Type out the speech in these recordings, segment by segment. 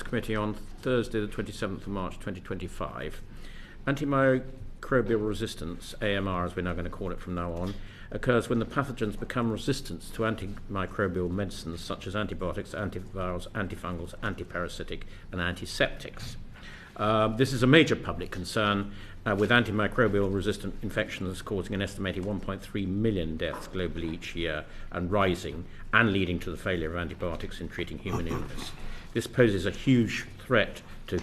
Committee on Thursday the 27th of March 2025. Antimicrobial resistance, AMR as we're now going to call it from now on, occurs when the pathogens become resistant to antimicrobial medicines such as antibiotics, antivirals, antifungals, antiparasitic and antiseptics. This is a major public concern with antimicrobial resistant infections causing an estimated 1.3 million deaths globally each year and rising, and leading to the failure of antibiotics in treating human illness. This poses a huge threat to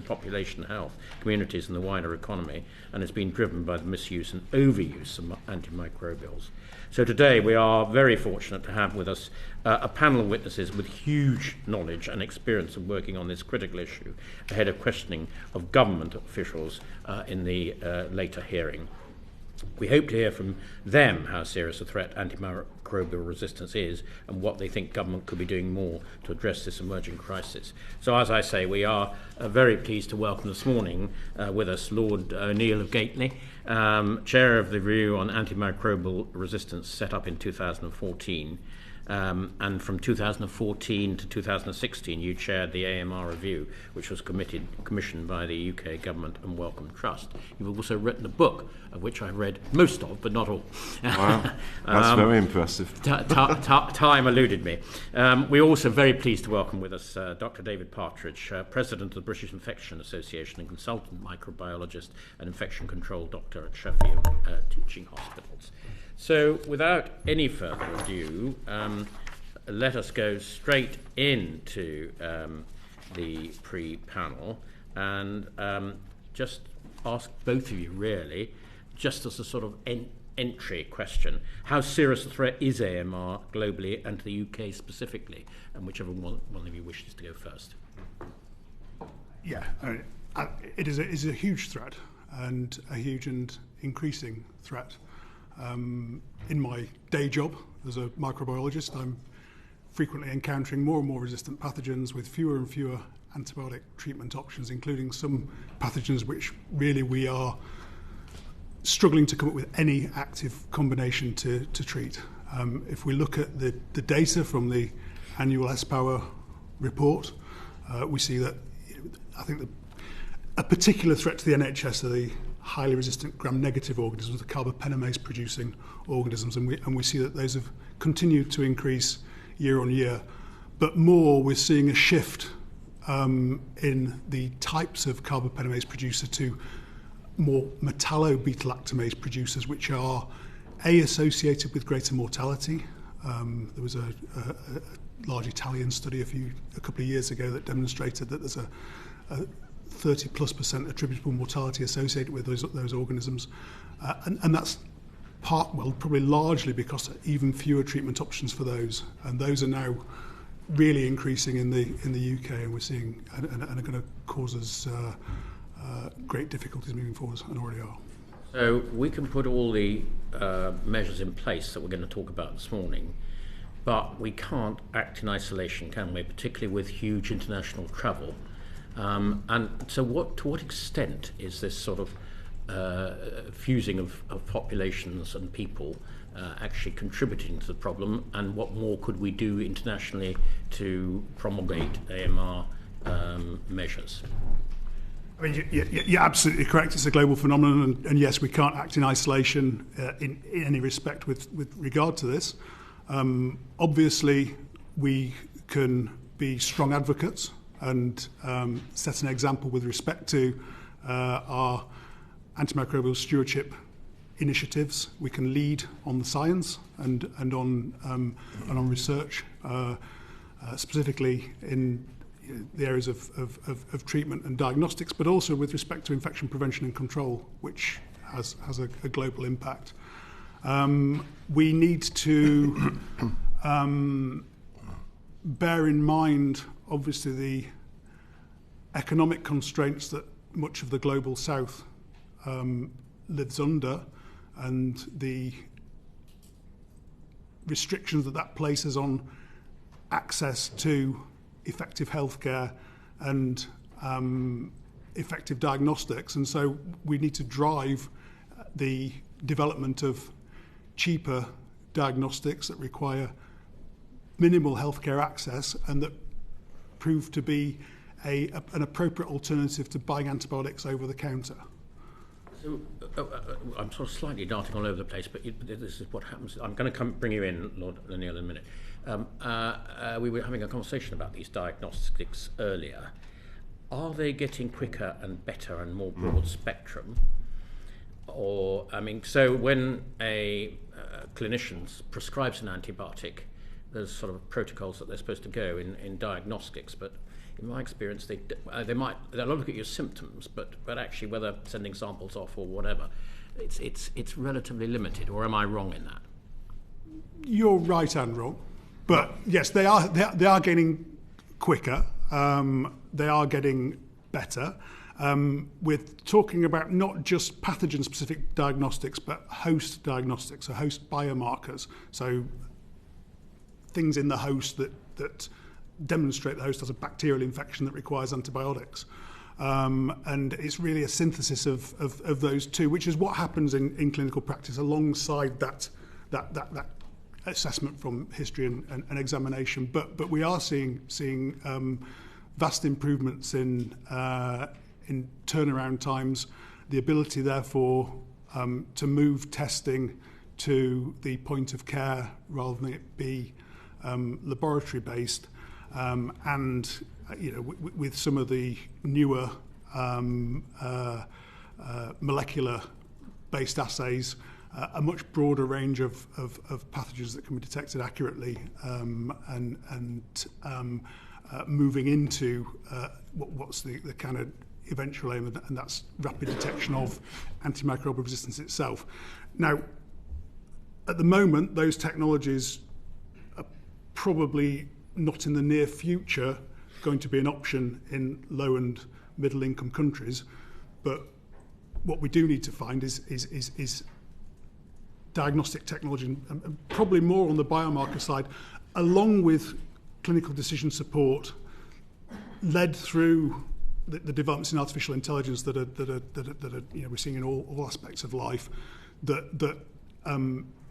population health, communities and the wider economy, and has been driven by the misuse and overuse of antimicrobials. So today we are very fortunate to have with us a panel of witnesses with huge knowledge and experience of working on this critical issue ahead of questioning of government officials in the later hearing. We hope to hear from them how serious a threat antimicrobial resistance is and what they think government could be doing more to address this emerging crisis. So, as I say, we are very pleased to welcome this morning with us Lord O'Neill of Gatley, Chair of the Review on Antimicrobial Resistance set up in 2014. And from 2014 to 2016, you chaired the AMR review, which was commissioned by the UK Government and Wellcome Trust. You've also written a book, of which I've read most of, but not all. Wow, that's very impressive. Time eluded me. We're also very pleased to welcome with us Dr. David Partridge, President of the British Infection Association and consultant microbiologist and infection control doctor at Sheffield Teaching Hospitals. So, without any further ado, let us go straight into the pre-panel and just ask both of you, really, just as a sort of entry question, how serious a threat is AMR globally and to the UK specifically? And whichever one of you wishes to go first. Yeah, it is a huge threat, and a huge and increasing threat. In my day job as a microbiologist, I'm frequently encountering more and more resistant pathogens with fewer and fewer antibiotic treatment options, including some pathogens which really we are struggling to come up with any active combination to treat. If we look at the data from the annual SPOWER report, we see that I think a particular threat to the NHS are the highly resistant gram-negative organisms, the carbapenemase-producing organisms, and we see that those have continued to increase year on year. But more, we're seeing a shift in the types of carbapenemase producer to more metallo-beta-lactamase producers, which are associated with greater mortality. There was a large Italian study a couple of years ago that demonstrated that there's a 30+% attributable mortality associated with those organisms, and that's probably largely because of even fewer treatment options for those, and those are now really increasing in the UK, and we're seeing and are going to cause us great difficulties moving forward, and already are. So we can put all the measures in place that we're going to talk about this morning, but we can't act in isolation, can we? Particularly with huge international travel. And so to what extent is this sort of fusing of populations and people actually contributing to the problem, and what more could we do internationally to promulgate AMR measures? I mean, you're absolutely correct. It's a global phenomenon, and yes, we can't act in isolation in any respect with regard to this. Obviously, we can be strong advocates and set an example with respect to our antimicrobial stewardship initiatives. We can lead on the science and on research, specifically in the areas of treatment and diagnostics, but also with respect to infection prevention and control, which has a global impact. We need to bear in mind, obviously, the economic constraints that much of the global south lives under, and the restrictions that places on access to effective healthcare and effective diagnostics. And so we need to drive the development of cheaper diagnostics that require minimal healthcare access and that prove to be an appropriate alternative to buying antibiotics over the counter. So, I'm sort of slightly darting all over the place, but this is what happens. I'm going to bring you in, Lord O'Neill, in a minute. We were having a conversation about these diagnostics earlier. Are they getting quicker and better and more broad spectrum? Or, I mean, so when a clinician prescribes an antibiotic, there's sort of protocols that they're supposed to go in diagnostics, but in my experience, they'll look at your symptoms, but actually whether sending samples off or whatever, it's relatively limited. Or am I wrong in that? You're right and wrong, but yes, they are getting quicker. They are getting better. We're talking about not just pathogen-specific diagnostics, but host diagnostics, so host biomarkers. So things in the host that demonstrate the host has a bacterial infection that requires antibiotics. And it's really a synthesis of those two, which is what happens in clinical practice alongside that assessment from history and examination. But we are seeing vast improvements in turnaround times, the ability therefore to move testing to the point of care rather than it be laboratory based, and with some of the newer molecular based assays, a much broader range of pathogens that can be detected accurately, and moving into what's the kind of eventual aim, and that's rapid detection of antimicrobial resistance itself. Now, at the moment, those technologies are probably not in the near future going to be an option in low and middle income countries, but what we do need to find is diagnostic technology, and probably more on the biomarker side, along with clinical decision support, led through the developments in artificial intelligence that are we're seeing in all aspects of life, that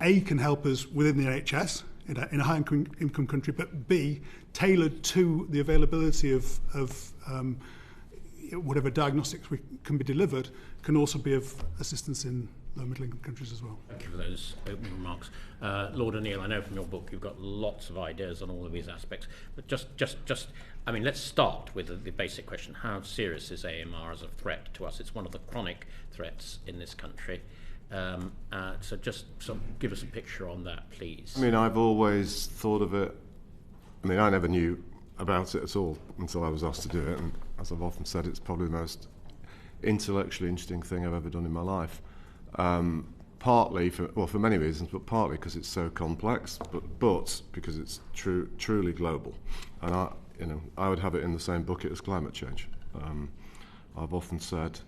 A, can help us within the NHS in a high income country, but B, tailored to the availability of whatever diagnostics can be delivered, can also be of assistance in low middle income countries as well. Thank you for those opening remarks. Lord O'Neill, I know from your book you've got lots of ideas on all of these aspects, but just I mean, let's start with the basic question. How serious is AMR as a threat to us? It's one of the chronic threats in this country. So just give us a picture on that, please. I mean, I've always thought of it, I mean, I never knew about it at all until I was asked to do it, and as I've often said, it's probably the most intellectually interesting thing I've ever done in my life. Partly for many reasons, but partly because it's so complex, but because it's truly global. And I would have it in the same bucket as climate change. I've often said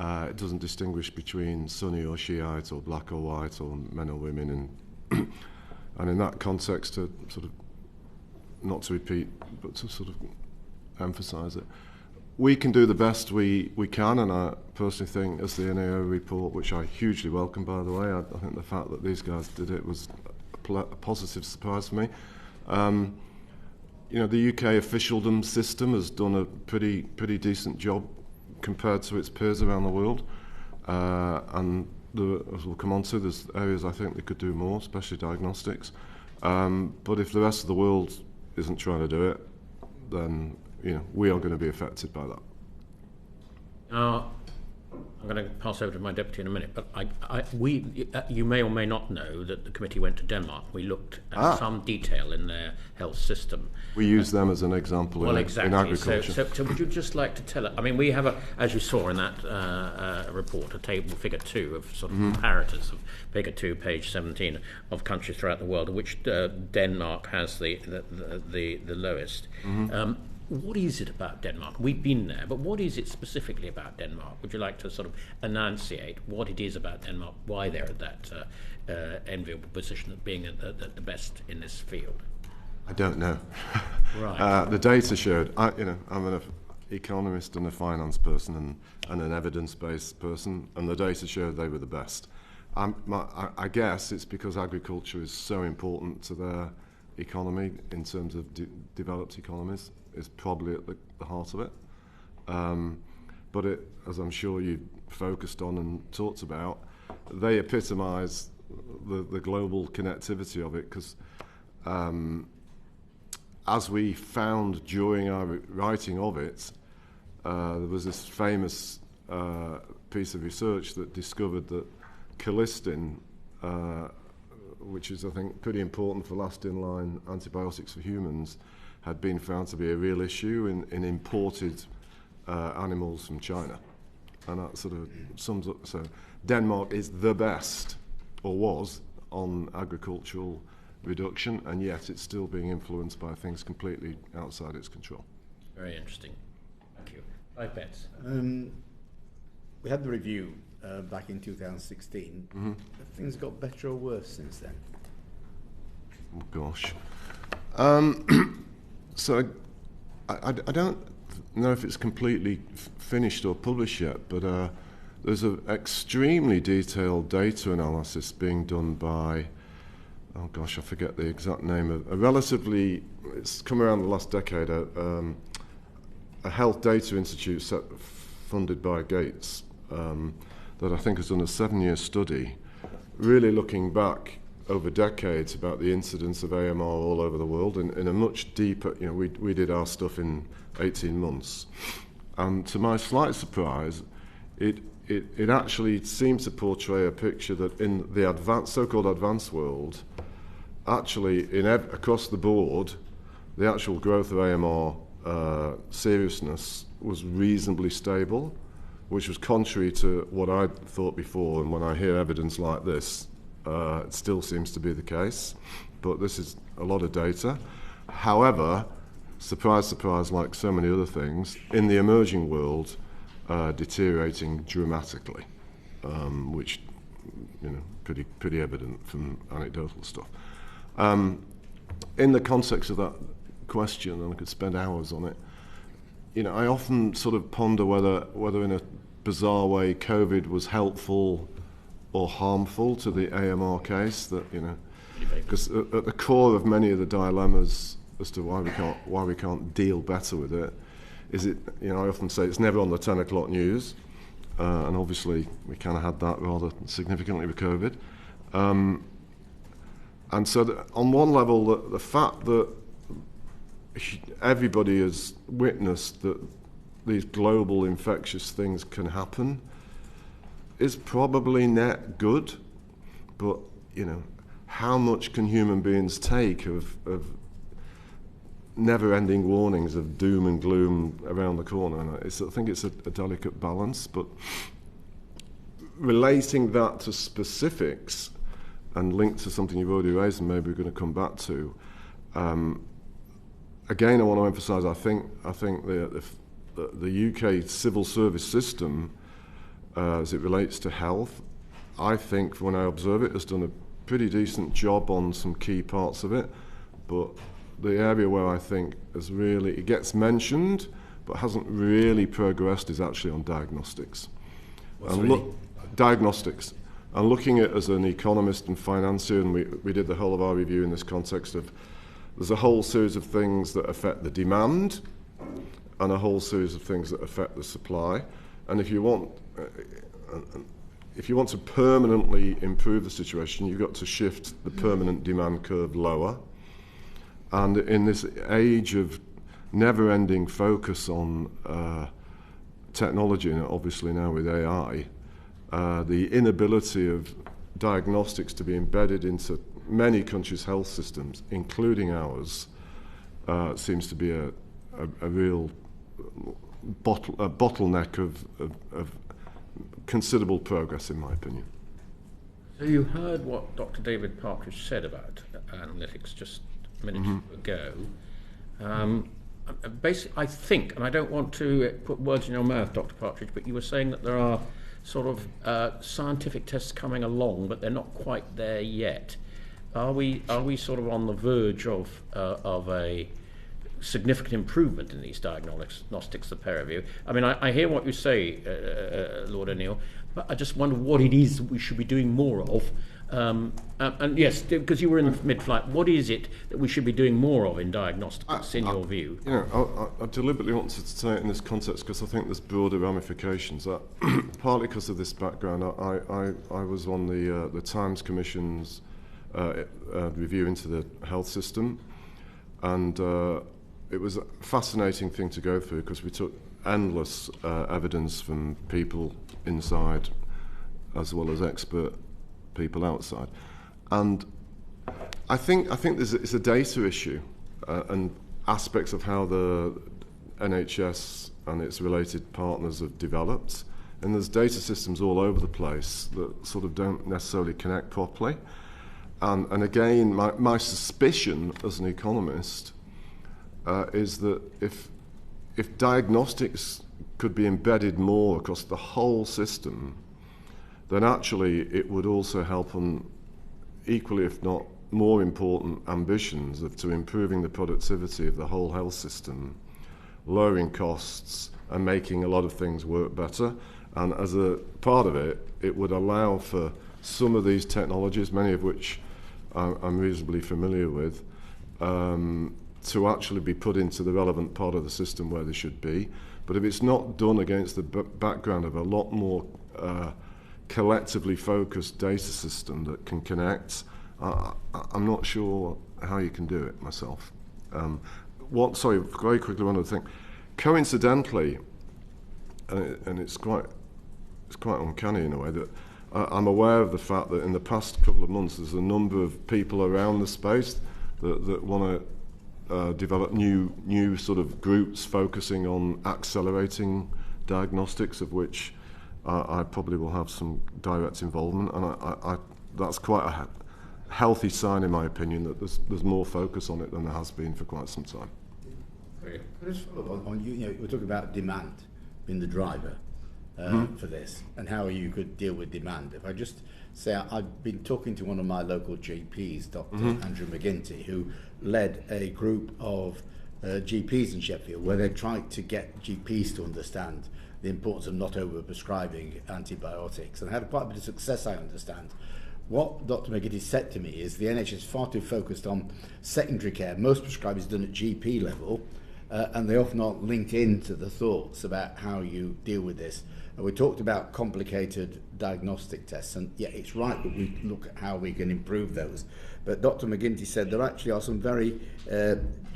it doesn't distinguish between Sunni or Shiite or black or white or men or women, and in that context, to sort of not to repeat, but to sort of emphasise it. We can do the best we can, and I personally think, as the NAO report, which I hugely welcome, by the way, I think the fact that these guys did it was a positive surprise for me. The UK officialdom system has done a pretty decent job compared to its peers around the world, and as we'll come on to, there's areas I think they could do more, especially diagnostics. But if the rest of the world isn't trying to do it, then we are going to be affected by that. I'm going to pass over to my deputy in a minute, but you may or may not know that the committee went to Denmark. We looked at some detail in their health system. We use them as an example in agriculture. So would you just like to tell us? I mean, we have, as you saw in that report, a table, figure 2, of sort of comparators of figure 2, page 17, of countries throughout the world, of which Denmark has the lowest. What is it about Denmark? We've been there, but what is it specifically about Denmark? Would you like to sort of enunciate what it is about Denmark, why they're at that enviable position of being at the best in this field? I don't know. Right. The data showed, I'm an economist and a finance person and an evidence-based person, and the data showed they were the best. I guess it's because agriculture is so important to their economy in terms of developed economies is probably at the heart of it. But it, as I'm sure you focused on and talked about, they epitomise the global connectivity of it, because as we found during our writing of it, there was this famous piece of research that discovered that colistin, which is, I think, pretty important for last-in-line antibiotics for humans, had been found to be a real issue in imported animals from China. And that sort of sums up. So Denmark is the best, or was, on agricultural reduction, and yet it's still being influenced by things completely outside its control. Very interesting. Thank you. Right, Bets. We had the review back in 2016. Mm-hmm. Have things got better or worse since then? Oh, gosh. So I don't know if it's completely finished or published yet, but there's an extremely detailed data analysis being done by, oh gosh, I forget the exact name of a relatively, it's come around the last decade, a health data institute funded by Gates that I think has done a 7-year study, really looking back over decades about the incidence of AMR all over the world in a much deeper, you know, we did our stuff in 18 months. And to my slight surprise, it actually seems to portray a picture that in the so-called advanced world, actually across the board, the actual growth of AMR seriousness was reasonably stable, which was contrary to what I'd thought before. And when I hear evidence like this, it still seems to be the case. But this is a lot of data. However, surprise, surprise, like so many other things, in the emerging world, deteriorating dramatically, which, you know, pretty evident from anecdotal stuff. In the context of that question, and I could spend hours on it, you know, I often sort of ponder whether in a bizarre way COVID was helpful or harmful to the AMR case. That, you know, because at the core of many of the dilemmas as to why we can't deal better with it is it. You know, I often say it's never on the 10 o'clock news, and obviously we kind of had that rather significantly with COVID. And so, on one level, the fact that everybody has witnessed that these global infectious things can happen is probably net good, but, you know, how much can human beings take of never-ending warnings of doom and gloom around the corner? And I think it's a delicate balance, but relating that to specifics and linked to something you've already raised and maybe we're going to come back to, again, I want to emphasise, I think the UK civil service system, as it relates to health, I think, when I observe it, has done a pretty decent job on some key parts of it. But the area where I think it gets mentioned, but hasn't really progressed, is actually on diagnostics. Diagnostics. And looking at it as an economist and financier, and we did the whole of our review in this context of, there's a whole series of things that affect the demand and a whole series of things that affect the supply. And if you want to permanently improve the situation, you've got to shift the permanent demand curve lower. And in this age of never-ending focus on technology, and obviously now with AI, the inability of diagnostics to be embedded into many countries' health systems, including ours, seems to be a real bottleneck of considerable progress, in my opinion. So you heard what Dr. David Partridge said about analytics just a minute ago. Basically, I think, and I don't want to put words in your mouth, Dr. Partridge, but you were saying that there are sort of scientific tests coming along, but they're not quite there yet. Are we sort of on the verge of a significant improvement in these diagnostics, the pair of you? I mean, I hear what you say, Lord O'Neill, but I just wonder what it is that we should be doing more of, And yes, because you were in mid-flight, what is it that we should be doing more of in diagnostics, in your view? I deliberately wanted to say it in this context because I think there's broader ramifications. Partly because of this background, I was on the Times Commission's review into the health system, and it was a fascinating thing to go through because we took endless evidence from people inside as well as expert people outside, and I think it's a data issue and aspects of how the NHS and its related partners have developed, and there's data systems all over the place that sort of don't necessarily connect properly, and again my suspicion as an economist is that if diagnostics could be embedded more across the whole system, then actually it would also help on equally, if not more important, ambitions to improving the productivity of the whole health system, lowering costs and making a lot of things work better. And as a part of it, it would allow for some of these technologies, many of which I'm reasonably familiar with, to actually be put into the relevant part of the system where they should be. But if it's not done against the background of a lot more collectively focused data system that can connect, I'm not sure how you can do it myself. Very quickly, one other thing. Coincidentally, and it's quite uncanny in a way, that I'm aware of the fact that in the past couple of months there's a number of people around the space that want to develop new sort of groups focusing on accelerating diagnostics, of which I probably will have some direct involvement, and I that's quite a healthy sign, in my opinion, that there's more focus on it than there has been for quite some time. Could I just follow up on you? We're talking about demand being the driver for this, and how you could deal with demand. If I just say, I've been talking to one of my local GPs, Dr. Andrew McGinty, who led a group of GPs in Sheffield where they tried to get GPs to understand the importance of not over-prescribing antibiotics, and had quite a bit of success, I understand. What Dr. McGinty said to me is the NHS is far too focused on secondary care. Most prescribing is done at GP level, and they often aren't linked into the thoughts about how you deal with this. And we talked about complicated diagnostic tests, and yeah, it's right that we look at how we can improve those. But Dr. McGinty said there actually are some very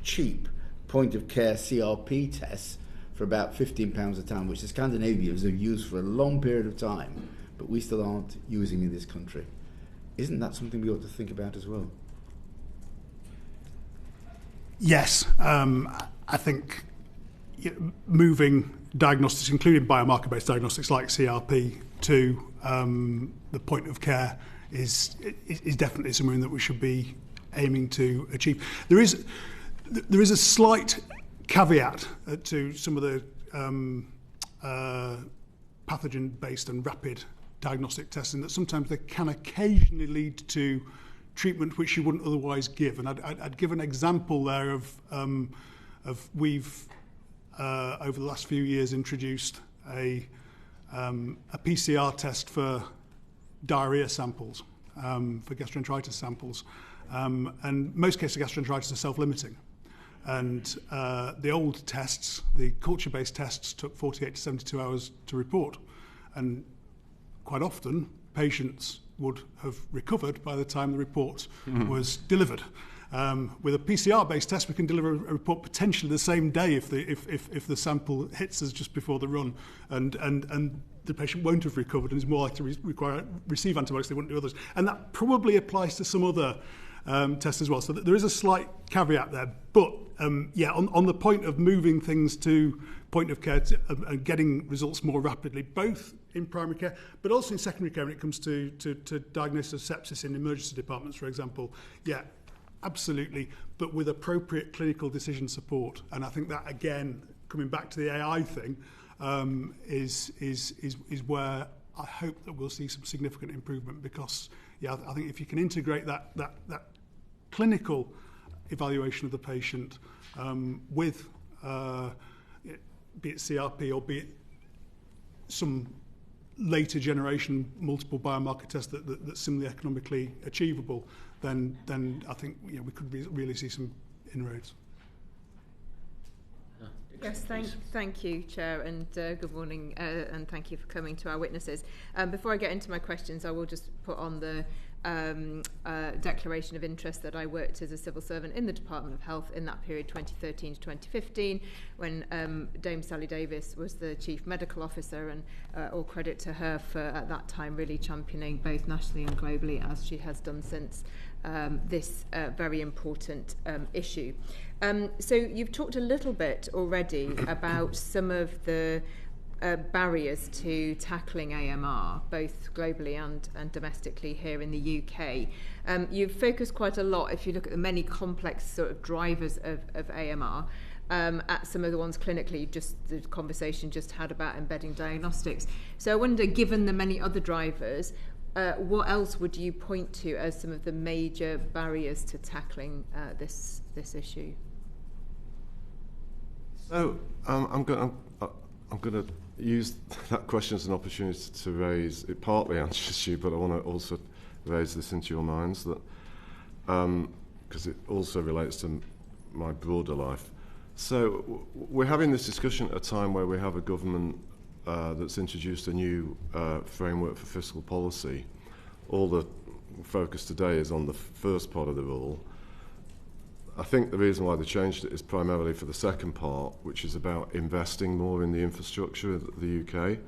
cheap point-of-care CRP tests for about £15 a time, which the Scandinavians have used for a long period of time, but we still aren't using in this country. Isn't that something we ought to think about as well? Yes, I think moving diagnostics, including biomarker-based diagnostics like CRP, to the point of care is definitely something that we should be aiming to achieve. There is a slight caveat to some of the pathogen-based and rapid diagnostic testing, that sometimes they can occasionally lead to treatment which you wouldn't otherwise give. And I'd give an example there of we've over the last few years introduced a PCR test for diarrhea samples, for gastroenteritis samples, and most cases of gastroenteritis are self-limiting. And the old tests, the culture-based tests, took 48 to 72 hours to report, and quite often patients would have recovered by the time the report was delivered. With a PCR-based test, we can deliver a report potentially the same day if the sample hits us just before the run, and the patient won't have recovered and is more likely to receive antibiotics they wouldn't do others. And that probably applies to some other tests as well. So there is a slight caveat there. But on the point of moving things to point of care and getting results more rapidly, both in primary care but also in secondary care when it comes to diagnosis of sepsis in emergency departments, for example, absolutely, but with appropriate clinical decision support. And I think that, again, coming back to the AI thing, is where I hope that we'll see some significant improvement, because I think if you can integrate that clinical evaluation of the patient with be it CRP or be it some later generation multiple biomarker tests that's similarly economically achievable, then I think we could really see some inroads. Yes, thank you, Chair, and good morning, and thank you for coming to our witnesses. Before I get into my questions, I will just put on the declaration of interest that I worked as a civil servant in the Department of Health in that period 2013 to 2015 when Dame Sally Davis was the Chief Medical Officer, and all credit to her for at that time really championing both nationally and globally, as she has done since, this very important issue. So you've talked a little bit already about some of the barriers to tackling AMR, both globally and domestically here in the UK. You've focused quite a lot, if you look at the many complex sort of drivers of AMR, at some of the ones clinically, just the conversation just had about embedding diagnostics. So I wonder, given the many other drivers, what else would you point to as some of the major barriers to tackling this issue? So I'm going to use that question as an opportunity to raise, it partly answers you, but I want to also raise this into your minds, that because it also relates to my broader life. So we're having this discussion at a time where we have a government that's introduced a new framework for fiscal policy. All the focus today is on the first part of the rule. I think the reason why they changed it is primarily for the second part, which is about investing more in the infrastructure of the UK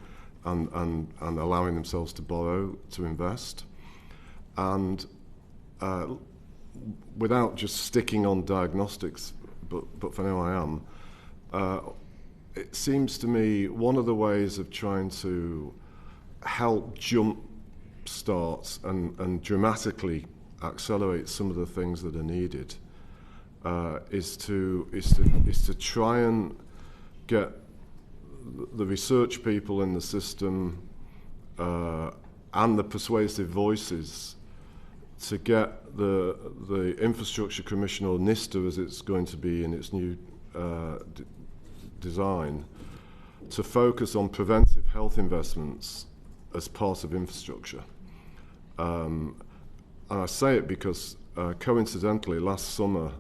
and allowing themselves to borrow to invest. And without just sticking on diagnostics, but for now I am, it seems to me one of the ways of trying to help jump start and dramatically accelerate some of the things that are needed is to try and get the research people in the system and the persuasive voices to get the Infrastructure Commission, or NISTA as it's going to be in its new design, to focus on preventive health investments as part of infrastructure. And I say it because coincidentally last summer,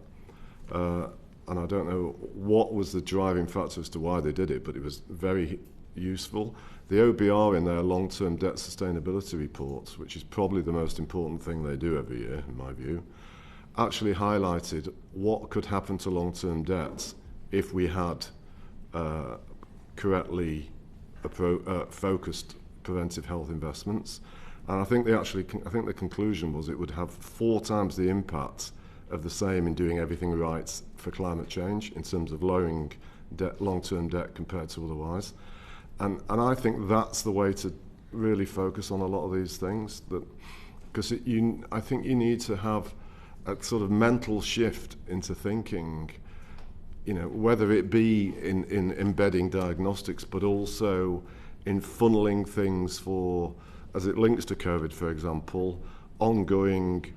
and I don't know what was the driving factor as to why they did it, but it was very useful. The OBR in their long-term debt sustainability reports, which is probably the most important thing they do every year, in my view, actually highlighted what could happen to long-term debts if we had correctly focused preventive health investments. And I think the conclusion was it would have 4 times the impact of the same in doing everything right for climate change in terms of lowering long-term debt compared to otherwise. And I think that's the way to really focus on a lot of these things, because I think you need to have a sort of mental shift into thinking, whether it be in embedding diagnostics, but also in funneling things for, as it links to COVID, for example, ongoing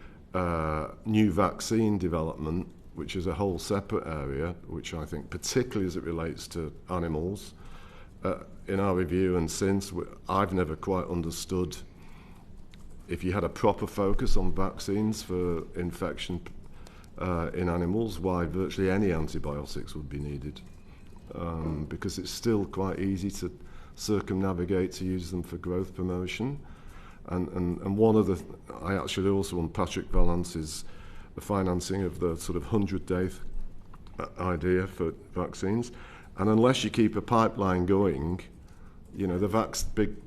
new vaccine development, which is a whole separate area, which I think particularly as it relates to animals, in our review and since, I've never quite understood if you had a proper focus on vaccines for infection in animals, why virtually any antibiotics would be needed, because it's still quite easy to circumnavigate to use them for growth promotion. And one of I actually also on Patrick Valance's the financing of the sort of 100-day idea for vaccines. And unless you keep a pipeline going, the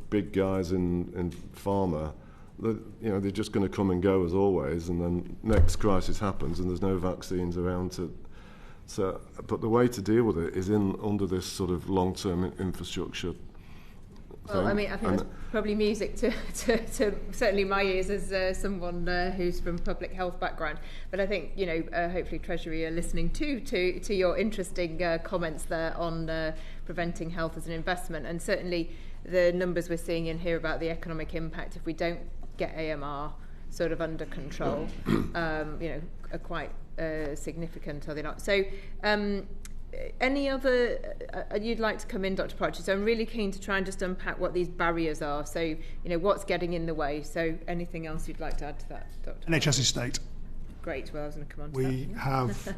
big guys in pharma, they're just going to come and go as always, and then next crisis happens and there's no vaccines around to. So, but the way to deal with it is under this sort of long-term infrastructure. Well, I think that's probably music to certainly my ears as someone who's from public health background. But I think hopefully Treasury are listening to your interesting comments there on preventing health as an investment, and certainly the numbers we're seeing in here about the economic impact if we don't get AMR sort of under control, are quite significant, are they not? So. any other, you'd like to come in, Dr. Partridge? So I'm really keen to try and just unpack what these barriers are. So, you know, what's getting in the way? So anything else you'd like to add to that, Dr. NHS estate. Great, well, I was going to come on to We that. have,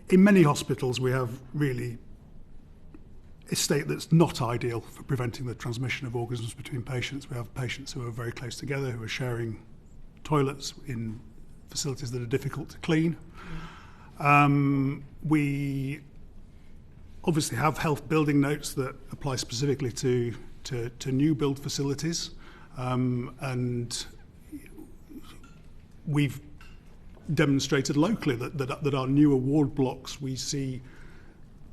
in many hospitals we have really estate that's not ideal for preventing the transmission of organisms between patients. We have patients who are very close together, who are sharing toilets in facilities that are difficult to clean. We obviously have health building notes that apply specifically to new build facilities, and we've demonstrated locally that our newer ward blocks, we see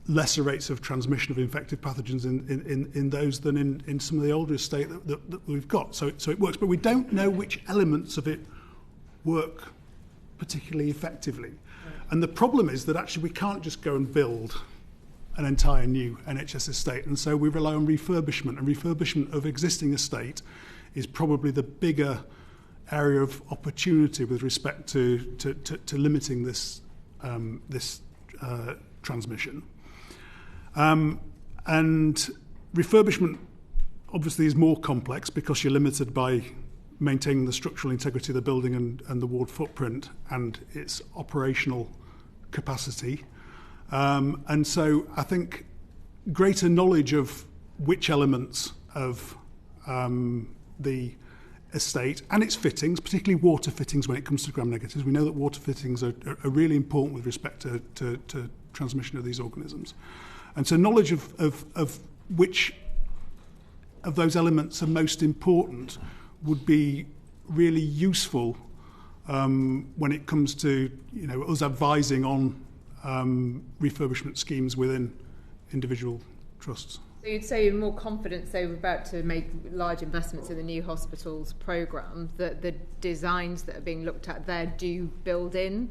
lesser rates of transmission of infective pathogens in those than in some of the older estate that we've got. So it works, but we don't know which elements of it work particularly effectively. And the problem is that actually we can't just go and build an entire new NHS estate, and so we rely on refurbishment, and refurbishment of existing estate is probably the bigger area of opportunity with respect to limiting this transmission. And refurbishment obviously is more complex because you're limited by maintaining the structural integrity of the building and the ward footprint and its operational capacity. And so I think greater knowledge of which elements of the estate and its fittings, particularly water fittings when it comes to gram-negatives. We know that water fittings are really important with respect to transmission of these organisms. And so knowledge of which of those elements are most important would be really useful when it comes to, you know, us advising on refurbishment schemes within individual trusts. So you'd say you're more confident, say we're about to make large investments in the new hospitals programme, that the designs that are being looked at there do build in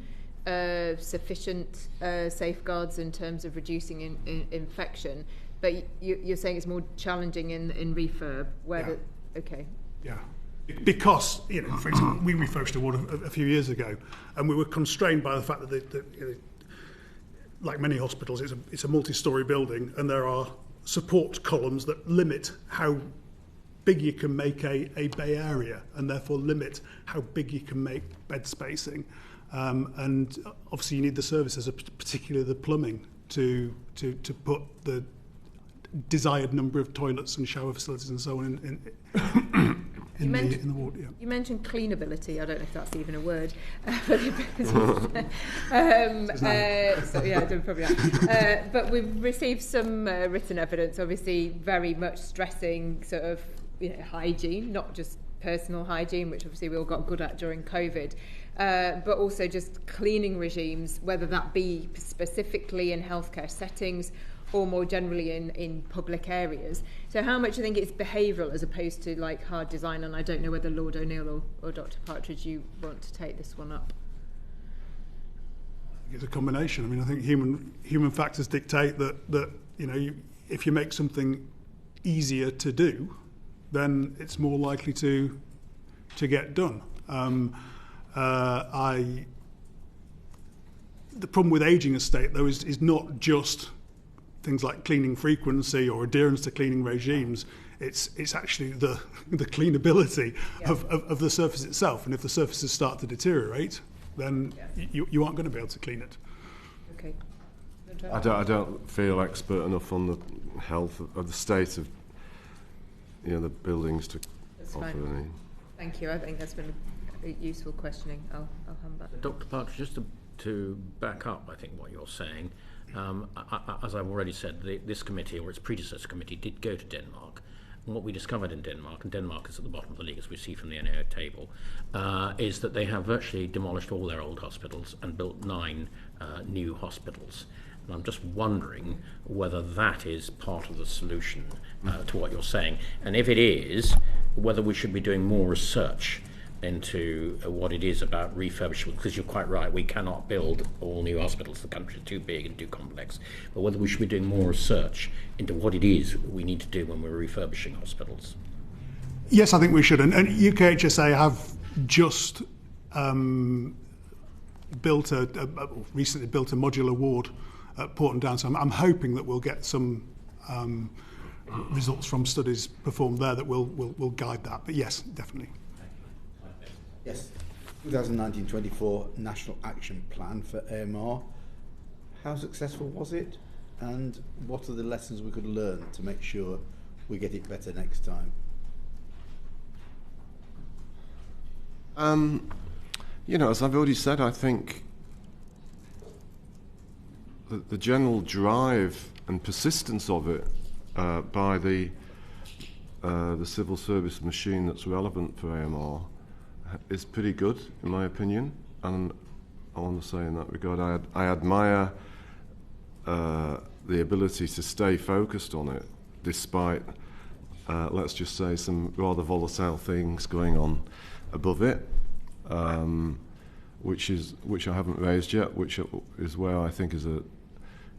sufficient safeguards in terms of reducing infection, but you're saying it's more challenging in refurb, where okay. Yeah. Because, you know, for example, we refurbished a ward a few years ago, and we were constrained by the fact that like many hospitals, it's a multi-storey building, and there are support columns that limit how big you can make a bay area, and therefore limit how big you can make bed spacing. And obviously you need the services, particularly the plumbing, to put the desired number of toilets and shower facilities and so on in the ward. Yeah. You mentioned cleanability. I don't know if that's even a word. So yeah, I probably not. But we've received some written evidence, obviously very much stressing sort of, you know, hygiene, not just personal hygiene, which obviously we all got good at during COVID, but also just cleaning regimes, whether that be specifically in healthcare settings or more generally in public areas. So how much do you think it's behavioural as opposed to like hard design? And I don't know whether Lord O'Neill or Dr. Partridge, you want to take this one up. It's a combination. I mean, I think human factors dictate that you know, if you make something easier to do, then it's more likely to get done. The problem with ageing estate, though, is not just things like cleaning frequency or adherence to cleaning regimes. It's actually the cleanability of the surface itself. And if the surfaces start to deteriorate, then you aren't going to be able to clean it. Okay. I don't feel expert enough on the health of the state of, you know, the buildings to offer any. Thank you. I think that's been a useful questioning. I'll hand back. Dr. Partridge, just to back up, I think, what you're saying, as I've already said, this committee, or its predecessor committee, did go to Denmark. And what we discovered in Denmark, and Denmark is at the bottom of the league, as we see from the NAO table, is that they have virtually demolished all their old hospitals and built 9 new hospitals. And I'm just wondering whether that is part of the solution to what you're saying. And if it is, whether we should be doing more research into what it is about refurbishment, because you're quite right, we cannot build all new hospitals. The country is too big and too complex. But whether we should be doing more research into what it is we need to do when we're refurbishing hospitals. Yes, I think we should. And UKHSA have just recently built a modular ward at Porton Down. So I'm hoping that we'll get some results from studies performed there that will guide that. But yes, definitely. Yes. 2019-24 National Action Plan for AMR. How successful was it? And what are the lessons we could learn to make sure we get it better next time? As I've already said, I think the general drive and persistence of it by the civil service machine that's relevant for AMR is pretty good, in my opinion. And I want to say in that regard, I admire the ability to stay focused on it, despite, let's just say, some rather volatile things going on above it, which I haven't raised yet, which is where I think is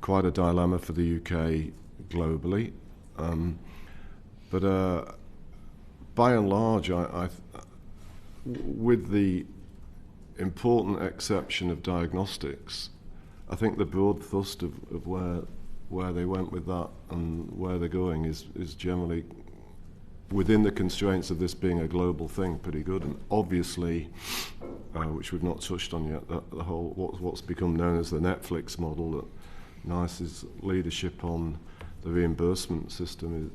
quite a dilemma for the UK globally. But by and large, with the important exception of diagnostics, I think the broad thrust of where they went with that and where they're going is generally, within the constraints of this being a global thing, pretty good. And obviously, which we've not touched on yet, the whole what's become known as the Netflix model, that NICE's leadership on the reimbursement system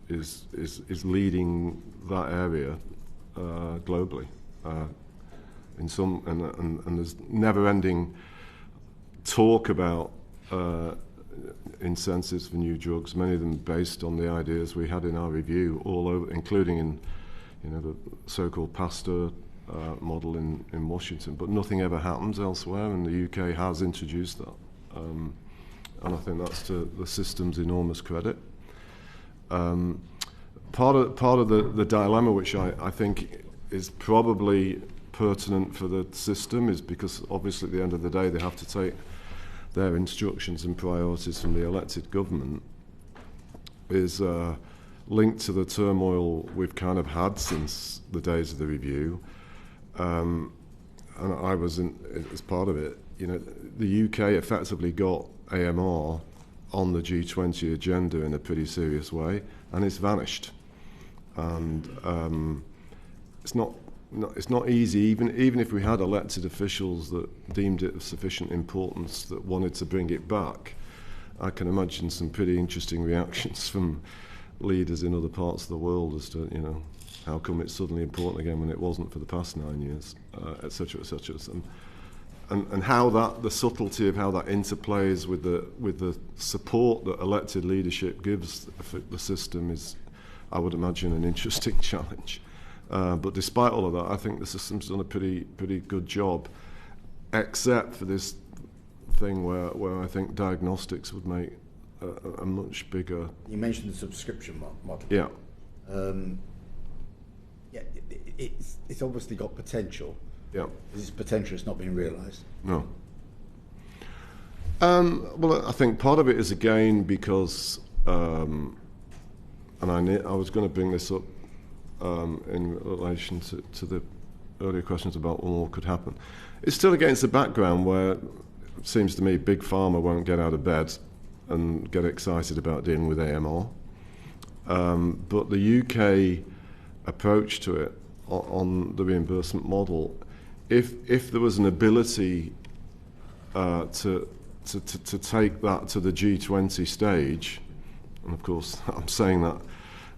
is leading that area globally. In some and there's never-ending talk about incentives for new drugs, many of them based on the ideas we had in our review, all over, including in the so-called Pasteur model in Washington. But nothing ever happens elsewhere, and the UK has introduced that, and I think that's to the system's enormous credit. Part of the dilemma, which I think is probably pertinent for the system, is because obviously at the end of the day they have to take their instructions and priorities from the elected government, is linked to the turmoil we've kind of had since the days of the review. And I was as part of it. The UK effectively got AMR on the G20 agenda in a pretty serious way, and it's vanished. And it's not easy, even if we had elected officials that deemed it of sufficient importance that wanted to bring it back. I can imagine some pretty interesting reactions from leaders in other parts of the world as to, how come it's suddenly important again when it wasn't for the past 9 years, et cetera, et cetera. And how the subtlety of how that interplays with the support that elected leadership gives the system is, I would imagine, an interesting challenge. But despite all of that, I think the system's done a pretty good job, except for this thing where I think diagnostics would make a much bigger... You mentioned the subscription model. Yeah. It's obviously got potential. Yeah. This potential has not been realised. No. Well, I think part of it is, again, because, and I was going to bring this up in relation to the earlier questions about what more could happen. It's still against the background where it seems to me Big Pharma won't get out of bed and get excited about dealing with AMR. But the UK approach to it on the reimbursement model, if there was an ability to take that to the G20 stage, and of course I'm saying that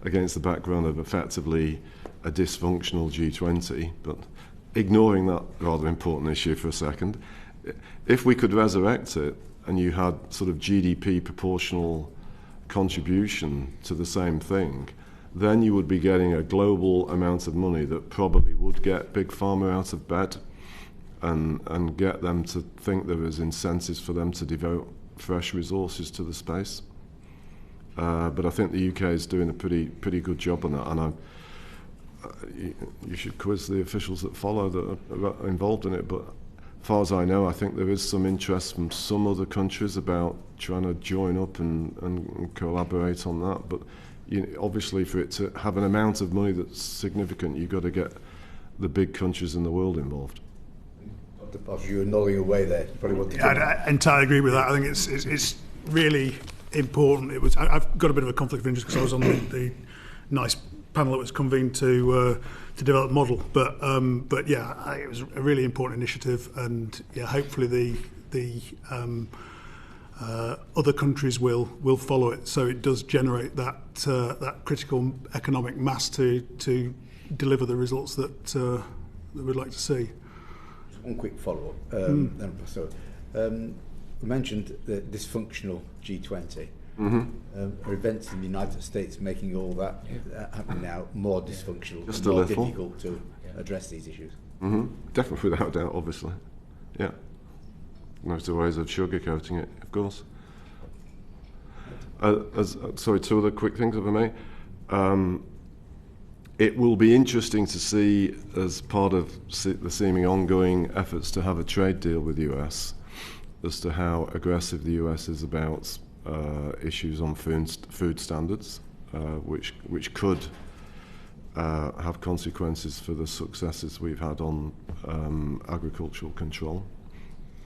against the background of effectively a dysfunctional G20, but ignoring that rather important issue for a second, if we could resurrect it and you had sort of GDP proportional contribution to the same thing, then you would be getting a global amount of money that probably would get Big Pharma out of bed and get them to think there is incentives for them to devote fresh resources to the space. But I think the UK is doing a pretty good job on that, and you should quiz the officials that follow that are involved in it. But as far as I know, I think there is some interest from some other countries about trying to join up and collaborate on that. But obviously, for it to have an amount of money that's significant, you've got to get the big countries in the world involved. you're nodding away there. You probably want to. I entirely agree with that. I think it's really important. I've got a bit of a conflict of interest because I was on the nice panel that was convened to develop a model, but yeah, it was a really important initiative, and yeah, hopefully the other countries will follow it, so it does generate that critical economic mass to deliver the results that we'd like to see. Just one quick follow-up. We mentioned the dysfunctional G20. Are events in the United States making all that happening now more dysfunctional, just and more little. difficult to address these issues? Definitely, without doubt, obviously. Yeah. Most of the ways of sugarcoating it, of course. Sorry, two other quick things, if I may. It will be interesting to see, as part of the seeming ongoing efforts to have a trade deal with the US, as to how aggressive the US is about issues on food standards, which could have consequences for the successes we've had on agricultural control,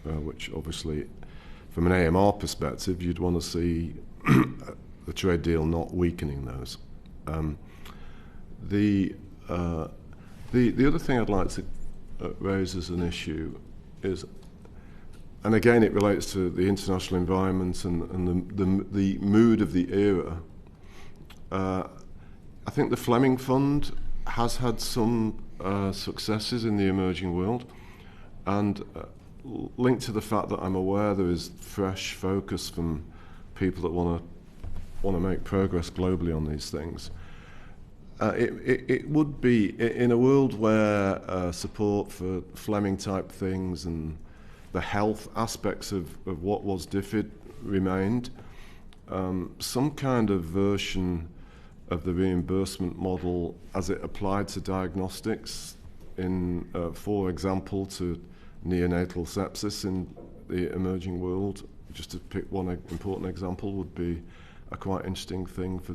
which obviously, from an AMR perspective, you'd want to see the trade deal not weakening those. The other thing I'd like to raise as an issue is, and again it relates to the international environment and the mood of the era. I think the Fleming Fund has had some successes in the emerging world, and linked to the fact that I'm aware there is fresh focus from people that want to make progress globally on these things. It would be, in a world where support for Fleming-type things and the health aspects of what was DFID remained, some kind of version of the reimbursement model as it applied to diagnostics, for example, to neonatal sepsis in the emerging world, just to pick one important example, would be a quite interesting thing for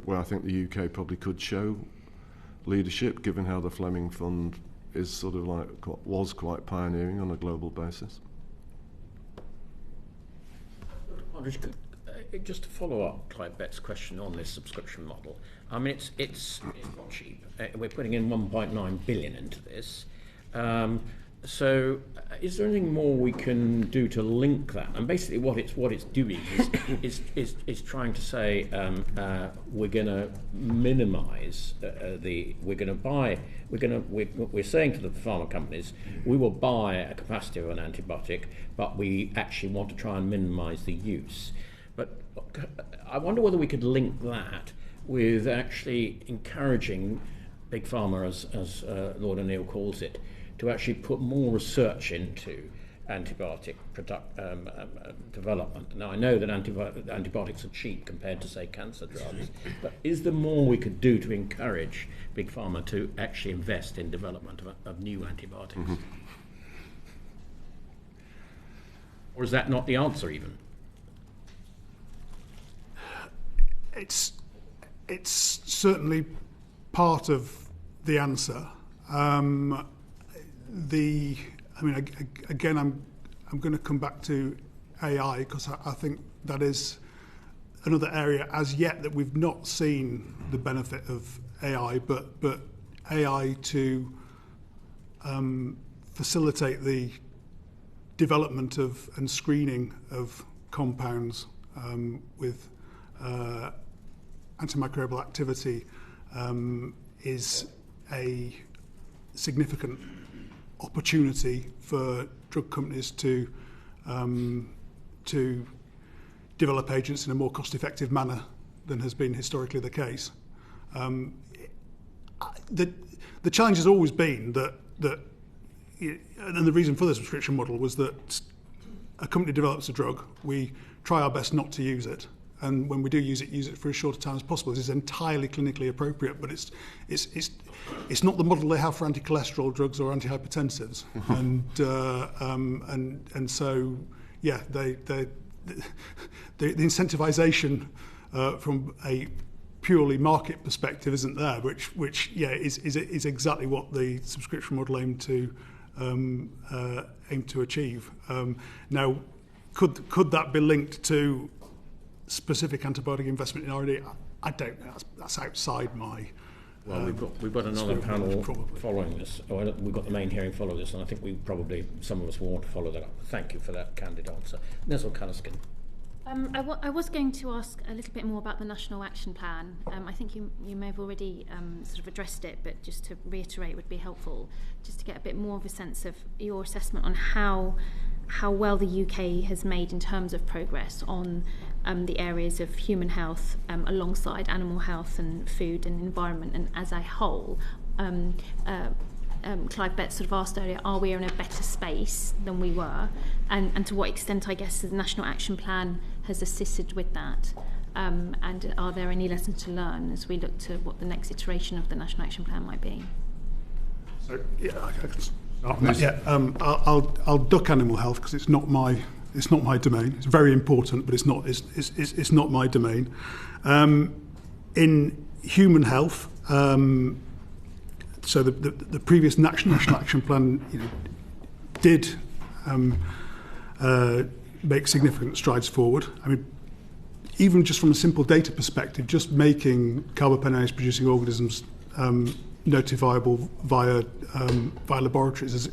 where I think the UK probably could show leadership, given how the Fleming Fund is sort of was quite pioneering on a global basis. Partridge, just to follow up Clive Bett's question on this subscription model. I mean, it's not cheap. We're putting in 1.9 billion into this. So, is there anything more we can do to link that? And basically, what it's doing is trying to say we're going to minimise we're saying to the pharma companies, we will buy a capacity of an antibiotic, but we actually want to try and minimise the use. But I wonder whether we could link that with actually encouraging big pharma, as Lord O'Neill calls it, to actually put more research into antibiotic development. Now, I know that antibiotics are cheap compared to, say, cancer drugs, but is there more we could do to encourage big pharma to actually invest in development of new antibiotics? Mm-hmm. Or is that not the answer even? It's certainly part of the answer. Again, I'm going to come back to AI, because I think that is another area as yet that we've not seen the benefit of AI, but AI to facilitate the development of and screening of compounds with antimicrobial activity is a significant opportunity for drug companies to develop agents in a more cost-effective manner than has been historically the case. The challenge has always been that and the reason for the subscription model was that a company develops a drug, we try our best not to use it, and when we do use it for as short a time as possible. This is entirely clinically appropriate, but it's not the model they have for anti-cholesterol drugs or antihypertensives, and so yeah, the incentivization from a purely market perspective isn't there, which is exactly what the subscription model aimed to aim to achieve. Now, could that be linked to specific antibiotic investment in R&D? I don't know. That's outside my. Well, we've got another panel following this. We've got the main hearing follow this, and I think some of us will want to follow that up. Thank you for that candid answer. Nestle Cunniskin. I was going to ask a little bit more about the National Action Plan. I think you may have already sort of addressed it, but just to reiterate would be helpful, just to get a bit more of a sense of your assessment on how well the UK has made in terms of progress on the areas of human health alongside animal health and food and environment and as a whole. Clive Betts sort of asked earlier, are we in a better space than we were? And to what extent, I guess, the National Action Plan has assisted with that? And are there any lessons to learn as we look to what the next iteration of the National Action Plan might be? So, yeah, I can start on that. Yeah, I'll duck animal health because it's not my domain. It's very important, but it's not my domain. In human health, so the previous National Action Plan did make significant strides forward. I mean, even just from a simple data perspective, just making carbapenems producing organisms notifiable via laboratories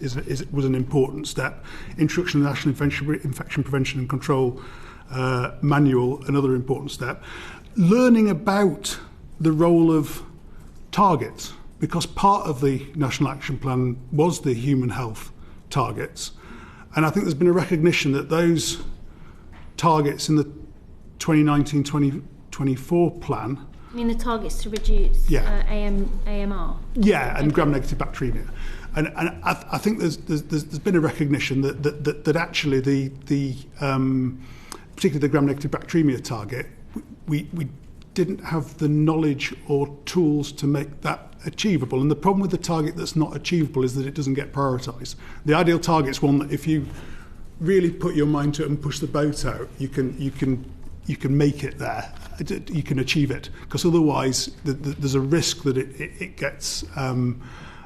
was an important step. Introduction of the National Infection Prevention and Control Manual, another important step. Learning about the role of targets, because part of the National Action Plan was the human health targets. And I think there's been a recognition that those targets in the 2019-2024 plan. I mean the targets to reduce AMR? Yeah, and gram-negative bacteremia. And I think there's been a recognition that actually particularly the gram-negative bacteremia target, we didn't have the knowledge or tools to make that achievable. And the problem with the target that's not achievable is that it doesn't get prioritised. The ideal target is one that if you really put your mind to it and push the boat out, you can make it there. You can achieve it, because otherwise there's a risk that it gets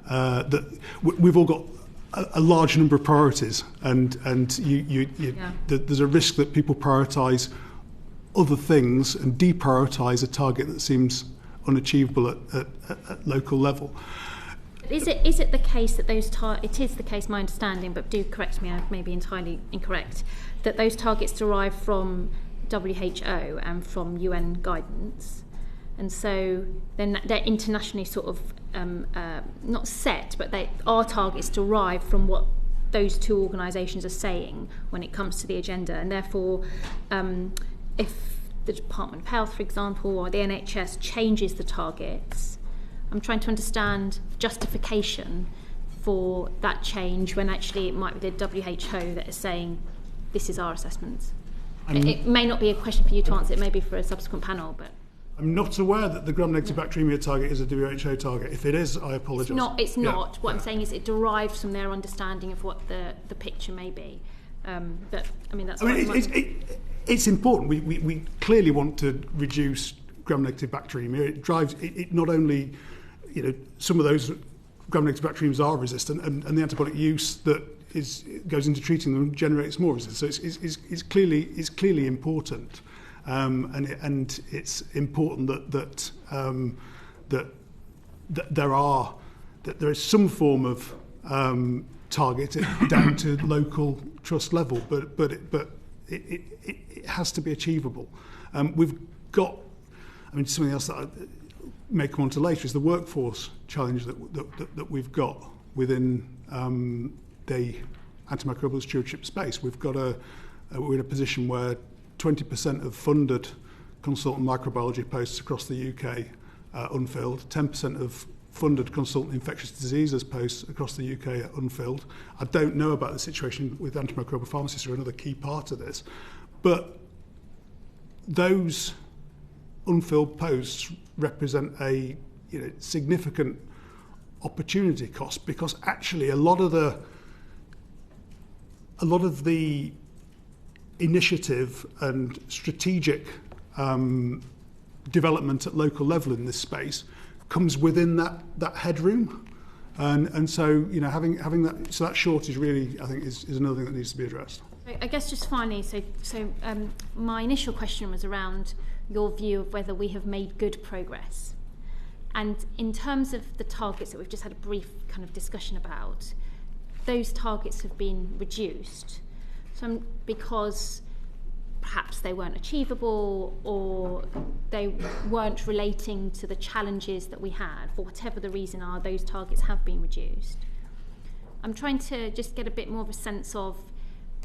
that we've all got a large number of priorities, and there's a risk that people prioritise other things and deprioritise a target that seems unachievable at local level. Is it the case that it is the case, my understanding, but do correct me, I may be entirely incorrect, that those targets derive from WHO and from UN guidance, and so then they're internationally sort of not set, but they are targets derived from what those two organisations are saying when it comes to the agenda, and therefore if the Department of Health, for example, or the NHS changes the targets, I'm trying to understand justification for that change when actually it might be the WHO that is saying this is our assessment. It may not be a question for you to answer, it may be for a subsequent panel, but I'm not aware that the gram-negative bacteremia target is a WHO target. If it is, I apologise. It's not. What I'm saying is it derives from their understanding of what the picture may be. But I mean, that's. It's important. We clearly want to reduce gram-negative bacteremia. It drives. It not only, some of those gram-negative bacteremias are resistant, and the antibiotic use that goes into treating them generates more resistance. So it's clearly important, and it's important that there is some form of target down to local trust level, but it has to be achievable. We've got, something else that I may come on to later is the workforce challenge that we've got within the antimicrobial stewardship space. We're in a position where 20% of funded consultant microbiology posts across the UK are unfilled, 10% of funded consultant infectious diseases posts across the UK are unfilled. I don't know about the situation with antimicrobial pharmacists, who are another key part of this, but those unfilled posts represent a significant opportunity cost, because actually a lot of the initiative and strategic development at local level in this space comes within that headroom. And so, you know, having that, so that shortage really, I think, is another thing that needs to be addressed. I guess just finally, my initial question was around your view of whether we have made good progress. And in terms of the targets that we've just had a brief kind of discussion about, those targets have been reduced. Because perhaps they weren't achievable or they weren't relating to the challenges that we had. For whatever the reason are, those targets have been reduced. I'm trying to just get a bit more of a sense of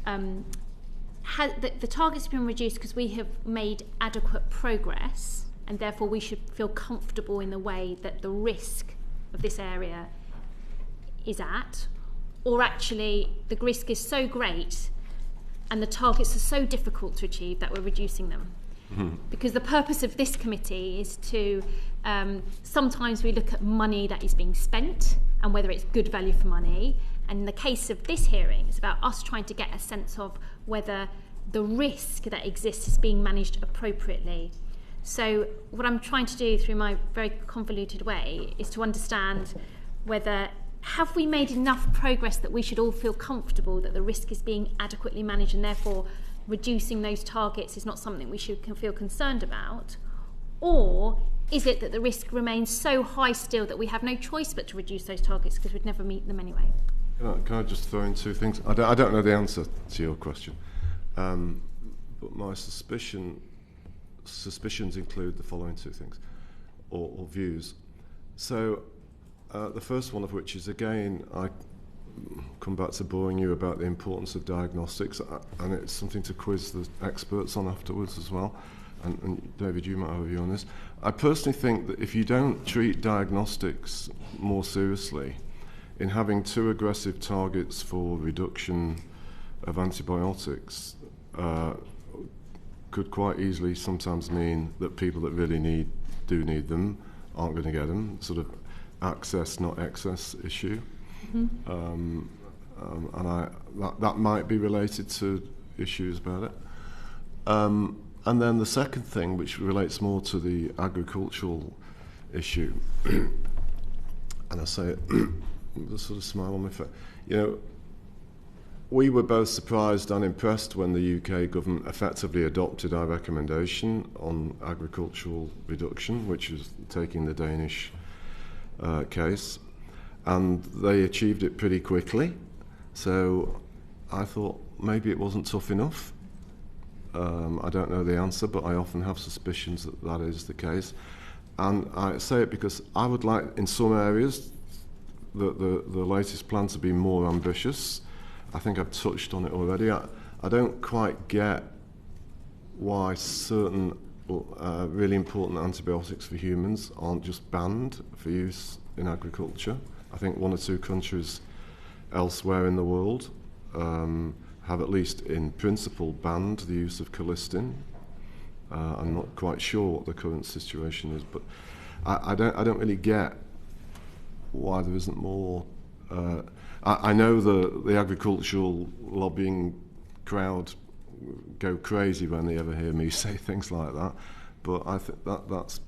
the targets have been reduced because we have made adequate progress, and therefore we should feel comfortable in the way that the risk of this area is at, or actually the risk is so great and the targets are so difficult to achieve that we're reducing them. Mm-hmm. Because the purpose of this committee is to, sometimes we look at money that is being spent and whether it's good value for money. And in the case of this hearing, it's about us trying to get a sense of whether the risk that exists is being managed appropriately. So what I'm trying to do through my very convoluted way is to understand whether have we made enough progress that we should all feel comfortable that the risk is being adequately managed, and therefore reducing those targets is not something we should feel concerned about? Or is it that the risk remains so high still that we have no choice but to reduce those targets because we'd never meet them anyway? Can I just throw in two things? I don't know the answer to your question, but my suspicions include the following two things, or views. So the first one of which is, again, I come back to boring you about the importance of diagnostics, and it's something to quiz the experts on afterwards as well. And David, you might have a view on this. I personally think that if you don't treat diagnostics more seriously, in having too aggressive targets for reduction of antibiotics could quite easily sometimes mean that people that really do need them aren't going to get them. Sort of access, not excess issue. Mm-hmm. And that might be related to issues about it. And then the second thing, which relates more to the agricultural issue, and I say it with a sort of smile on my face. You know, we were both surprised and impressed when the UK government effectively adopted our recommendation on agricultural reduction, which is taking the Danish case, and they achieved it pretty quickly. So I thought maybe it wasn't tough enough. I don't know the answer, but I often have suspicions that that is the case. And I say it because I would like, in some areas, the latest plan to be more ambitious. I think I've touched on it already. I don't quite get why certain really important antibiotics for humans aren't just banned for use in agriculture. I think one or two countries elsewhere in the world have at least in principle banned the use of colistin. I'm not quite sure what the current situation is, but I don't really get why there isn't more. I know the agricultural lobbying crowd go crazy when they ever hear me say things like that, but I think that's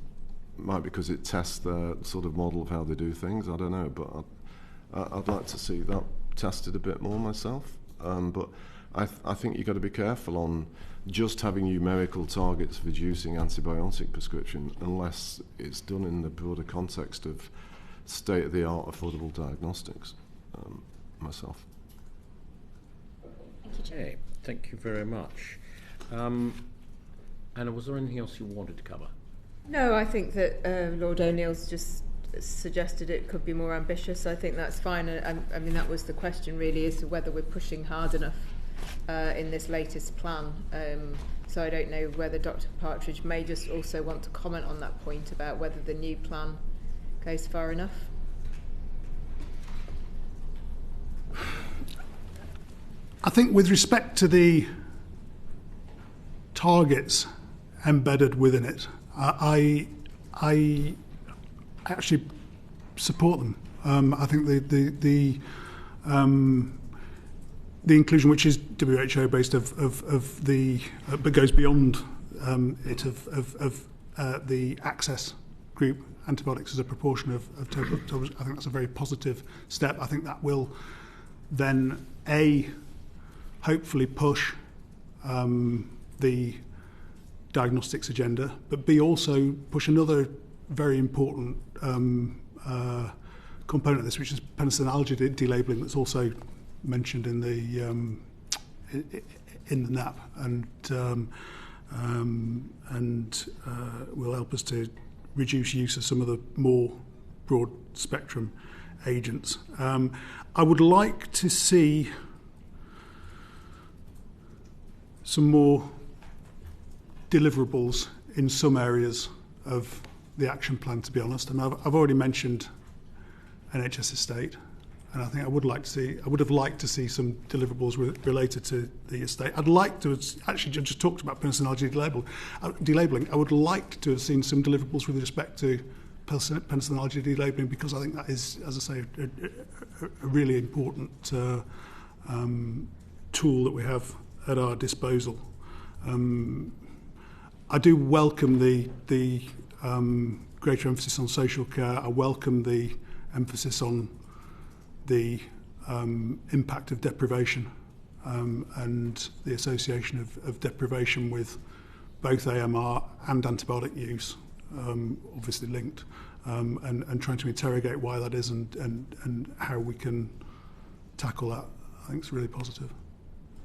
might because it tests their sort of model of how they do things. I don't know, but I'd like to see that tested a bit more myself. But I think you've got to be careful on just having numerical targets for reducing antibiotic prescription unless it's done in the broader context of state-of-the-art affordable diagnostics. Myself. Thank you, Chair. Okay, thank you very much. Anna, was there anything else you wanted to cover? No, I think that Lord O'Neill's just suggested it could be more ambitious. I think that's fine. I mean, that was the question really, as to whether we're pushing hard enough in this latest plan. So I don't know whether Dr. Partridge may just also want to comment on that point about whether the new plan goes far enough. I think with respect to the targets embedded within it, I actually support them. I think the inclusion, which is WHO based, of the but goes beyond it of the access group antibiotics as a proportion of total. I think that's a very positive step. I think that will then hopefully push the diagnostics agenda, but also push another very important component of this, which is penicillin allergy delabeling, that's also mentioned in the NAP, and will help us to reduce use of some of the more broad spectrum agents. I would like to see some more deliverables in some areas of the action plan, to be honest. And I've already mentioned NHS estate, and I think I would have liked to see some deliverables related to the estate. I'd like to actually just talked about penicillin allergy delabeling. I would like to have seen some deliverables with respect to penicillin allergy delabeling, because I think that is, as I say, a really important tool that we have at our disposal. I do welcome the greater emphasis on social care. I welcome the emphasis on the impact of deprivation and the association of deprivation with both AMR and antibiotic use, obviously linked, and trying to interrogate why that is and how we can tackle that. I think it's really positive.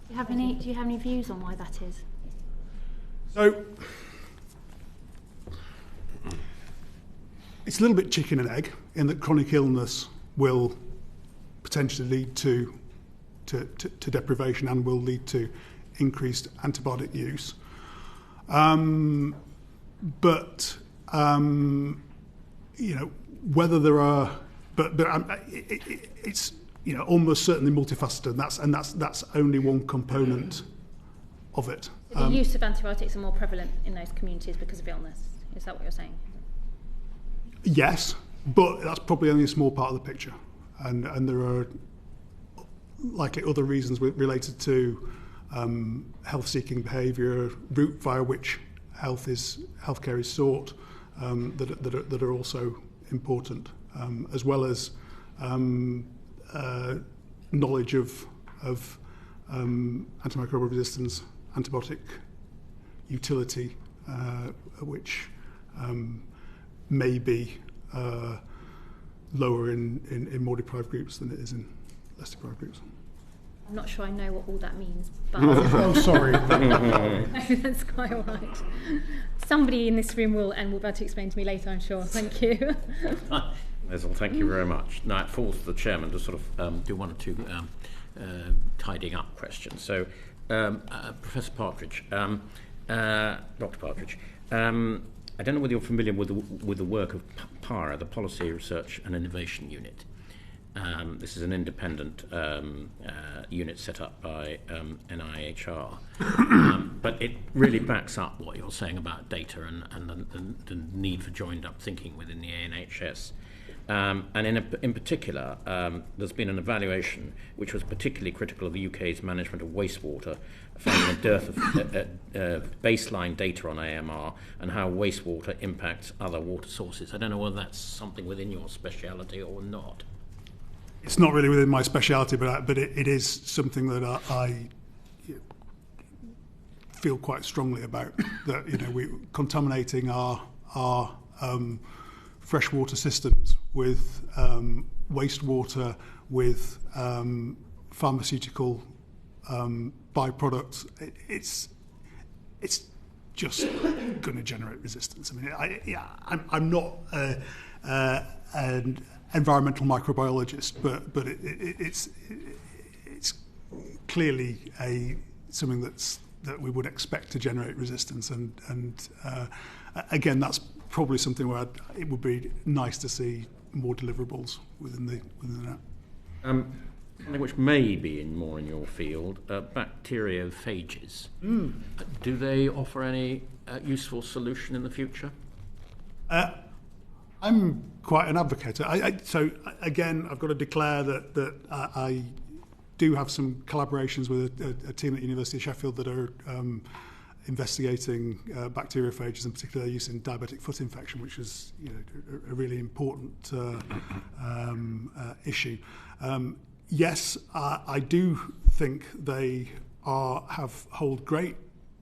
Do you have any views on why that is? So it's a little bit chicken and egg in that chronic illness will potentially lead to deprivation and will lead to increased antibiotic use. But whether there are, it's almost certainly multifaceted, and that's only one component of it. The use of antibiotics are more prevalent in those communities because of illness. Is that what you're saying? Yes, but that's probably only a small part of the picture, and there are likely other reasons related to health-seeking behaviour, route via which healthcare is sought, that are also important, as well as knowledge of antimicrobial resistance, antibiotic utility, which may be lower in more deprived groups than it is in less deprived groups. I'm not sure I know what all that means, but... Oh, sorry. That's quite all right. Somebody in this room will be able to explain to me later, I'm sure. Thank you. Well, thank you very much. Now it falls to the chairman to sort of do one or two tidying up questions. So, Professor Partridge, Dr. Partridge, I don't know whether you're familiar with the work of PARA, the Policy Research and Innovation Unit. This is an independent unit set up by NIHR, but it really backs up what you're saying about data and the need for joined-up thinking within the ANHS. And in particular, there's been an evaluation which was particularly critical of the UK's management of wastewater, finding a dearth of baseline data on AMR and how wastewater impacts other water sources. I don't know whether that's something within your speciality or not. It's not really within my speciality, but it is something that I feel quite strongly about. That we're contaminating our freshwater systems with wastewater, with pharmaceutical byproducts. It's just going to generate resistance. I mean, I'm not an environmental microbiologist, but it's clearly something that we would expect to generate resistance, and again, that's probably something where it would be nice to see more deliverables within that. Something which may be more in your field, bacteriophages. Do they offer any useful solution in the future? I'm quite an advocate. So again, I've got to declare that I do have some collaborations with a team at the University of Sheffield that are investigating bacteriophages, and particularly their use in diabetic foot infection, which is a really important issue. Yes, I do think they hold great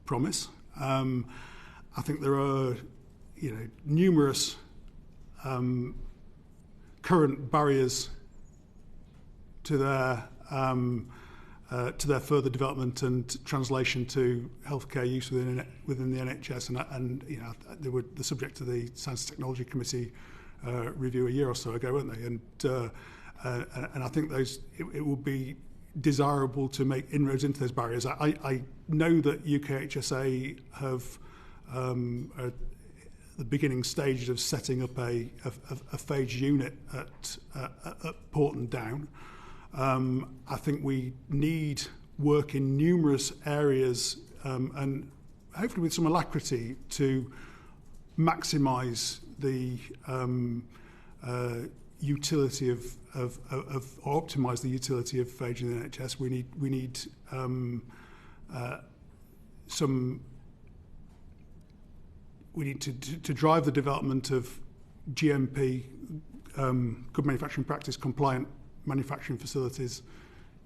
promise. I think there are numerous current barriers to their further development and translation to healthcare use within the NHS, and they were the subject of the Science and Technology Committee review a year or so ago, weren't they? And I think it will be desirable to make inroads into those barriers. I know that UKHSA have the beginning stages of setting up a phage unit at Porton Down. I think we need work in numerous areas, and hopefully with some alacrity, to maximise the utility of or optimise the utility of phage in the NHS. We need to drive the development of GMP, good manufacturing practice compliant manufacturing facilities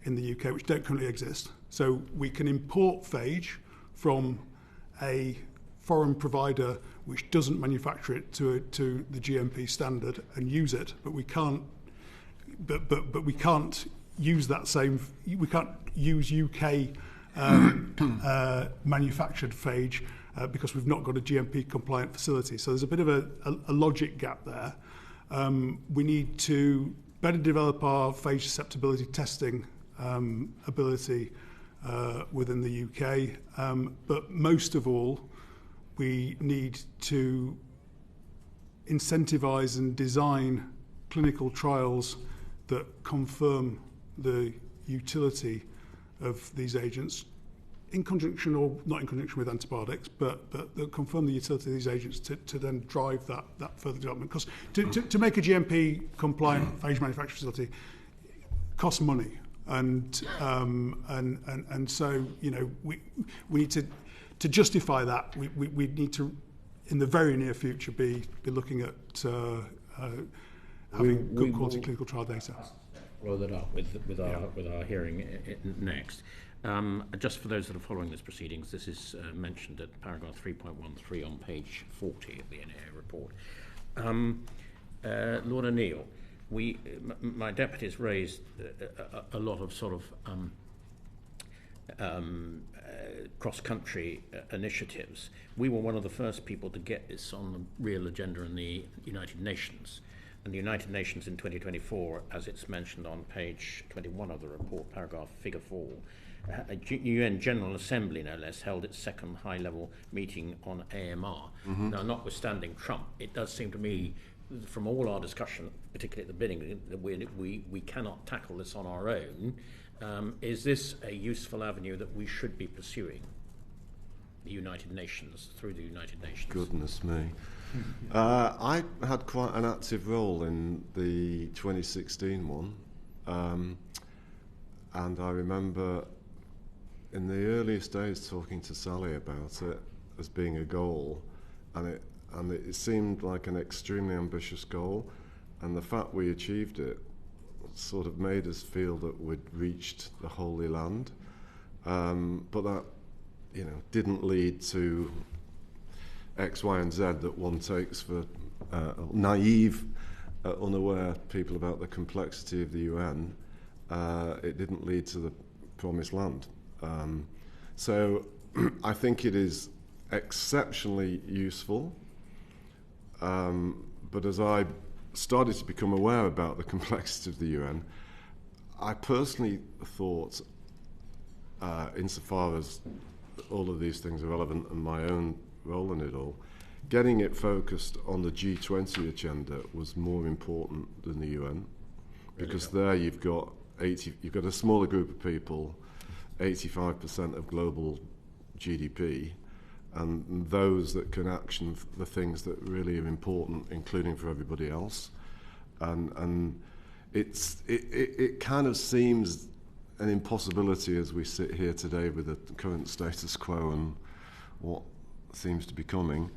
in the UK, which don't currently exist. So we can import phage from a foreign provider which doesn't manufacture it to the GMP standard and use it, but we can't. But we can't use that same. We can't use UK manufactured phage because we've not got a GMP compliant facility. So there's a bit of a logic gap there. We need to better develop our phage susceptibility testing ability within the UK, but most of all, we need to incentivise and design clinical trials that confirm the utility of these agents in conjunction or not in conjunction with antibiotics, but that confirm the utility of these agents to then drive that further development. Because to make a GMP compliant phage manufacturing facility costs money, and so we need to justify that. We need to, in the very near future, be looking at having good quality clinical trial data. Follow that up with our hearing next. Just for those that are following this proceedings, this is mentioned at paragraph 3.13 on page 40 of the NAA report. Lord O'Neill, my deputies raised a lot of sort of cross-country initiatives. We were one of the first people to get this on the real agenda in the United Nations. And the United Nations in 2024, as it's mentioned on page 21 of the report, paragraph figure 4, a UN General Assembly, no less, held its second high-level meeting on AMR. Mm-hmm. Now, notwithstanding Trump, it does seem to me, from all our discussion, particularly at the beginning, that we cannot tackle this on our own. Is this a useful avenue that we should be pursuing? The United Nations, through the United Nations? Goodness me. I had quite an active role in the 2016 one, and I remember in the earliest days talking to Sally about it as being a goal, and it seemed like an extremely ambitious goal, and the fact we achieved it sort of made us feel that we'd reached the Holy Land, but that didn't lead to X, Y, and Z that one takes for naive, unaware people about the complexity of the UN. It didn't lead to the promised land. So I think it is exceptionally useful, but as I started to become aware about the complexity of the UN, I personally thought, insofar as all of these things are relevant and my own role in it all, getting it focused on the G20 agenda was more important than the UN, because there you've got a smaller group of people, 85% of global GDP, and those that can action the things that really are important, including for everybody else, and it kind of seems an impossibility as we sit here today with the current status quo and what seems to be coming.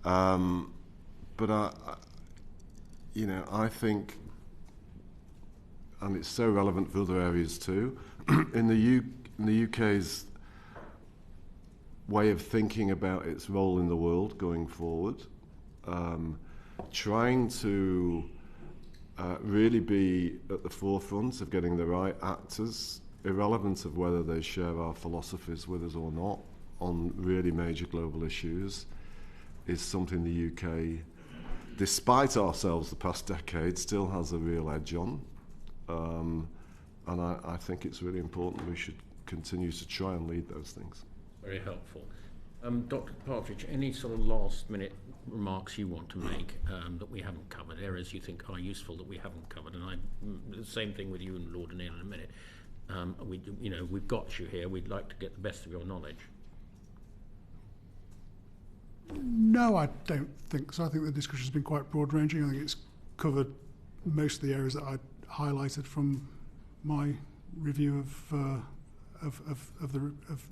But I think, and it's so relevant for other areas too, in the UK's way of thinking about its role in the world going forward, trying to really be at the forefront of getting the right actors, irrelevant of whether they share our philosophies with us or not, on really major global issues, is something the UK, despite ourselves the past decade, still has a real edge on. And I think it's really important we should continue to try and lead those things. Very helpful. Dr. Partridge, any sort of last-minute remarks you want to make that we haven't covered, areas you think are useful that we haven't covered? And the same thing with you and Lord O'Neill in a minute. We've got you here. We'd like to get the best of your knowledge. No, I don't think so. I think the discussion has been quite broad-ranging. I think it's covered most of the areas that I highlighted from my review of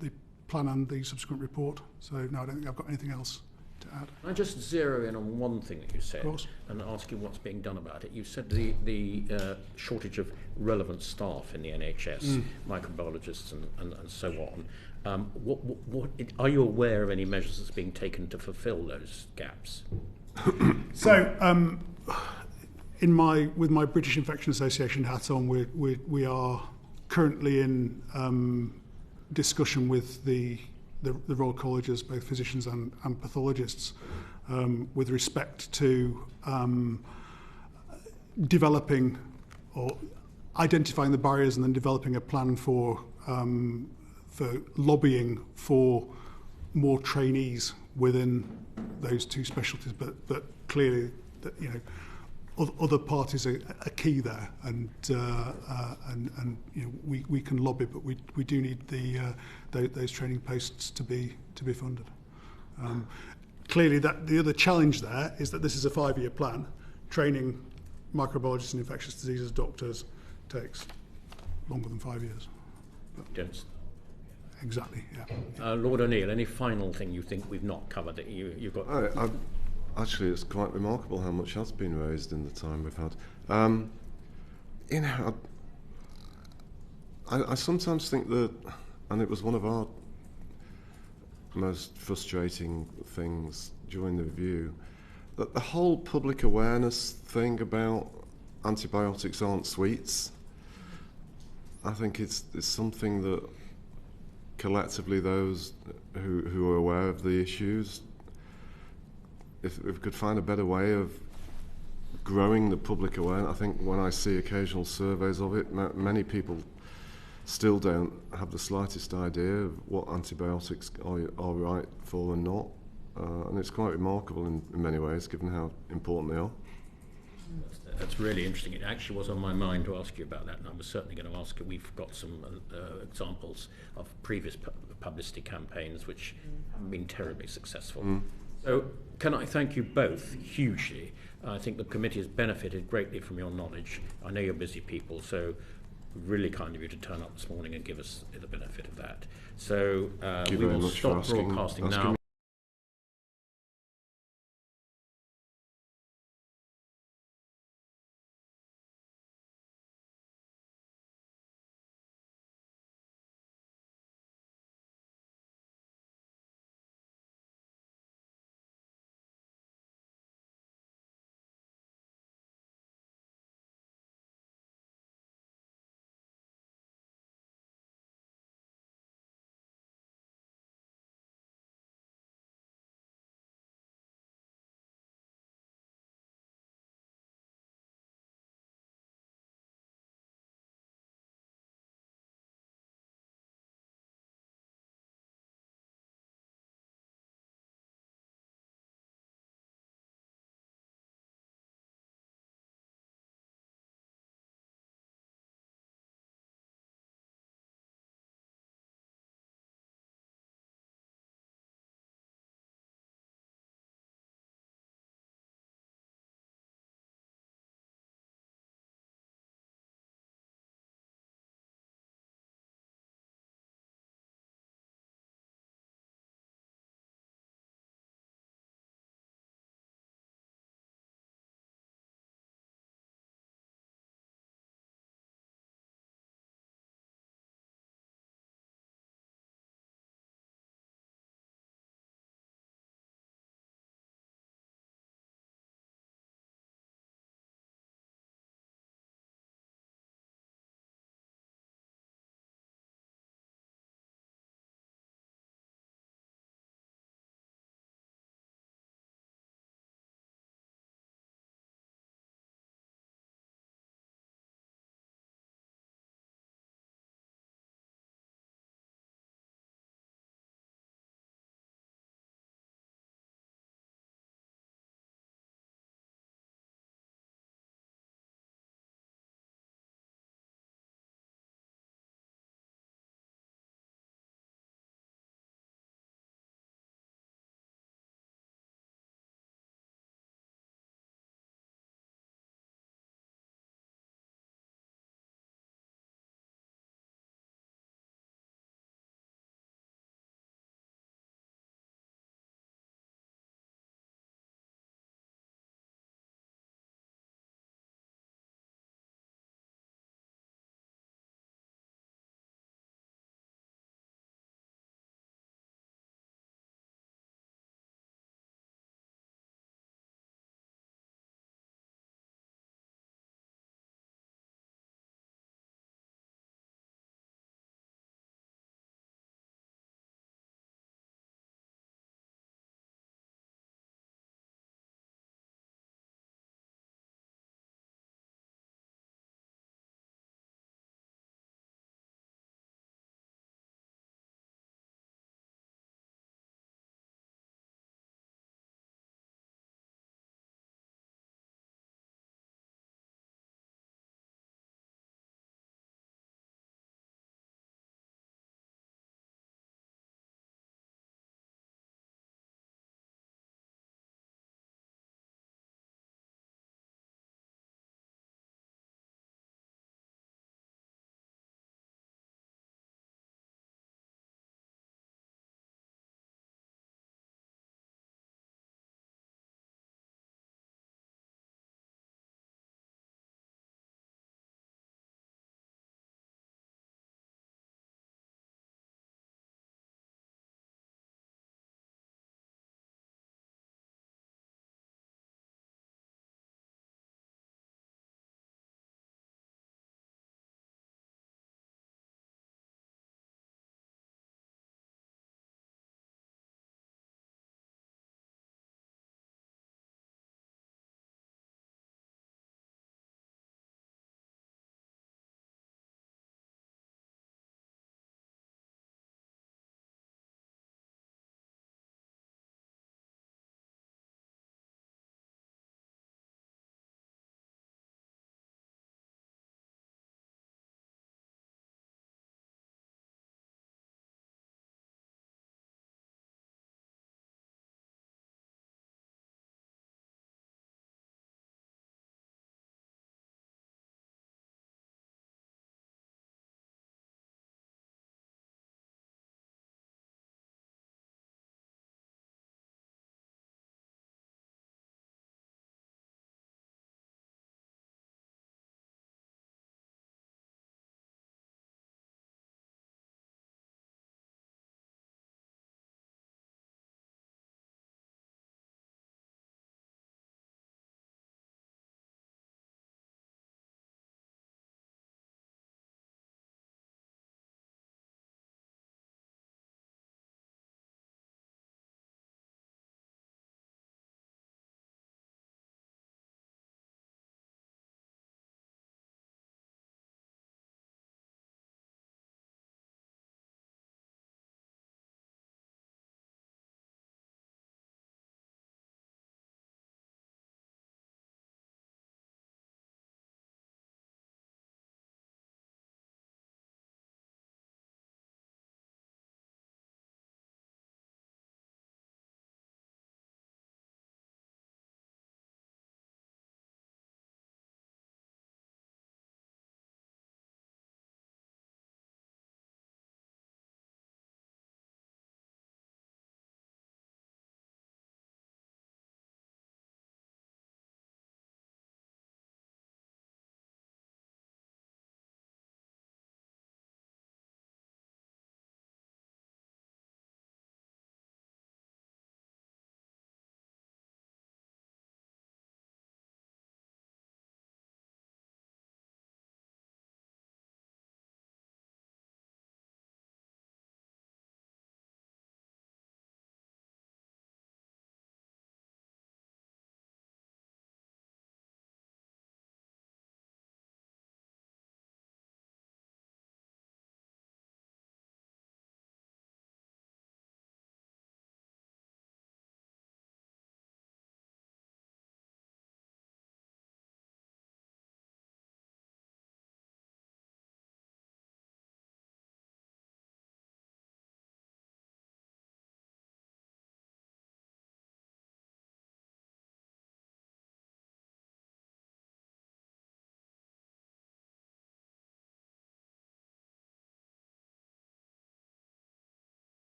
the plan and the subsequent report. So no, I don't think I've got anything else to add. Can I just zero in on one thing that you said and ask you what's being done about it? You said the shortage of relevant staff in the NHS, microbiologists and so on. What are you aware of any measures that's being taken to fulfil those gaps? So, with my British Infection Association hat on, we are currently in discussion with the Royal Colleges, both physicians and pathologists, with respect to developing or identifying the barriers and then developing a plan for lobbying for more trainees within those two specialties. But clearly, other parties are key there, and we can lobby, but we do need those training posts to be funded. Clearly, that the other challenge there is that this is a 5-year plan. Training microbiologists and infectious diseases doctors takes longer than 5 years. Yes. Exactly. Yeah. Lord O'Neill, any final thing you think we've not covered that you've got? Actually, it's quite remarkable how much has been raised in the time we've had. I sometimes think that, and it was one of our most frustrating things during the review, that the whole public awareness thing about antibiotics aren't sweets. I think it's something that collectively those who are aware of the issues, if we could find a better way of growing the public awareness. I think when I see occasional surveys of it, many people still don't have the slightest idea of what antibiotics are right for and not. And it's quite remarkable in many ways, given how important they are. That's really interesting. It actually was on my mind to ask you about that, and I was certainly going to ask you. We've got some examples of previous publicity campaigns which have been terribly successful. So can I thank you both hugely? I think the committee has benefited greatly from your knowledge. I know you're busy people, so really kind of you to turn up this morning and give us the benefit of that. So we will stop broadcasting now.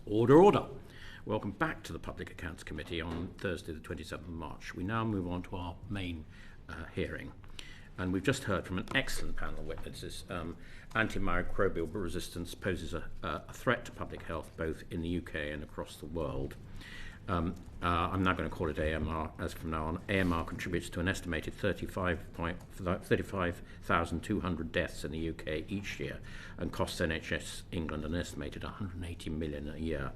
Order. Welcome back to the Public Accounts Committee on Thursday the 27th of March. We now move on to our main hearing. And we've just heard from an excellent panel of witnesses. Antimicrobial resistance poses a threat to public health both in the UK and across the world. I'm now going to call it AMR as from now on. AMR contributes to an estimated 35,200 deaths in the UK each year and costs NHS England an estimated 180 million a year.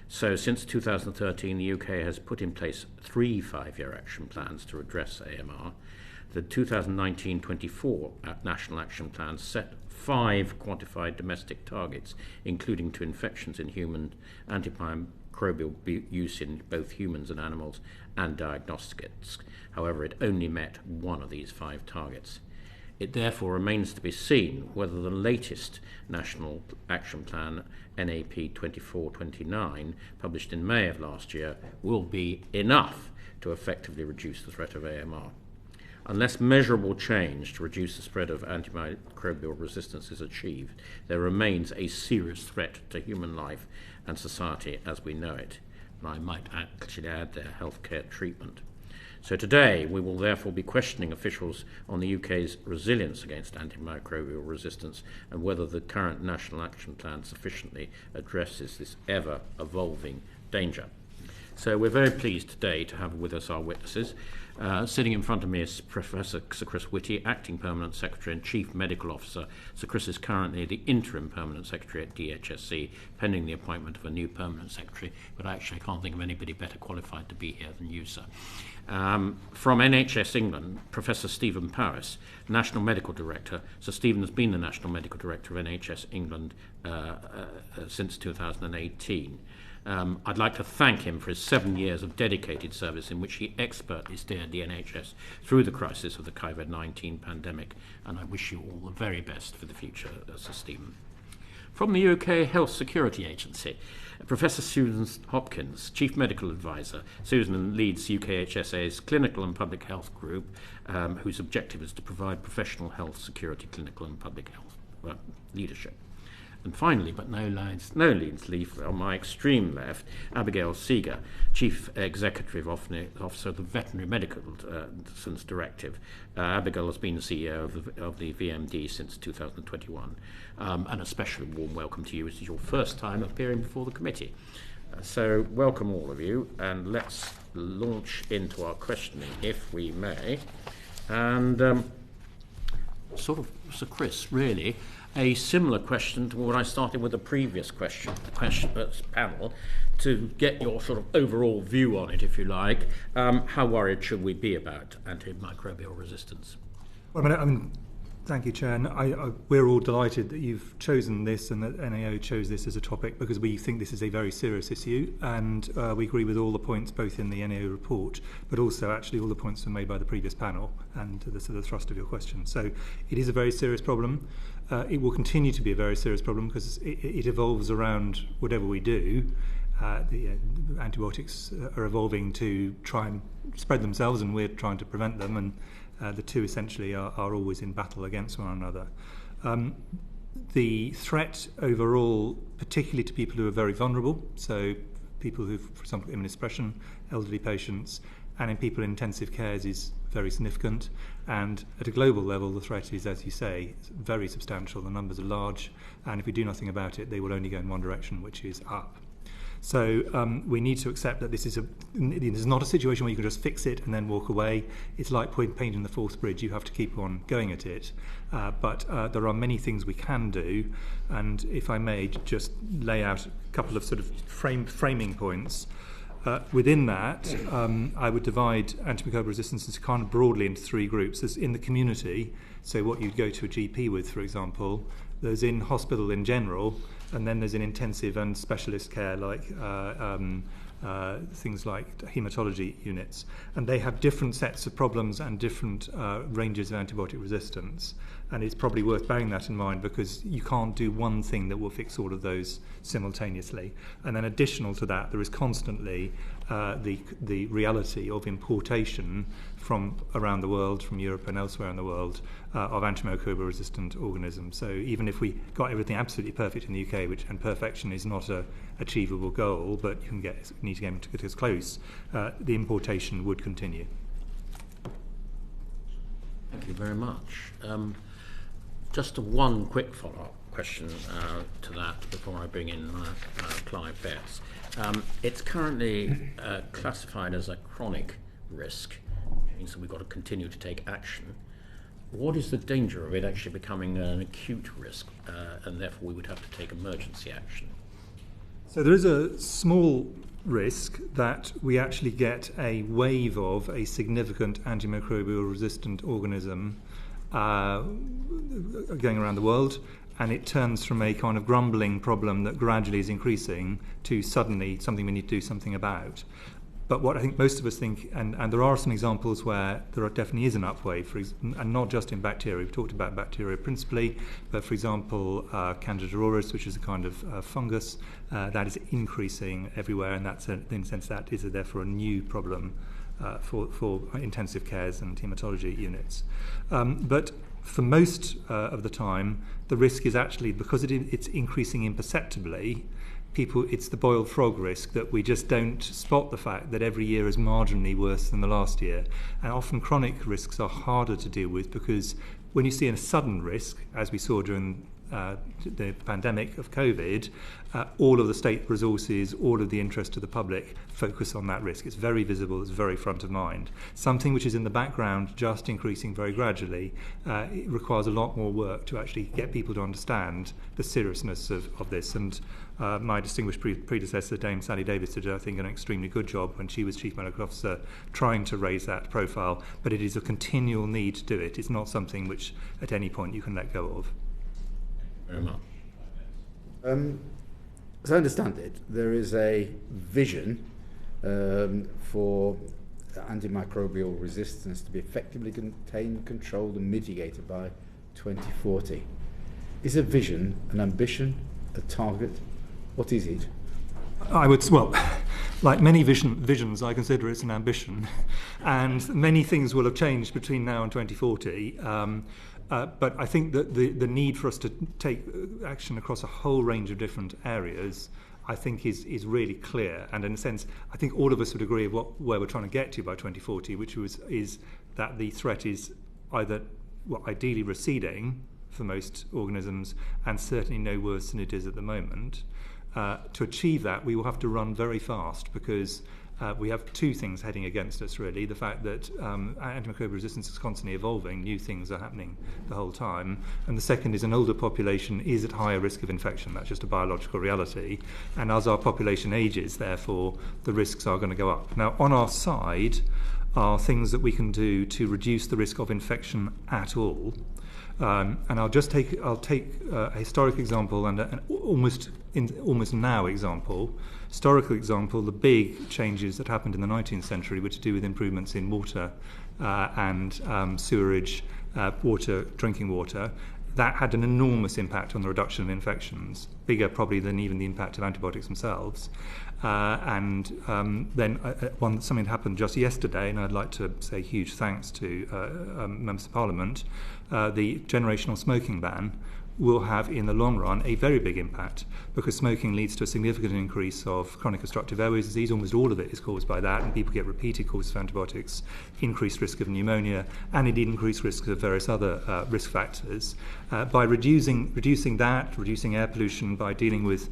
So since 2013, the UK has put in place 3 5-year action plans to address AMR. The 2019-24 National Action Plan set 5 quantified domestic targets, including to infections in human, antimicrobial use in both humans and animals, and diagnostics. However, it only met 1 of these 5 targets. It therefore remains to be seen whether the latest National Action Plan, NAP 2429, published in May of last year, will be enough to effectively reduce the threat of AMR. Unless measurable change to reduce the spread of antimicrobial resistance is achieved, there remains a serious threat to human life and society as we know it. And I might actually add their healthcare treatment. So today we will therefore be questioning officials on the UK's resilience against antimicrobial resistance and whether the current National Action Plan sufficiently addresses this ever-evolving danger. So we're very pleased today to have with us our witnesses. Sitting in front of me is Professor Sir Chris Whitty, Acting Permanent Secretary and Chief Medical Officer. Sir Chris is currently the Interim Permanent Secretary at DHSC, pending the appointment of a new Permanent Secretary, but actually I can't think of anybody better qualified to be here than you, sir. From NHS England, Professor Stephen Powis, National Medical Director. Sir Stephen has been the National Medical Director of NHS England since 2018. I'd like to thank him for his 7 years of dedicated service in which he expertly steered the NHS through the crisis of the COVID-19 pandemic, and I wish you all the very best for the future, Sir Stephen. From the UK Health Security Agency, Professor Susan Hopkins, Chief Medical Advisor. Susan leads UKHSA's Clinical and Public Health Group, whose objective is to provide professional health security, clinical and public health leadership. And finally, but no least least, on my extreme left, Abigail Seager, Chief Executive Officer of the Veterinary Medicines Directive. Abigail has been the CEO of the VMD since 2021. And a specially warm welcome to you. This is your first time appearing before the committee. So welcome all of you, and let's launch into our questioning, if we may. And sort of, Sir Chris, really, a similar question to what I started with the previous panel, to get your sort of overall view on it, if you like. How worried should we be about antimicrobial resistance? Well, I mean, thank you, Chair. We're all delighted that you've chosen this and that NAO chose this as a topic, because we think this is a very serious issue, and we agree with all the points both in the NAO report, but also actually all the points were made by the previous panel and the sort of thrust of your question. So it is a very serious problem. It will continue to be a very serious problem because it evolves around whatever we do. The antibiotics are evolving to try and spread themselves, and we're trying to prevent them, and the two essentially are always in battle against one another. The threat overall, particularly to people who are very vulnerable, so people who, for example, immunosuppression, elderly patients, and in people in intensive cares, is very significant. And at a global level, the threat is, as you say, very substantial. The numbers are large, and if we do nothing about it, they will only go in one direction, which is up. So we need to accept that this is not a situation where you can just fix it and then walk away. It's like painting the fourth bridge. You have to keep on going at it. But there are many things we can do. And if I may just lay out a couple of sort of framing points. Within that, I would divide antimicrobial resistance kind of broadly into 3 groups. There's in the community, so what you'd go to a GP with, for example. There's in hospital in general, and then there's in intensive and specialist care, like things like haematology units. And they have different sets of problems and different ranges of antibiotic resistance. And it's probably worth bearing that in mind, because you can't do one thing that will fix all of those simultaneously. And then additional to that, there is constantly the reality of importation from around the world, from Europe and elsewhere in the world, of antimicrobial resistant organisms. So even if we got everything absolutely perfect in the UK, and perfection is not a achievable goal, but you need to get as close, the importation would continue. Thank you very much. Just one quick follow-up question to that before I bring in Clive Bess. It's currently classified as a chronic risk, which means that we've got to continue to take action. What is the danger of it actually becoming an acute risk, and therefore we would have to take emergency action? So there is a small risk that we actually get a wave of a significant antimicrobial resistant organism going around the world, and it turns from a kind of grumbling problem that gradually is increasing to suddenly something we need to do something about. But what I think most of us think, and there are some examples where there definitely is an upwave, and not just in bacteria. We've talked about bacteria principally, but for example, Candida auris, which is a kind of fungus, that is increasing everywhere, and that's in a sense that is therefore a new problem for intensive cares and haematology units. But for most of the time, the risk is actually, because it's increasing imperceptibly, it's the boiled frog risk, that we just don't spot the fact that every year is marginally worse than the last year. And often chronic risks are harder to deal with, because when you see a sudden risk, as we saw during the pandemic of COVID, all of the state resources, all of the interest of the public focus on that risk. It's very visible, it's very front of mind. Something which is in the background, just increasing very gradually, it requires a lot more work to actually get people to understand the seriousness of this. And my distinguished predecessor, Dame Sally Davis, did, I think, an extremely good job when she was Chief Medical Officer, trying to raise that profile. But it is a continual need to do it. It's not something which at any point you can let go of. Very much. As I understand it, there is a vision for antimicrobial resistance to be effectively contained, controlled and mitigated by 2040. Is a vision an ambition, a target? What is it? I would, well, like many visions, I consider it's an ambition, and many things will have changed between now and 2040. But I think that the need for us to take action across a whole range of different areas, I think, is really clear. And in a sense, I think all of us would agree of where we're trying to get to by 2040, which is that the threat is either, ideally receding for most organisms, and certainly no worse than it is at the moment. To achieve that, we will have to run very fast, because we have two things heading against us, really. The fact that antimicrobial resistance is constantly evolving, new things are happening the whole time. And the second is an older population is at higher risk of infection. That's just a biological reality. And as our population ages, therefore, the risks are going to go up. Now, on our side are things that we can do to reduce the risk of infection at all. And I'll take a historic example and an almost now example. Historical example, the big changes that happened in the 19th century were to do with improvements in water and sewerage, drinking water. That had an enormous impact on the reduction of infections, bigger probably than even the impact of antibiotics themselves. Then something happened just yesterday, and I'd like to say huge thanks to members of Parliament. The generational smoking ban will have, in the long run, a very big impact, because smoking leads to a significant increase of chronic obstructive airways disease. Almost all of it is caused by that, and people get repeated courses of antibiotics, increased risk of pneumonia, and indeed increased risk of various other risk factors. By reducing that, reducing air pollution, by dealing with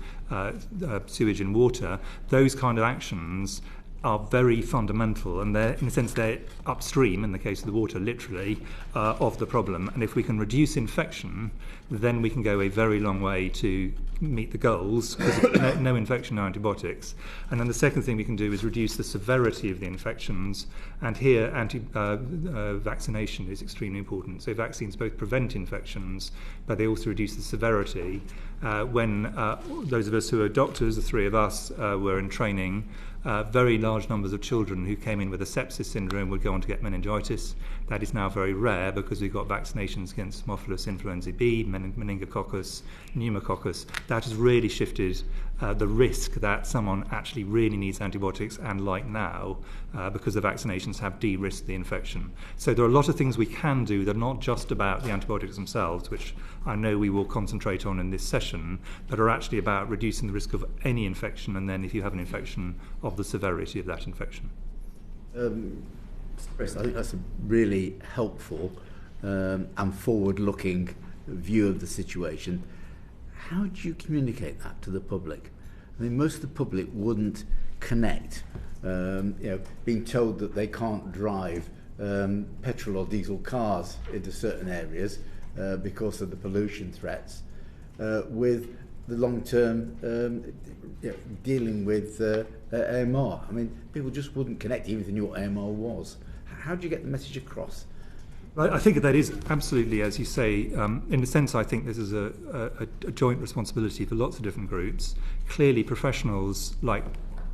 sewage and water, those kind of actions are very fundamental, and they're, in a sense, they're upstream, in the case of the water, literally, of the problem. And if we can reduce infection, then we can go a very long way to meet the goals, because no infection, no antibiotics. And then the second thing we can do is reduce the severity of the infections, and here vaccination is extremely important. So vaccines both prevent infections, but they also reduce the severity. When those of us who are doctors, the three of us, were in training, very large numbers of children who came in with a sepsis syndrome would go on to get meningitis. That is now very rare because we've got vaccinations against Haemophilus influenzae B, meningococcus, pneumococcus. That has really shifted the risk that someone actually really needs antibiotics, and like now, because the vaccinations have de-risked the infection. So there are a lot of things we can do that are not just about the antibiotics themselves, which I know we will concentrate on in this session, but are actually about reducing the risk of any infection, and then if you have an infection, of the severity of that infection. Chris, I think that's a really helpful and forward-looking view of the situation. How do you communicate that to the public? I mean, most of the public wouldn't connect. Being told that they can't drive petrol or diesel cars into certain areas because of the pollution threats, with the long-term dealing with AMR. I mean, people just wouldn't connect even if they knew what AMR was. How do you get the message across? I think that is absolutely, as you say, in a sense, I think this is a joint responsibility for lots of different groups. Clearly, professionals like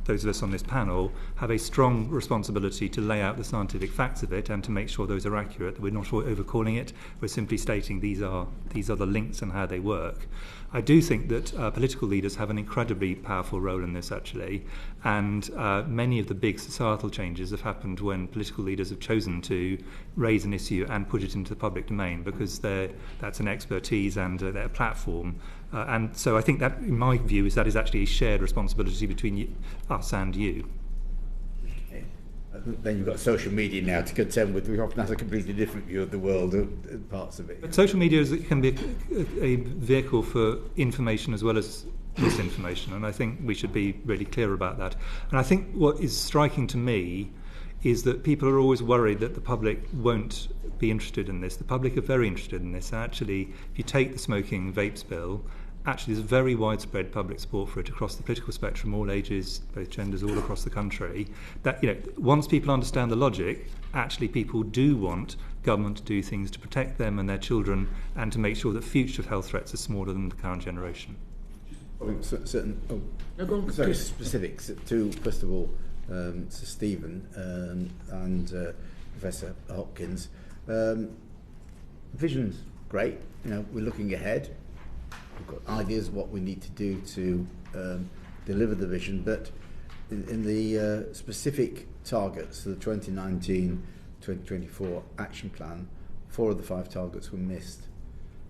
those of us on this panel have a strong responsibility to lay out the scientific facts of it and to make sure those are accurate, that we're not overcalling it, we're simply stating these are the links and how they work. I do think that political leaders have an incredibly powerful role in this, actually, and many of the big societal changes have happened when political leaders have chosen to raise an issue and put it into the public domain, because that's an expertise and their platform. And so I think that, in my view, that is actually a shared responsibility between us and you. Then you've got social media now to contend with. We often have a completely different view of the world and parts of it. But social media can be a vehicle for information as well as misinformation, and I think we should be really clear about that. And I think what is striking to me is that people are always worried that the public won't be interested in this. The public are very interested in this. Actually, if you take the smoking vapes bill, actually there's very widespread public support for it across the political spectrum, all ages, both genders, all across the country. That, once people understand the logic, actually people do want government to do things to protect them and their children, and to make sure that future health threats are smaller than the current generation. Specifics to, first of all, Sir Stephen and Professor Hopkins. Vision's great. We're looking ahead. We've got ideas of what we need to do to deliver the vision, but in the specific targets, so the 2019-2024 action plan, 4 of the 5 targets were missed.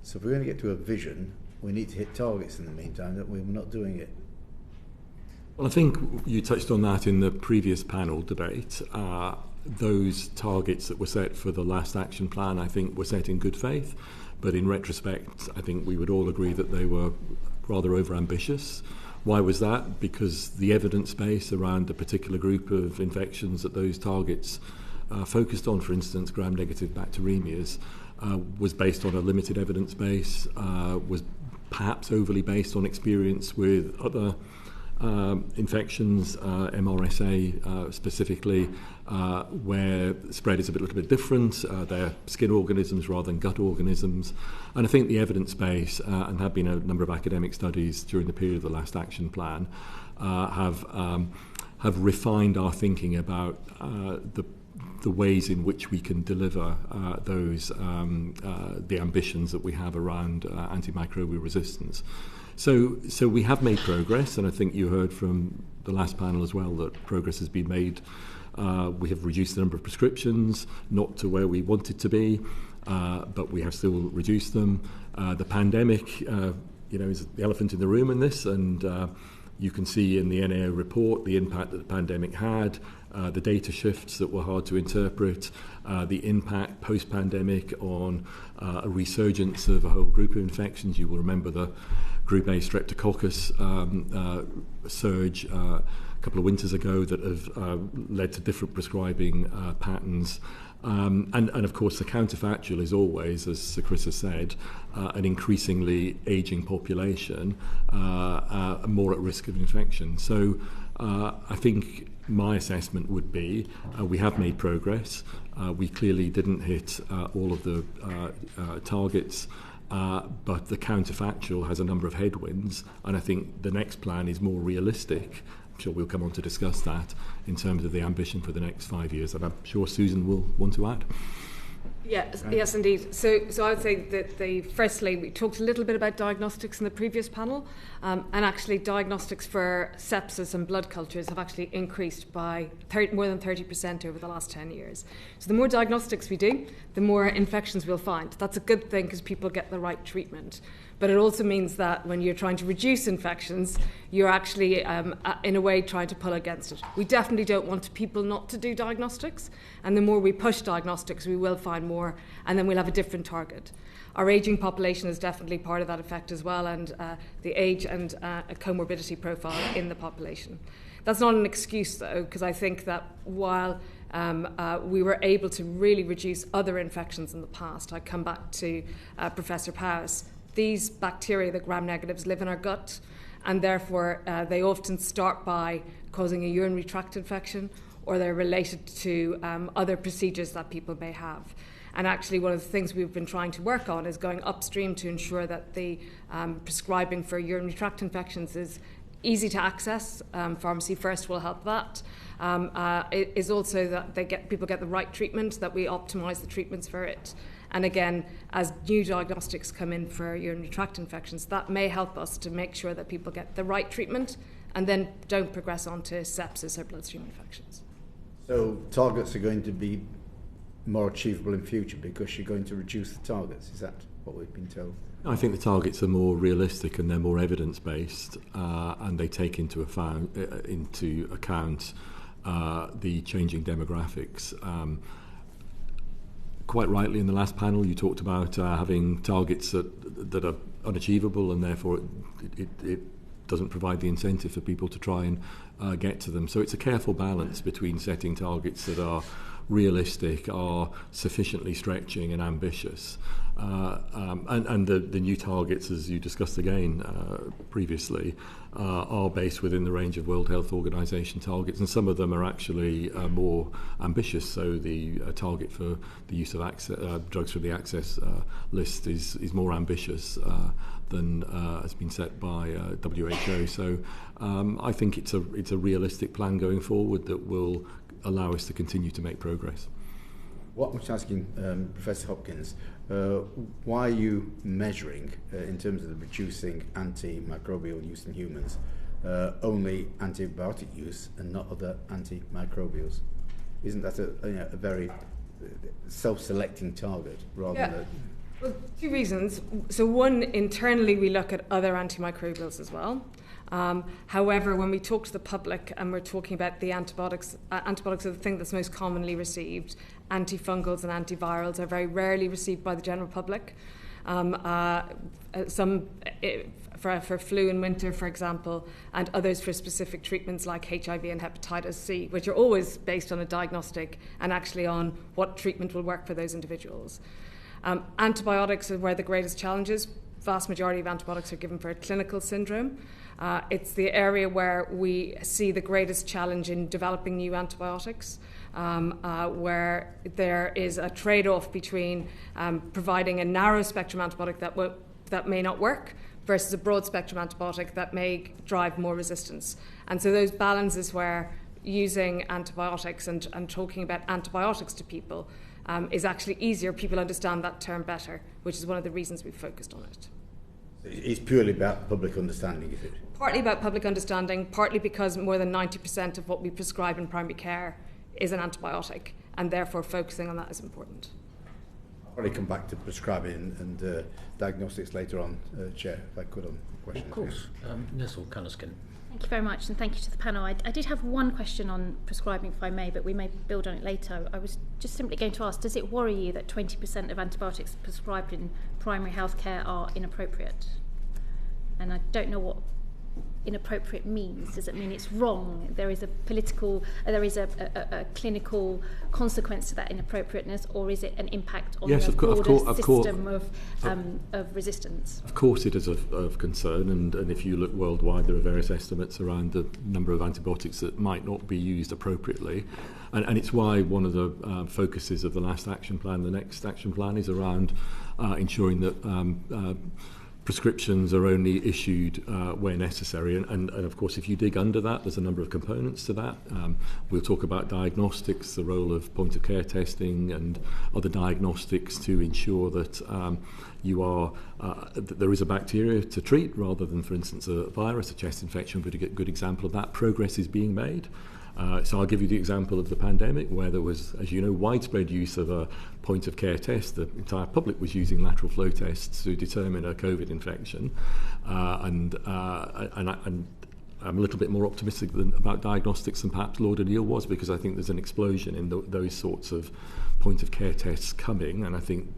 So if we're going to get to a vision, we need to hit targets in the meantime, that we're not doing it. Well, I think you touched on that in the previous panel debate. Those targets that were set for the last action plan, I think, were set in good faith. But in retrospect, I think we would all agree that they were rather overambitious. Why was that? Because the evidence base around a particular group of infections that those targets focused on, for instance, gram-negative bacteremias, was based on a limited evidence base, was perhaps overly based on experience with other infections, MRSA specifically, where spread is a little bit different. They're skin organisms rather than gut organisms. And I think the evidence base, and have been a number of academic studies during the period of the last action plan, have refined our thinking about the ways in which we can deliver the ambitions that we have around antimicrobial resistance. So we have made progress, and I think you heard from the last panel as well that progress has been made. We have reduced the number of prescriptions, not to where we wanted to be, but we have still reduced them. The pandemic, is the elephant in the room in this, and you can see in the NAO report the impact that the pandemic had. the data shifts that were hard to interpret, the impact post-pandemic on a resurgence of a whole group of infections. You will remember the Group A streptococcus surge a couple of winters ago that have led to different prescribing patterns. And of course, the counterfactual is always, as Sir Chris has said, an increasingly ageing population, more at risk of infection. So I think my assessment would be we have made progress. We clearly didn't hit all of the targets, but the counterfactual has a number of headwinds, and I think the next plan is more realistic. I'm sure we'll come on to discuss that in terms of the ambition for the next 5 years, and I'm sure Susan will want to add. Yes, indeed. So I would say that firstly, we talked a little bit about diagnostics in the previous panel, and actually diagnostics for sepsis and blood cultures have actually increased by more than 30% over the last 10 years. So the more diagnostics we do, the more infections we'll find. That's a good thing because people get the right treatment. But it also means that when you're trying to reduce infections, you're actually, in a way, trying to pull against it. We definitely don't want people not to do diagnostics, and the more we push diagnostics, we will find more, and then we'll have a different target. Our ageing population is definitely part of that effect as well, and the age and a comorbidity profile in the population. That's not an excuse, though, because I think that while we were able to really reduce other infections in the past, I come back to Professor Powis. These bacteria, the gram-negatives, live in our gut, and therefore they often start by causing a urinary tract infection, or they're related to other procedures that people may have. And actually one of the things we've been trying to work on is going upstream to ensure that the prescribing for urinary tract infections is easy to access. Pharmacy First will help that. It is also that people get the right treatment, that we optimise the treatments for it. And again, as new diagnostics come in for urinary tract infections, that may help us to make sure that people get the right treatment and then don't progress on to sepsis or bloodstream infections. So targets are going to be more achievable in future because you're going to reduce the targets. Is that what we've been told? I think the targets are more realistic and they're more evidence-based, and they take into account the changing demographics. Quite rightly, in the last panel, you talked about having targets that are unachievable, and therefore it doesn't provide the incentive for people to try and get to them. So it's a careful balance between setting targets that are realistic, are sufficiently stretching and ambitious, and the new targets, as you discussed again previously, are based within the range of World Health Organization targets, and some of them are actually more ambitious. So the target for the use of drugs from the access list is more ambitious than has been set by WHO. So I think it's a realistic plan going forward that will allow us to continue to make progress. What I'm asking Professor Hopkins, why are you measuring, in terms of the reducing antimicrobial use in humans, only antibiotic use and not other antimicrobials? Isn't that a very self-selecting target rather than... Well, two reasons. So one, internally we look at other antimicrobials as well. However, when we talk to the public and we're talking about the antibiotics are the thing that's most commonly received. Antifungals and antivirals are very rarely received by the general public. Some for flu in winter, for example, and others for specific treatments like HIV and hepatitis C, which are always based on a diagnostic and actually on what treatment will work for those individuals. Antibiotics are where the greatest challenge is. Vast majority of antibiotics are given for a clinical syndrome. It's the area where we see the greatest challenge in developing new antibiotics, where there is a trade-off between providing a narrow-spectrum antibiotic that may not work versus a broad-spectrum antibiotic that may drive more resistance. And so those balances where using antibiotics and talking about antibiotics to people is actually easier. People understand that term better, which is one of the reasons we've focused on it. It's purely about public understanding, is it? Partly about public understanding, partly because more than 90% of what we prescribe in primary care is an antibiotic, and therefore focusing on that is important. probably come back to prescribing and diagnostics later on, Chair, if I could on questions. Of course. Nessel Cunniskin. Thank you very much, and thank you to the panel. I did have one question on prescribing, if I may, but we may build on it later. I was just simply going to ask, does it worry you that 20% of antibiotics prescribed in primary healthcare are inappropriate? And I don't know what inappropriate means. Does it mean it's wrong? There is a clinical consequence to that inappropriateness, or is it an impact on the broader system of resistance? Of course it is of concern, and if you look worldwide, there are various estimates around the number of antibiotics that might not be used appropriately, and it's why one of the focuses of the last action plan, the next action plan, is around ensuring that prescriptions are only issued where necessary, and of course if you dig under that, there's a number of components to that. We'll talk about diagnostics, the role of point of care testing and other diagnostics to ensure that that there is a bacteria to treat rather than, for instance, a virus. A chest infection would be a good example of that. Progress is being made. So I'll give you the example of the pandemic, where there was, as you know, widespread use of a point-of-care test. The entire public was using lateral flow tests to determine a COVID infection, and I'm a little bit more optimistic about diagnostics than perhaps Lord O'Neill was, because I think there's an explosion in those sorts of point-of-care tests coming, and I think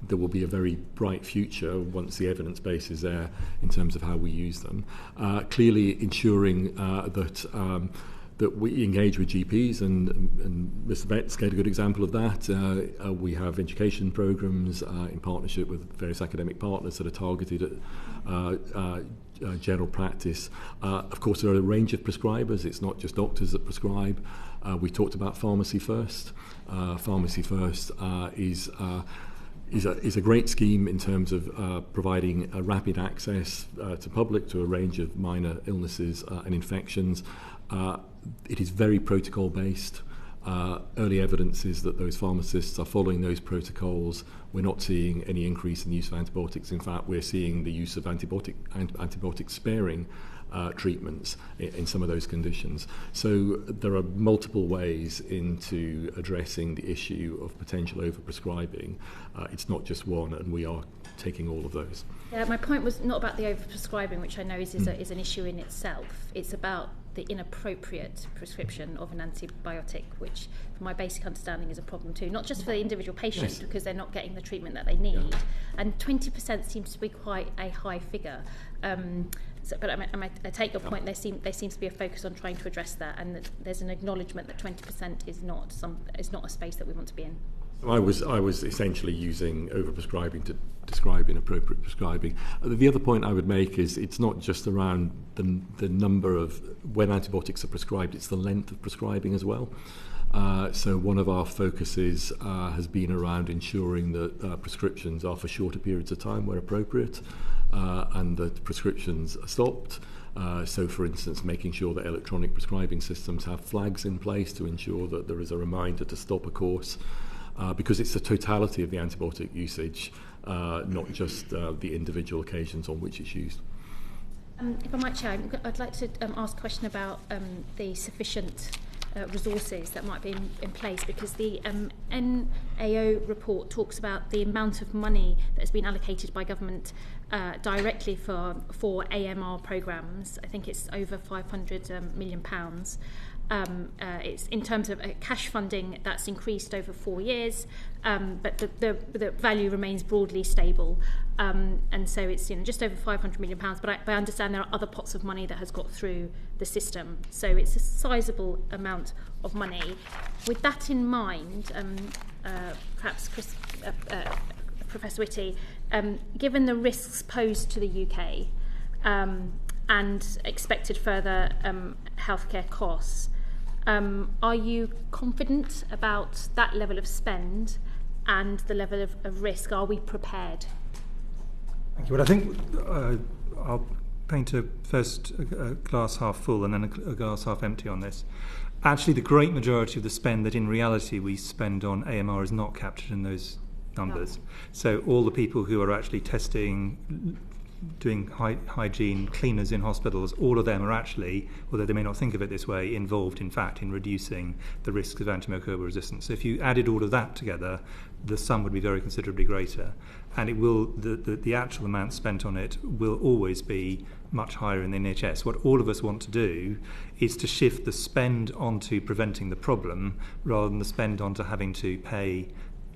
there will be a very bright future once the evidence base is there in terms of how we use them. Clearly ensuring that we engage with GPs, and Mr. Betts gave a good example of that. We have education programs in partnership with various academic partners that are targeted at general practice. Of course, there are a range of prescribers. It's not just doctors that prescribe. We talked about Pharmacy First. Pharmacy First is a great scheme in terms of providing rapid access to public to a range of minor illnesses and infections. It is very protocol based. Early evidence is that those pharmacists are following those protocols. We're not seeing any increase in the use of antibiotics. In fact, we're seeing the use of antibiotic sparing treatments in some of those conditions. So there are multiple ways into addressing the issue of potential overprescribing. It's not just one, and we are taking all of those. Yeah, my point was not about the overprescribing, which I know is an issue in itself. It's about the inappropriate prescription of an antibiotic, which, from my basic understanding, is a problem too. Not just for the individual patient, yes, because they're not getting the treatment that they need. Yeah. And 20% seems to be quite a high figure. But I take your point. There seems to be a focus on trying to address that, and that there's an acknowledgement that 20% is not a space that we want to be in. I was essentially using overprescribing to describe inappropriate prescribing. The other point I would make is it's not just around the number of when antibiotics are prescribed, it's the length of prescribing as well. So one of our focuses has been around ensuring that prescriptions are for shorter periods of time where appropriate, and that prescriptions are stopped. So, for instance, making sure that electronic prescribing systems have flags in place to ensure that there is a reminder to stop a course. Because it's the totality of the antibiotic usage, not just the individual occasions on which it's used. If I might, Chair, I'd like to ask a question about the sufficient resources that might be in place, because the NAO report talks about the amount of money that has been allocated by government directly for AMR programmes. I think it's over £500 million. It's in terms of cash funding that's increased over 4 years, but the value remains broadly stable, and so it's just over £500 million. But I understand there are other pots of money that has got through the system, so it's a sizable amount of money. With that in mind, perhaps Professor Whitty, given the risks posed to the UK and expected further healthcare costs, are you confident about that level of spend and the level of risk? Are we prepared? Thank you. Well, I think I'll paint first a glass half full and then a glass half empty on this. Actually, the great majority of the spend that in reality we spend on AMR is not captured in those numbers. No. So all the people who are actually testing doing hygiene, cleaners in hospitals, all of them are actually, although they may not think of it this way, involved in fact in reducing the risks of antimicrobial resistance. So if you added all of that together, the sum would be very considerably greater, and it will the actual amount spent on it will always be much higher in the NHS. What all of us want to do is to shift the spend onto preventing the problem rather than the spend onto having to pay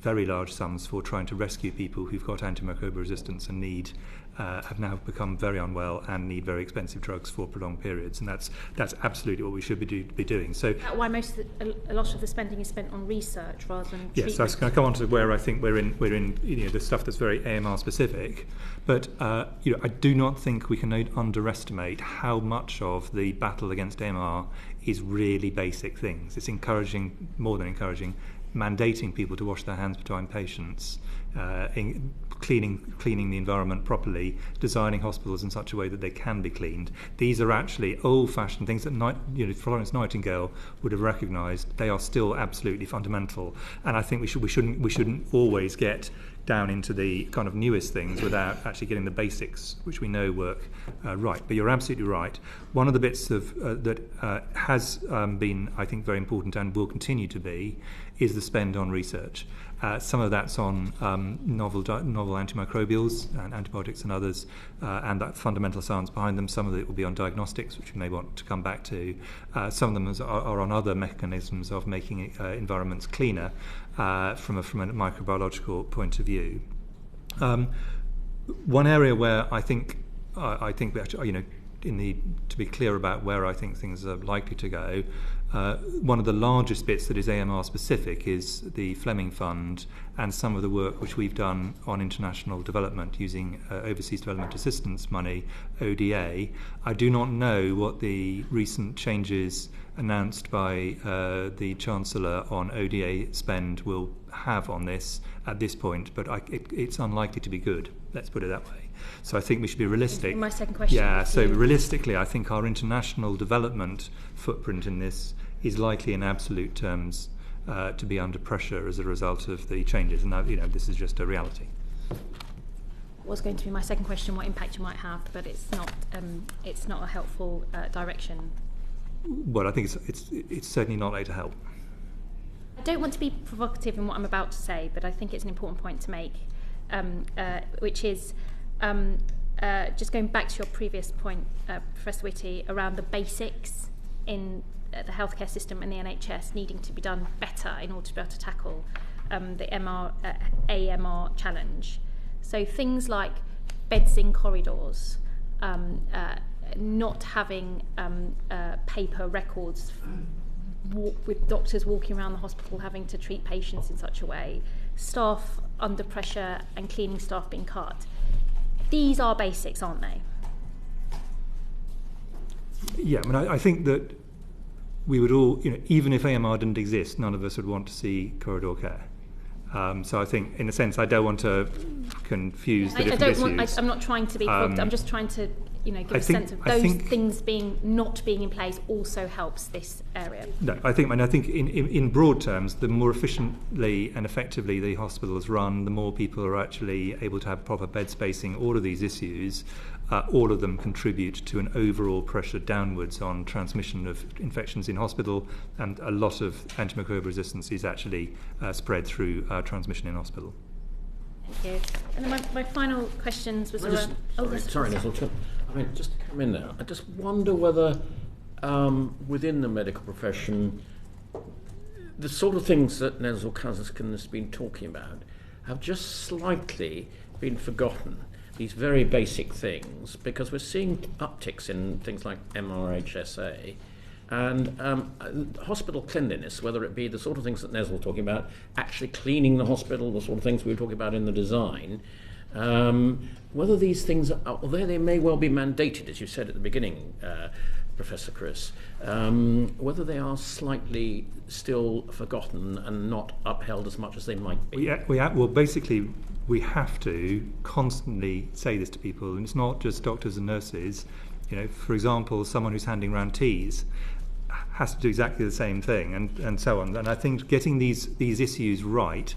very large sums for trying to rescue people who've got antimicrobial resistance and have now become very unwell and need very expensive drugs for prolonged periods, and that's absolutely what we should be doing. So why a lot of the spending is spent on research rather than treatment. Yes, so I was going to come on to where I think we're in the stuff that's very AMR specific, but I do not think we can underestimate how much of the battle against AMR is really basic things. It's encouraging, more than encouraging, mandating people to wash their hands between patients, cleaning the environment properly, designing hospitals in such a way that they can be cleaned. These are actually old-fashioned things that Florence Nightingale would have recognised. They are still absolutely fundamental, and I think we shouldn't always get down into the kind of newest things without actually getting the basics, which we know work right. But you're absolutely right. One of the bits of that has been, I think, very important and will continue to be is the spend on research. Some of that's on novel antimicrobials and antibiotics and others, and that fundamental science behind them. Some of it will be on diagnostics, which we may want to come back to. Some of them are on other mechanisms of making environments cleaner from a microbiological point of view. One area where I think we actually, to be clear about where I think things are likely to go, one of the largest bits that is AMR specific is the Fleming Fund and some of the work which we've done on international development using Overseas Development Assistance money, ODA. I do not know what the recent changes announced by the Chancellor on ODA spend will have on this at this point, but it's unlikely to be good, let's put it that way. So I think we should be realistic. My second question. Yeah, so realistically, I think our international development footprint in this is likely in absolute terms to be under pressure as a result of the changes, and this is just a reality. Was going to be my second question, what impact you might have, but it's not a helpful direction. Well, I think it's certainly not late to help. I don't want to be provocative in what I'm about to say, but I think it's an important point to make, which is just going back to your previous point, Professor Whitty, around the basics in the healthcare system and the NHS needing to be done better in order to be able to tackle the AMR challenge. So things like beds in corridors, not having paper records, with doctors walking around the hospital having to treat patients in such a way, staff under pressure and cleaning staff being cut. These are basics, aren't they? Yeah, I think that we would all, even if AMR didn't exist, none of us would want to see corridor care. So I think, in a sense, I don't want to confuse the different issues. I'm not trying to be corrupt. I'm just trying to, give a sense of those things not being in place also helps this area. No, I think in broad terms, the more efficiently and effectively the hospitals run, the more people are actually able to have proper bed spacing. All of these issues, all of them contribute to an overall pressure downwards on transmission of infections in hospital, and a lot of antimicrobial resistance is actually spread through transmission in hospital. Thank you. And then my final questions was around... Sorry, Nessel, just to come in there, I just wonder whether within the medical profession, the sort of things that Nessel Kazaskin has been talking about have just slightly been forgotten. These very basic things, because we're seeing upticks in things like MRHSA and hospital cleanliness, whether it be the sort of things that Nessel was talking about, actually cleaning the hospital, the sort of things we were talking about in the design, whether these things are, although they may well be mandated, as you said at the beginning, Professor Chris, whether they are slightly still forgotten and not upheld as much as they might be. Well, basically, we have to constantly say this to people, and it's not just doctors and nurses. For example, someone who's handing around teas has to do exactly the same thing, and so on. And I think getting these issues right,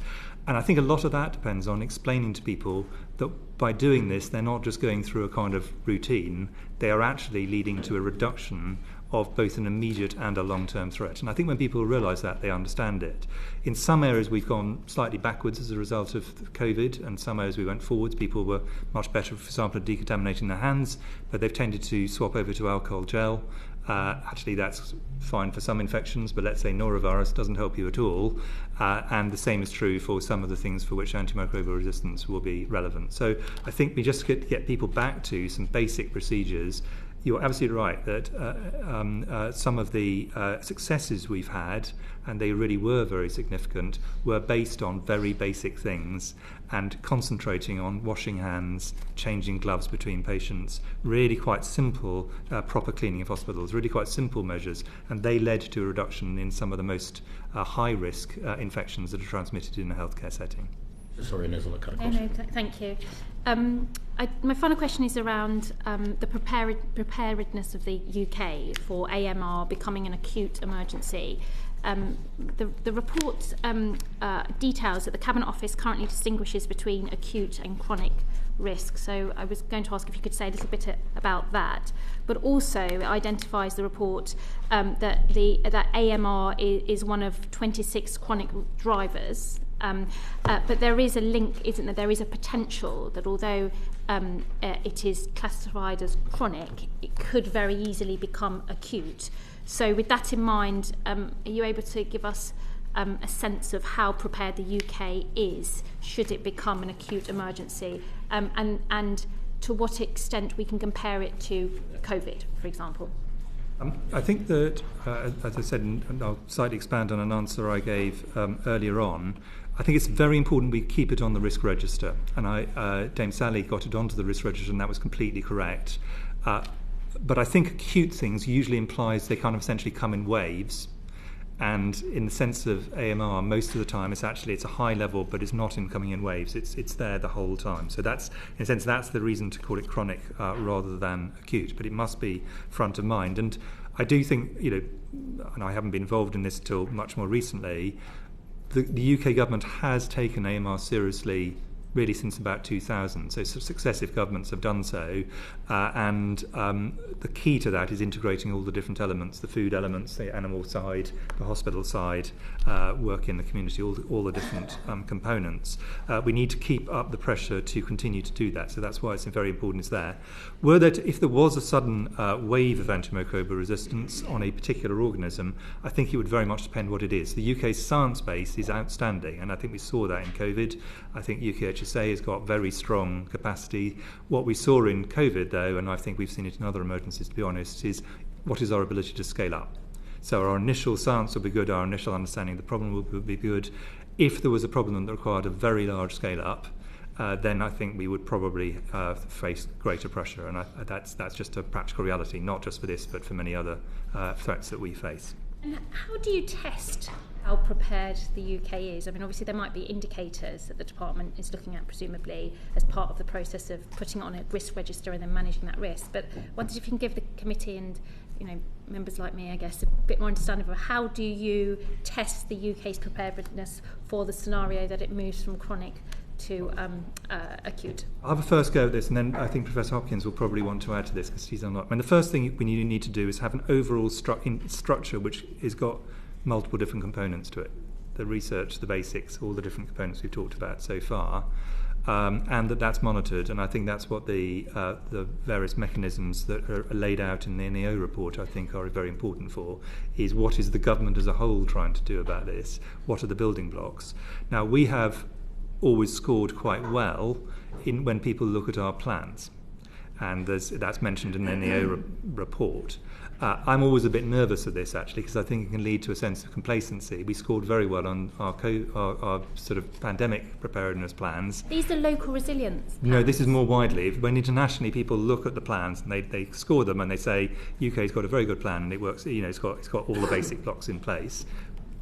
And I think a lot of that depends on explaining to people that by doing this, they're not just going through a kind of routine, they are actually leading to a reduction of both an immediate and a long-term threat. And I think when people realise that, they understand it. In some areas, we've gone slightly backwards as a result of COVID, and some areas we went forwards. People were much better, for example, at decontaminating their hands, but they've tended to swap over to alcohol gel. Actually, that's fine for some infections, but let's say norovirus doesn't help you at all. And the same is true for some of the things for which antimicrobial resistance will be relevant. So I think we just get people back to some basic procedures. You're absolutely right that some of the successes we've had, and they really were very significant, were based on very basic things and concentrating on washing hands, changing gloves between patients, really quite simple proper cleaning of hospitals, really quite simple measures, and they led to a reduction in some of the most high-risk infections that are transmitted in a healthcare setting. Sorry, Nizzle, I cut across. No, thank you. My final question is around the preparedness of the UK for AMR becoming an acute emergency. The report details that the Cabinet Office currently distinguishes between acute and chronic risk. So I was going to ask if you could say a little bit about that. But also it identifies the report that AMR is one of 26 chronic drivers. But there is a link, isn't there? There is a potential that although it is classified as chronic, it could very easily become acute. So with that in mind, are you able to give us a sense of how prepared the UK is should it become an acute emergency, and to what extent we can compare it to COVID, for example? I think that, as I said, and I'll slightly expand on an answer I gave earlier on, I think it's very important we keep it on the risk register. And Dame Sally got it onto the risk register, and that was completely correct. But I think acute things usually implies they kind of essentially come in waves. And in the sense of AMR, most of the time it's a high level, but it's not coming in waves. It's there the whole time. So that's, in a sense, that's the reason to call it chronic rather than acute. But it must be front of mind. And I do think, and I haven't been involved in this until much more recently, the UK government has taken AMR seriously really since about 2000. So successive governments have done so. And the key to that is integrating all the different elements, the food elements, the animal side, the hospital side, work in the community, all the different components. We need to keep up the pressure to continue to do that. So that's why it's very important it's there. If there was a sudden wave of antimicrobial resistance on a particular organism, I think it would very much depend what it is. The UK's science base is outstanding, and I think we saw that in COVID. I think UKHSA has got very strong capacity. What we saw in COVID, though, and I think we've seen it in other emergencies, to be honest, is what is our ability to scale up. So our initial science will be good, our initial understanding of the problem will be good. If there was a problem that required a very large scale up, then I think we would probably face greater pressure, and that's just a practical reality, not just for this, but for many other threats that we face. And how do you test how prepared the UK is? I mean, obviously there might be indicators that the department is looking at, presumably, as part of the process of putting it on a risk register and then managing that risk. But I wondered if you can give the committee and members like me, I guess, a bit more understanding of how do you test the UK's preparedness for the scenario that it moves from chronic to acute? I'll have a first go at this, and then I think Professor Hopkins will probably want to add to this because he's on. I mean, the first thing we need to do is have an overall structure which has got multiple different components to it. The research, the basics, all the different components we've talked about so far, and that's monitored. And I think that's what the various mechanisms that are laid out in the NEO report, I think, are very important for, is what is the government as a whole trying to do about this? What are the building blocks? Now, we have always scored quite well when people look at our plans, and that's mentioned in the NEO report. I'm always a bit nervous of this, actually, because I think it can lead to a sense of complacency. We scored very well on our sort of pandemic preparedness plans. These are local resilience plans? No, this is more widely. When internationally people look at the plans and they score them and they say UK's got a very good plan and it works, it's got all the basic blocks in place.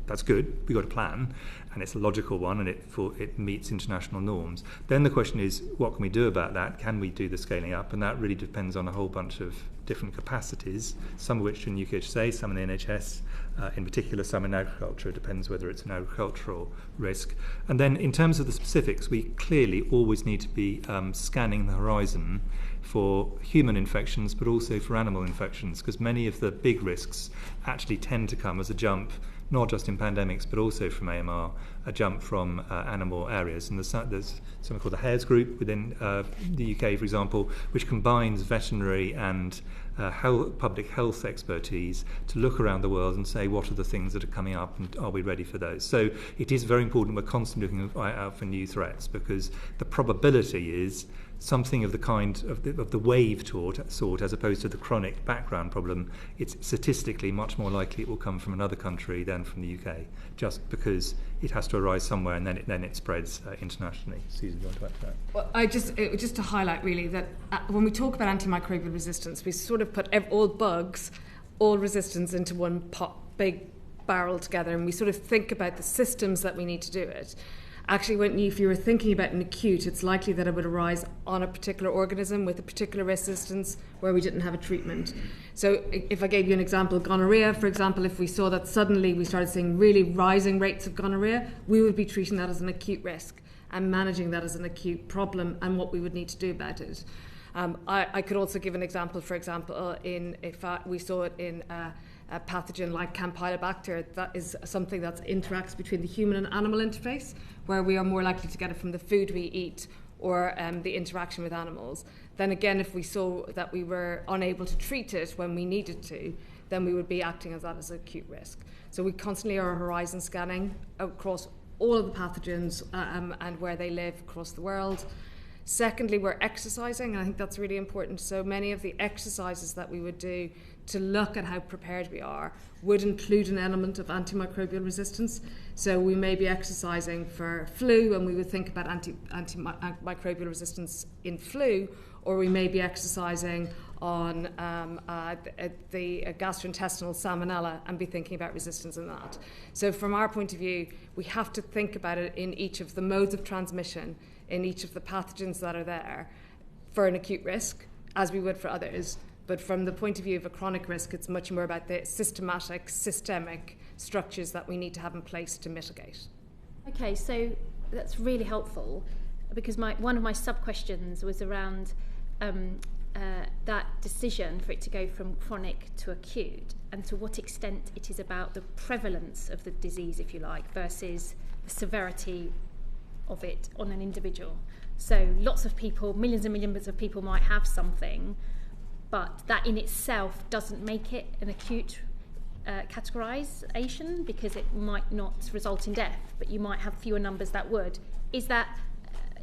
that's good. We've got a plan, and it's a logical one, and it meets international norms. Then the question is, what can we do about that? Can we do the scaling up? And that really depends on a whole bunch of different capacities, some of which in UKHSA, some in the NHS, in particular some in agriculture. It depends whether it's an agricultural risk. And then in terms of the specifics, we clearly always need to be scanning the horizon for human infections, but also for animal infections, because many of the big risks actually tend to come as a jump, not just in pandemics, but also from AMR, a jump from animal areas. And there's something called the HARES group within the UK, for example, which combines veterinary and public health expertise to look around the world and say what are the things that are coming up and are we ready for those. So it is very important we're constantly looking out for new threats, because the probability is something of the kind of the wave sort as opposed to the chronic background problem. It's statistically much more likely it will come from another country than from the UK, just because it has to arise somewhere and then it spreads internationally. Susan, do you want to add to that? Well, just to highlight really that when we talk about antimicrobial resistance, we sort of put all bugs, all resistance into one big barrel together, and we sort of think about the systems that we need to do it. Actually, if you were thinking about an acute, it's likely that it would arise on a particular organism with a particular resistance where we didn't have a treatment. So if I gave you an example, gonorrhea, for example, if we saw that suddenly we started seeing really rising rates of gonorrhea, we would be treating that as an acute risk and managing that as an acute problem and what we would need to do about it. I could also give an example, for example, if we saw it in a pathogen like Campylobacter, that is something that interacts between the human and animal interface, where we are more likely to get it from the food we eat or the interaction with animals. Then again, if we saw that we were unable to treat it when we needed to, then we would be acting as that as an acute risk. So we constantly are horizon scanning across all of the pathogens and where they live across the world. Secondly, we're exercising, and I think that's really important. So many of the exercises that we would do to look at how prepared we are would include an element of antimicrobial resistance. So we may be exercising for flu, and we would think about antimicrobial resistance in flu, or we may be exercising on the gastrointestinal salmonella and be thinking about resistance in that. So from our point of view, we have to think about it in each of the modes of transmission, in each of the pathogens that are there for an acute risk, as we would for others. But from the point of view of a chronic risk, it's much more about the systemic structures that we need to have in place to mitigate. Okay, so that's really helpful, because one of my sub-questions was around that decision for it to go from chronic to acute, and to what extent it is about the prevalence of the disease, if you like, versus the severity of it on an individual. So lots of people, millions and millions of people might have something, but that in itself doesn't make it an acute categorization, because it might not result in death, but you might have fewer numbers that would. Is that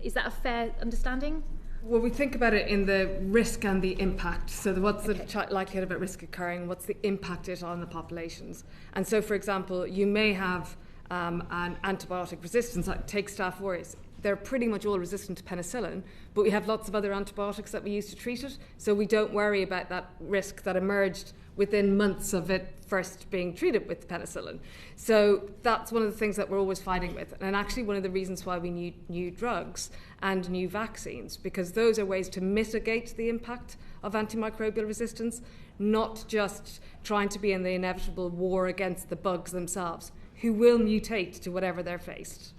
a fair understanding? Well, we think about it in the risk and the impact. So what's the likelihood of a risk occurring? What's the impact it on the populations? And so, for example, you may have an antibiotic resistance, like take Staph aureus. They're pretty much all resistant to penicillin, but we have lots of other antibiotics that we use to treat it, so we don't worry about that risk that emerged within months of it first being treated with penicillin. So that's one of the things that we're always fighting with, and actually one of the reasons why we need new drugs and new vaccines, because those are ways to mitigate the impact of antimicrobial resistance, not just trying to be in the inevitable war against the bugs themselves, who will mutate to whatever they're faced.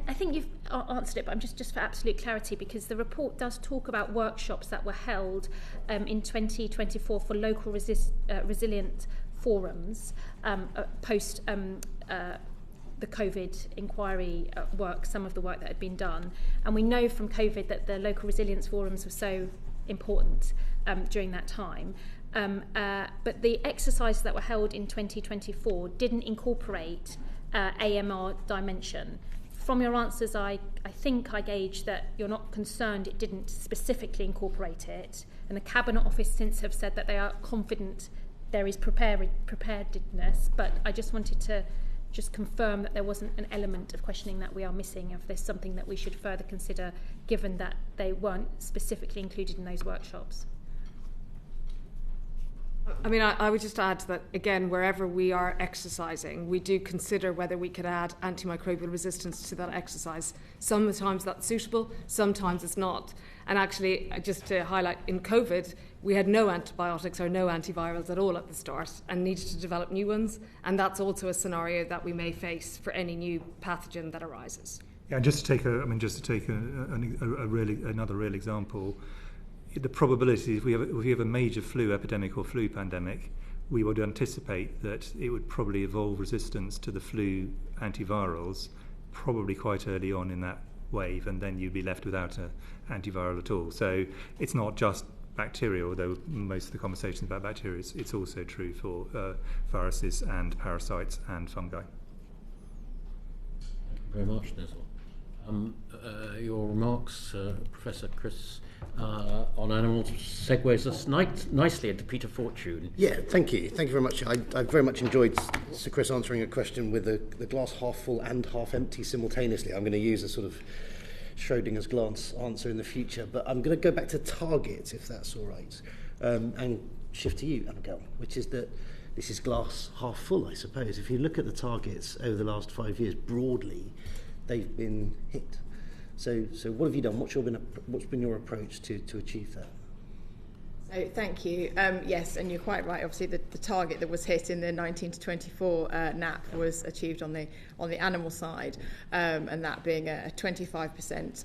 I think you've answered it, but I'm just for absolute clarity, because the report does talk about workshops that were held in 2024 for local resilient forums post the COVID inquiry work, some of the work that had been done. And we know from COVID that the local resilience forums were so important during that time. But the exercises that were held in 2024 didn't incorporate AMR dimension. From your answers, I think I gauged that you're not concerned it didn't specifically incorporate it, and the Cabinet Office since have said that they are confident there is preparedness, but I just wanted to just confirm that there wasn't an element of questioning that we are missing, if there's something that we should further consider, given that they weren't specifically included in those workshops. I mean, I would just add that, again, wherever we are exercising, we do consider whether we could add antimicrobial resistance to that exercise. Sometimes that's suitable, sometimes it's not. And actually, just to highlight, in COVID, we had no antibiotics or no antivirals at all at the start and needed to develop new ones. And that's also a scenario that we may face for any new pathogen that arises. Yeah, and just to take another real example, the probability if we have a major flu epidemic or flu pandemic, we would anticipate that it would probably evolve resistance to the flu antivirals probably quite early on in that wave, and then you'd be left without an antiviral at all. So it's not just bacteria, although most of the conversations about bacteria, it's also true for viruses and parasites and fungi. Thank you very much, Nizal. Your remarks, Professor Chris, on animals segues us nicely into Peter Fortune. Yeah, thank you. Thank you very much. I very much enjoyed Sir Chris answering a question with the glass half full and half empty simultaneously. I'm going to use a sort of Schrodinger's glance answer in the future, but I'm going to go back to targets, if that's all right, and shift to you, Abigail, which is that this is glass half full, I suppose. If you look at the targets over the last 5 years, broadly, they've been hit. So what have you done? What's been your approach to achieve that? So thank you. Yes, and you're quite right. Obviously, the target that was hit in the 19 to 24 NAP was achieved on the animal side, and that being a 25%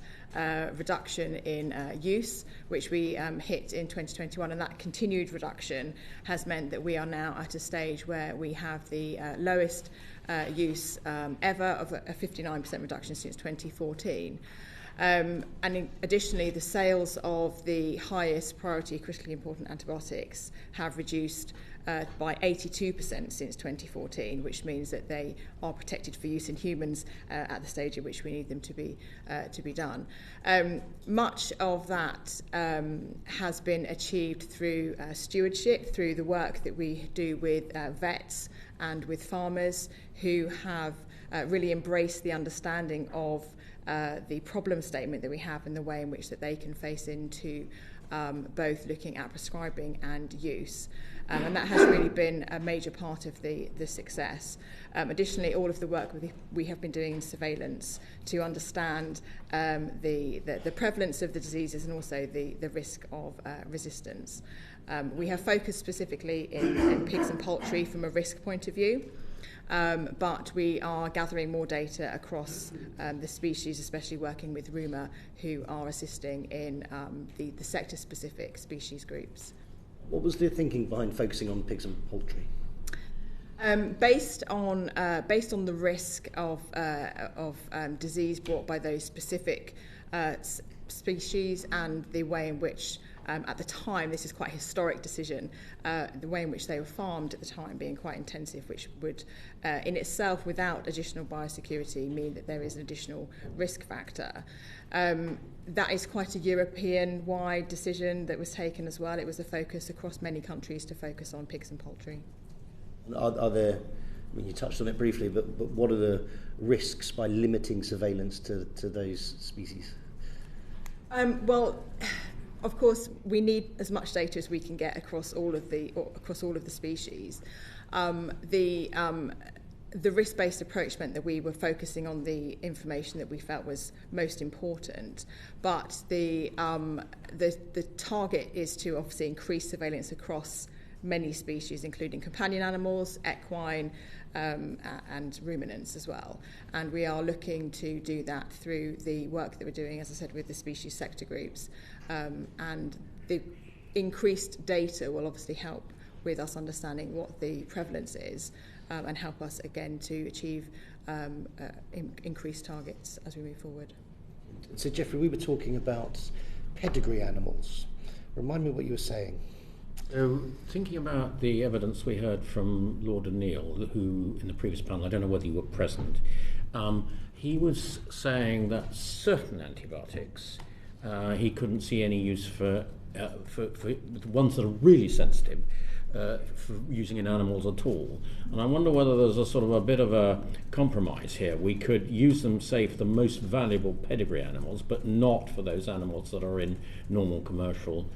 reduction in use, which we hit in 2021, and that continued reduction has meant that we are now at a stage where we have the lowest use ever of a 59% reduction since 2014. And additionally, the sales of the highest priority critically important antibiotics have reduced by 82% since 2014, which means that they are protected for use in humans at the stage at which we need them to be done. Much of that has been achieved through stewardship, through the work that we do with vets and with farmers who have really embraced the understanding of the problem statement that we have and the way in which that they can face into both looking at prescribing and use. And that has really been a major part of the success. Additionally, all of the work we have been doing in surveillance to understand the prevalence of the diseases and also the risk of resistance. We have focused specifically in pigs and poultry from a risk point of view. But we are gathering more data across the species, especially working with RUMA, who are assisting in the sector-specific species groups. What was the thinking behind focusing on pigs and poultry? Based on the risk of disease brought by those specific species and the way in which at the time, this is quite a historic decision, the way in which they were farmed at the time being quite intensive, which would in itself, without additional biosecurity, mean that there is an additional risk factor. That is quite a European-wide decision that was taken as well. It was a focus across many countries to focus on pigs and poultry. Are there, I mean, you touched on it briefly, but what are the risks by limiting surveillance to those species? Well, of course, we need as much data as we can get across all of the species. The risk-based approach meant that we were focusing on the information that we felt was most important, but the target is to obviously increase surveillance across many species, including companion animals, equine, and ruminants as well. And we are looking to do that through the work that we're doing, as I said, with the species sector groups. And the increased data will obviously help with us understanding what the prevalence is and help us, again, to achieve increased targets as we move forward. So, Geoffrey, we were talking about pedigree animals. Remind me what you were saying. So, thinking about the evidence we heard from Lord O'Neill, who in the previous panel, I don't know whether you were present, he was saying that certain antibiotics he couldn't see any use for the ones that are really sensitive for using in animals at all. And I wonder whether there's a sort of a bit of a compromise here. We could use them, say, for the most valuable pedigree animals, but not for those animals that are in normal commercial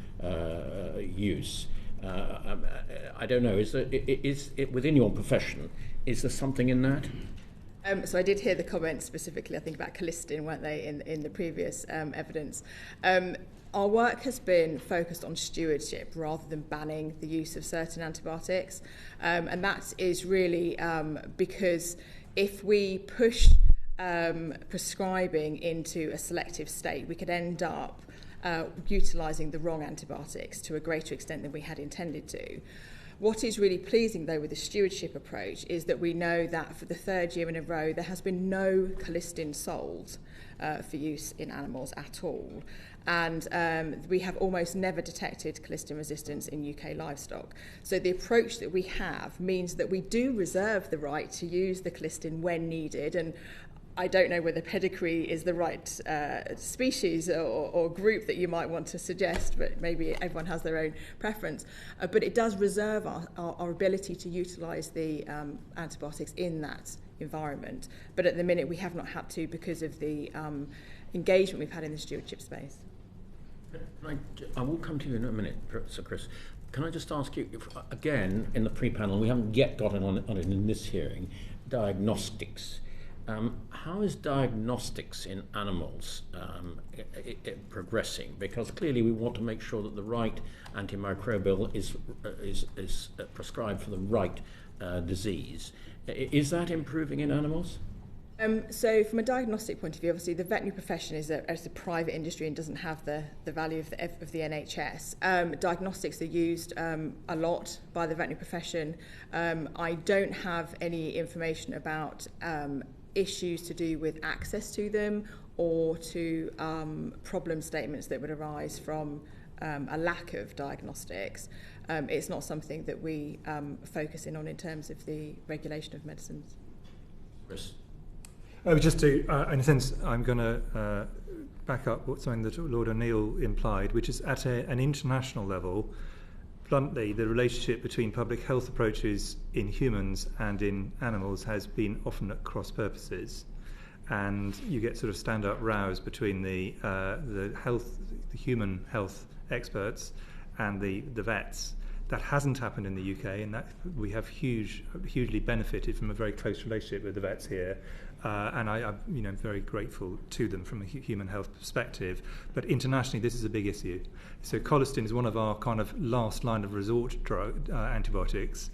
use. I don't know. Is it within your profession? Is there something in that? So I did hear the comments specifically, I think, about colistin, weren't they, in the previous evidence. Our work has been focused on stewardship rather than banning the use of certain antibiotics. And that is really because if we push prescribing into a selective state, we could end up utilising the wrong antibiotics to a greater extent than we had intended to. What is really pleasing, though, with the stewardship approach is that we know that for the third year in a row, there has been no colistin sold for use in animals at all. And we have almost never detected colistin resistance in UK livestock. So the approach that we have means that we do reserve the right to use the colistin when needed. And I don't know whether pedigree is the right species or group that you might want to suggest, but maybe everyone has their own preference. But it does reserve our ability to utilise the antibiotics in that environment. But at the minute, we have not had to because of the engagement we've had in the stewardship space. I will come to you in a minute, Sir Chris. Can I just ask you, again, in the pre-panel, we haven't yet gotten on it in this hearing, diagnostics. How is diagnostics in animals progressing? Because clearly we want to make sure that the right antimicrobial is prescribed for the right disease. Is that improving in animals? So from a diagnostic point of view, obviously the veterinary profession is a private industry and doesn't have the value of the NHS. Diagnostics are used a lot by the veterinary profession. I don't have any information about issues to do with access to them or to problem statements that would arise from a lack of diagnostics. It's not something that we focus in on in terms of the regulation of medicines. Chris? Just to, in a sense, I'm going to back up something that Lord O'Neill implied, which is at an international level, bluntly, the relationship between public health approaches in humans and in animals has been often at cross purposes, and you get sort of stand-up rows between the human health experts and the vets. That hasn't happened in the UK, and that we have hugely benefited from a very close relationship with the vets here. And I'm very grateful to them from a human health perspective. But internationally, this is a big issue. So colistin is one of our kind of last line of resort drug antibiotics.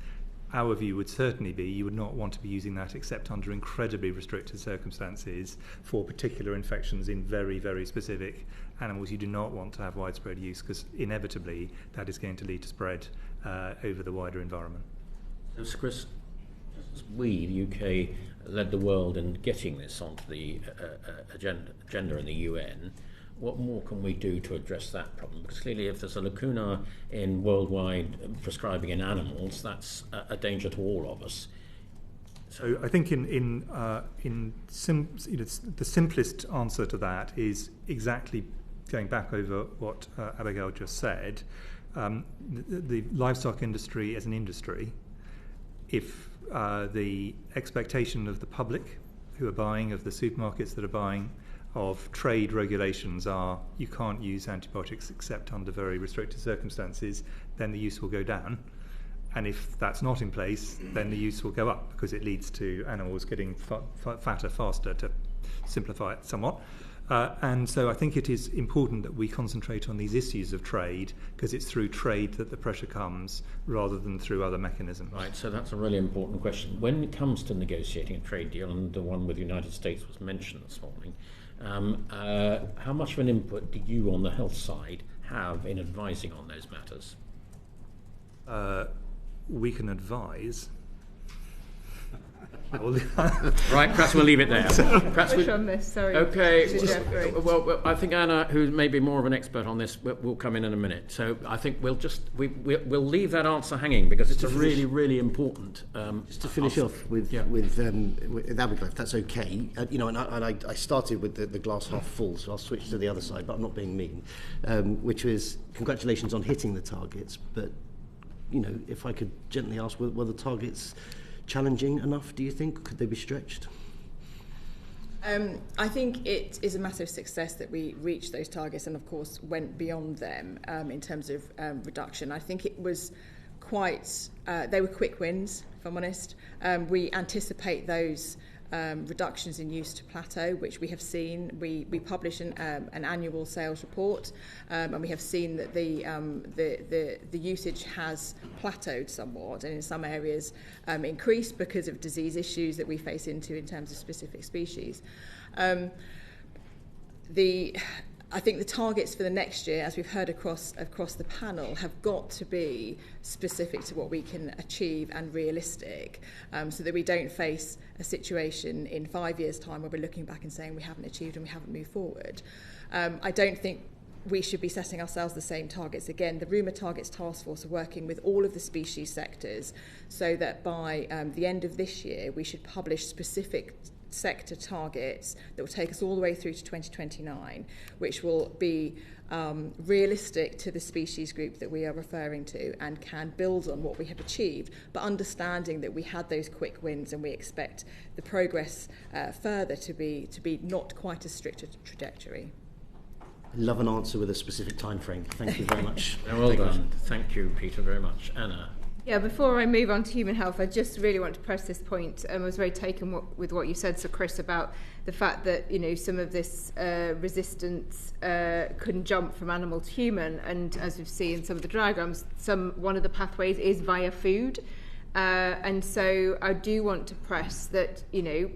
Our view would certainly be you would not want to be using that except under incredibly restricted circumstances for particular infections in very, very specific animals. You do not want to have widespread use because inevitably that is going to lead to spread over the wider environment. So, Chris, we, the UK, led the world in getting this onto the agenda in the UN. What more can we do to address that problem? Because clearly if there's a lacuna in worldwide prescribing in animals, that's a danger to all of us. So I think the simplest answer to that is exactly going back over what Abigail just said. The livestock industry as an industry, if the expectation of the public who are buying, of the supermarkets that are buying, of trade regulations are you can't use antibiotics except under very restricted circumstances, then the use will go down. And if that's not in place, then the use will go up because it leads to animals getting fatter faster, to simplify it somewhat. And so I think it is important that we concentrate on these issues of trade because it's through trade that the pressure comes rather than through other mechanisms. Right, so that's a really important question. When it comes to negotiating a trade deal, and the one with the United States was mentioned this morning, how much of an input do you on the health side have in advising on those matters? We can advise. Right, perhaps we'll leave it there. Push on this, sorry. Okay, well, I think Anna, who may be more of an expert on this, will come in a minute. So I think we'll leave that answer hanging because it's a really, really important. Just to finish off with Abigail, if that's okay. And I started with the glass half full, so I'll switch to the other side, but I'm not being mean. Which was congratulations on hitting the targets, but if I could gently ask, were the targets challenging enough, do you think? Could they be stretched? I think it is a massive success that we reached those targets and, of course, went beyond them in terms of reduction. I think it was quite, they were quick wins, if I'm honest. We anticipate those reductions in use to plateau, which we have seen. We publish an annual sales report, and we have seen that the usage has plateaued somewhat, and in some areas increased because of disease issues that we face into in terms of specific species. I think the targets for the next year, as we've heard across the panel, have got to be specific to what we can achieve and realistic, so that we don't face a situation in 5 years' time where we're looking back and saying we haven't achieved and we haven't moved forward. I don't think we should be setting ourselves the same targets again. The Rumour Targets Task Force are working with all of the species sectors so that by the end of this year we should publish specific sector targets that will take us all the way through to 2029, which will be realistic to the species group that we are referring to and can build on what we have achieved, but understanding that we had those quick wins and we expect the progress further to be not quite as strict a trajectory. Love an answer with a specific time frame. Thank you very much. Well done. Thank you, Peter, very much. Anna. Yeah, before I move on to human health, I just really want to press this point. I was very taken with what you said, Sir Chris, about the fact that, you know, some of this resistance couldn't jump from animal to human, and as we've seen in some of the diagrams, one of the pathways is via food. And so I do want to press that, you know,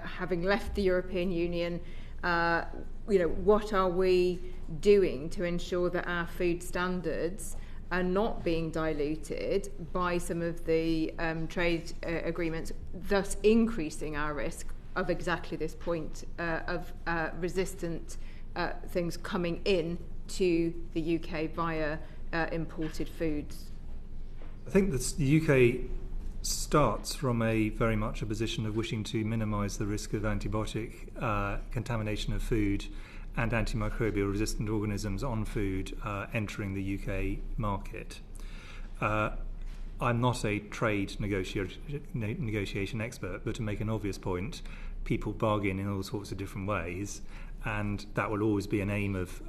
having left the European Union, you know, what are we doing to ensure that our food standards are not being diluted by some of the trade agreements, thus increasing our risk of exactly this point of resistant things coming in to the UK via imported foods? I think that the UK starts from very much a position of wishing to minimise the risk of antibiotic contamination of food and antimicrobial resistant organisms on food entering the UK market. I'm not a trade negotiation expert, but to make an obvious point, people bargain in all sorts of different ways, and that will always be an aim of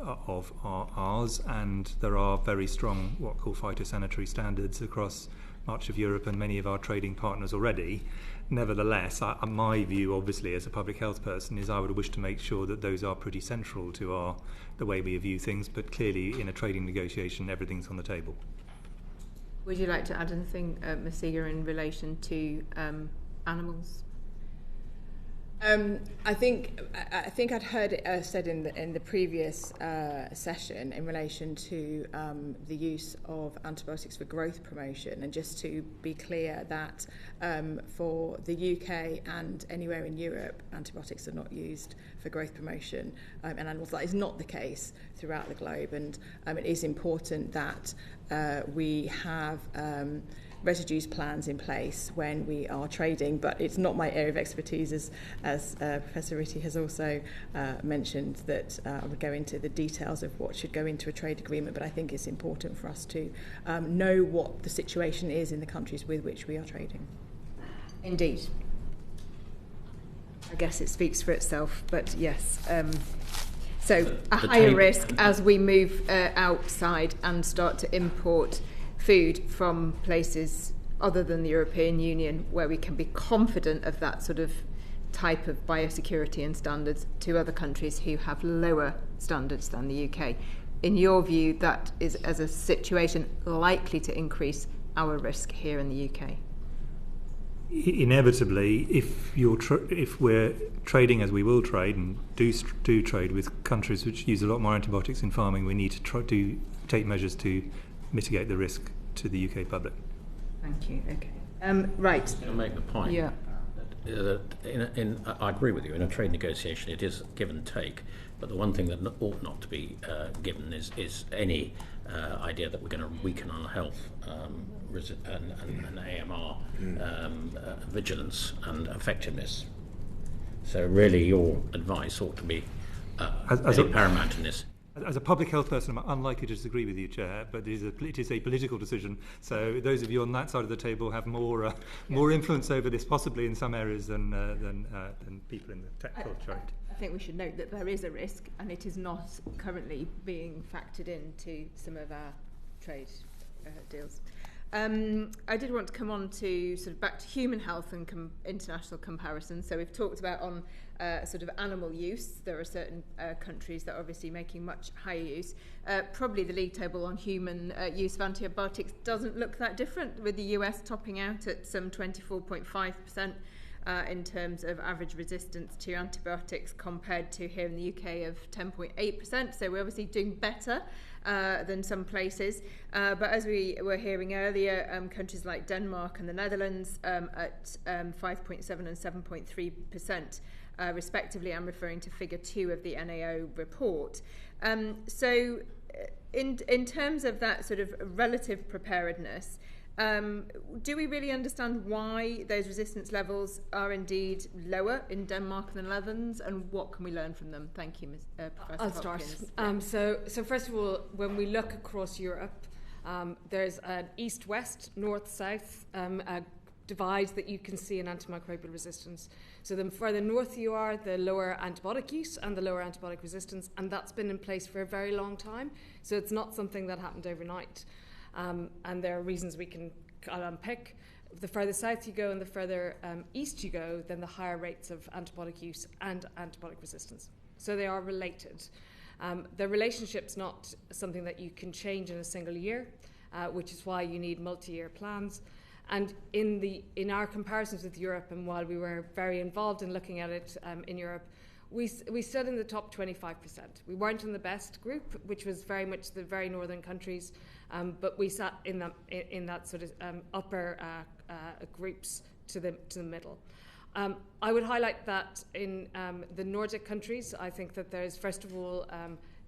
ours, and there are very strong what are called phytosanitary standards across much of Europe and many of our trading partners already. Nevertheless, my view, obviously, as a public health person, is I would wish to make sure that those are pretty central to the way we view things, but clearly in a trading negotiation, everything's on the table. Would you like to add anything, Ms. Seager, in relation to animals? I think I'd heard it said in the previous session in relation to the use of antibiotics for growth promotion, and just to be clear that for the UK and anywhere in Europe, antibiotics are not used for growth promotion in animals. That is not the case throughout the globe, and it is important that we have residues plans in place when we are trading, but it's not my area of expertise, as Professor Whitty has also mentioned, that I would go into the details of what should go into a trade agreement, but I think it's important for us to know what the situation is in the countries with which we are trading. Indeed. I guess it speaks for itself, but yes. So a higher risk as we move outside and start to import food from places other than the European Union, where we can be confident of that sort of type of biosecurity and standards, to other countries who have lower standards than the UK. In your view, that is, as a situation, likely to increase our risk here in the UK? Inevitably, if we're trading as we will trade and do trade with countries which use a lot more antibiotics in farming, we need to take measures to mitigate the risk to the UK public. Thank you. Okay. Right. I'll make the point. Yeah. I agree with you. In a trade negotiation, it is give and take. But the one thing that ought not to be given is any idea that we're going to weaken our health and AMR vigilance and effectiveness. So really, your advice ought to be paramount in this. As a public health person, I'm unlikely to disagree with you, Chair, but it is a political decision. So those of you on that side of the table have more influence over this, possibly in some areas than people in the technical trade. I think we should note that there is a risk, and it is not currently being factored into some of our trade deals. I did want to come on to sort of back to human health and international comparisons. So we've talked about on sort of animal use. There are certain countries that are obviously making much higher use. Probably the league table on human use of antibiotics doesn't look that different, with the US topping out at some 24.5%. In terms of average resistance to antibiotics, compared to here in the UK of 10.8%. So we're obviously doing better than some places. But as we were hearing earlier, countries like Denmark and the Netherlands at 5.7 and 7.3%, respectively. I'm referring to figure 2 of the NAO report. So in terms of that sort of relative preparedness, do we really understand why those resistance levels are indeed lower in Denmark and the Netherlands, and what can we learn from them? Thank you, Professor I'll start. Hopkins. So first of all, when we look across Europe, there's an east-west, north-south divide that you can see in antimicrobial resistance. So the further north you are, the lower antibiotic use and the lower antibiotic resistance, and that's been in place for a very long time. So it's not something that happened overnight. And there are reasons we can unpick. The further south you go and the further east you go, then the higher rates of antibiotic use and antibiotic resistance. So they are related. The relationship's not something that you can change in a single year, which is why you need multi-year plans. And in our comparisons with Europe, and while we were very involved in looking at it in Europe, we stood in the top 25%. We weren't in the best group, which was very much the very northern countries, but we sat in that sort of upper groups to the middle. I would highlight that in the Nordic countries, I think that there's, first of all,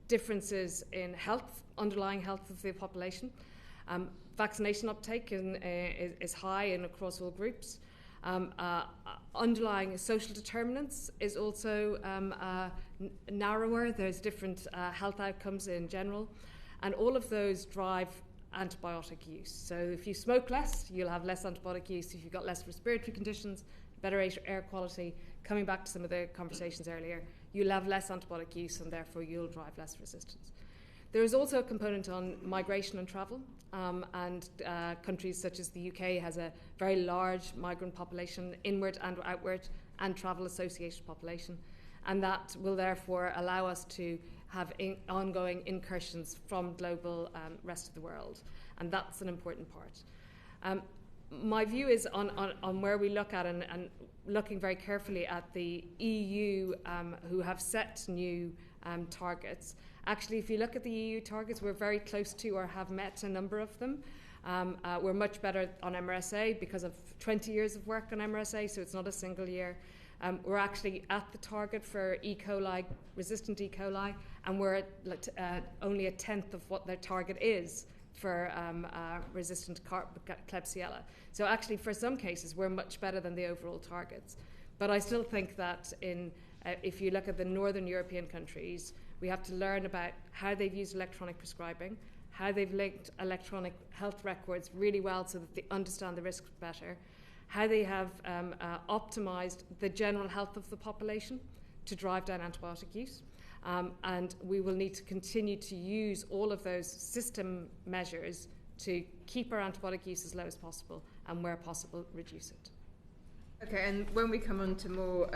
differences in health, underlying health of the population. Vaccination uptake is high and across all groups. Underlying social determinants is also narrower. There's different health outcomes in general, and all of those drive antibiotic use. So if you smoke less, you'll have less antibiotic use. If you've got less respiratory conditions, better air quality, coming back to some of the conversations earlier, you'll have less antibiotic use, and therefore you'll drive less resistance. There is also a component on migration and travel, and countries such as the UK has a very large migrant population, inward and outward, and travel-associated population, and that will therefore allow us to have ongoing incursions from global rest of the world, and that's an important part. My view is on where we look at and looking very carefully at the EU who have set new targets. Actually, if you look at the EU targets, we're very close to or have met a number of them. We're much better on MRSA because of 20 years of work on MRSA, so it's not a single year. We're actually at the target for E. coli, resistant E. coli, and we're at only a tenth of what their target is for resistant Klebsiella. So actually, for some cases, we're much better than the overall targets. But I still think that if you look at the northern European countries, we have to learn about how they've used electronic prescribing, how they've linked electronic health records really well so that they understand the risks better, how they have optimised the general health of the population to drive down antibiotic use. And we will need to continue to use all of those system measures to keep our antibiotic use as low as possible, and where possible, reduce it. Okay, and when we come on to more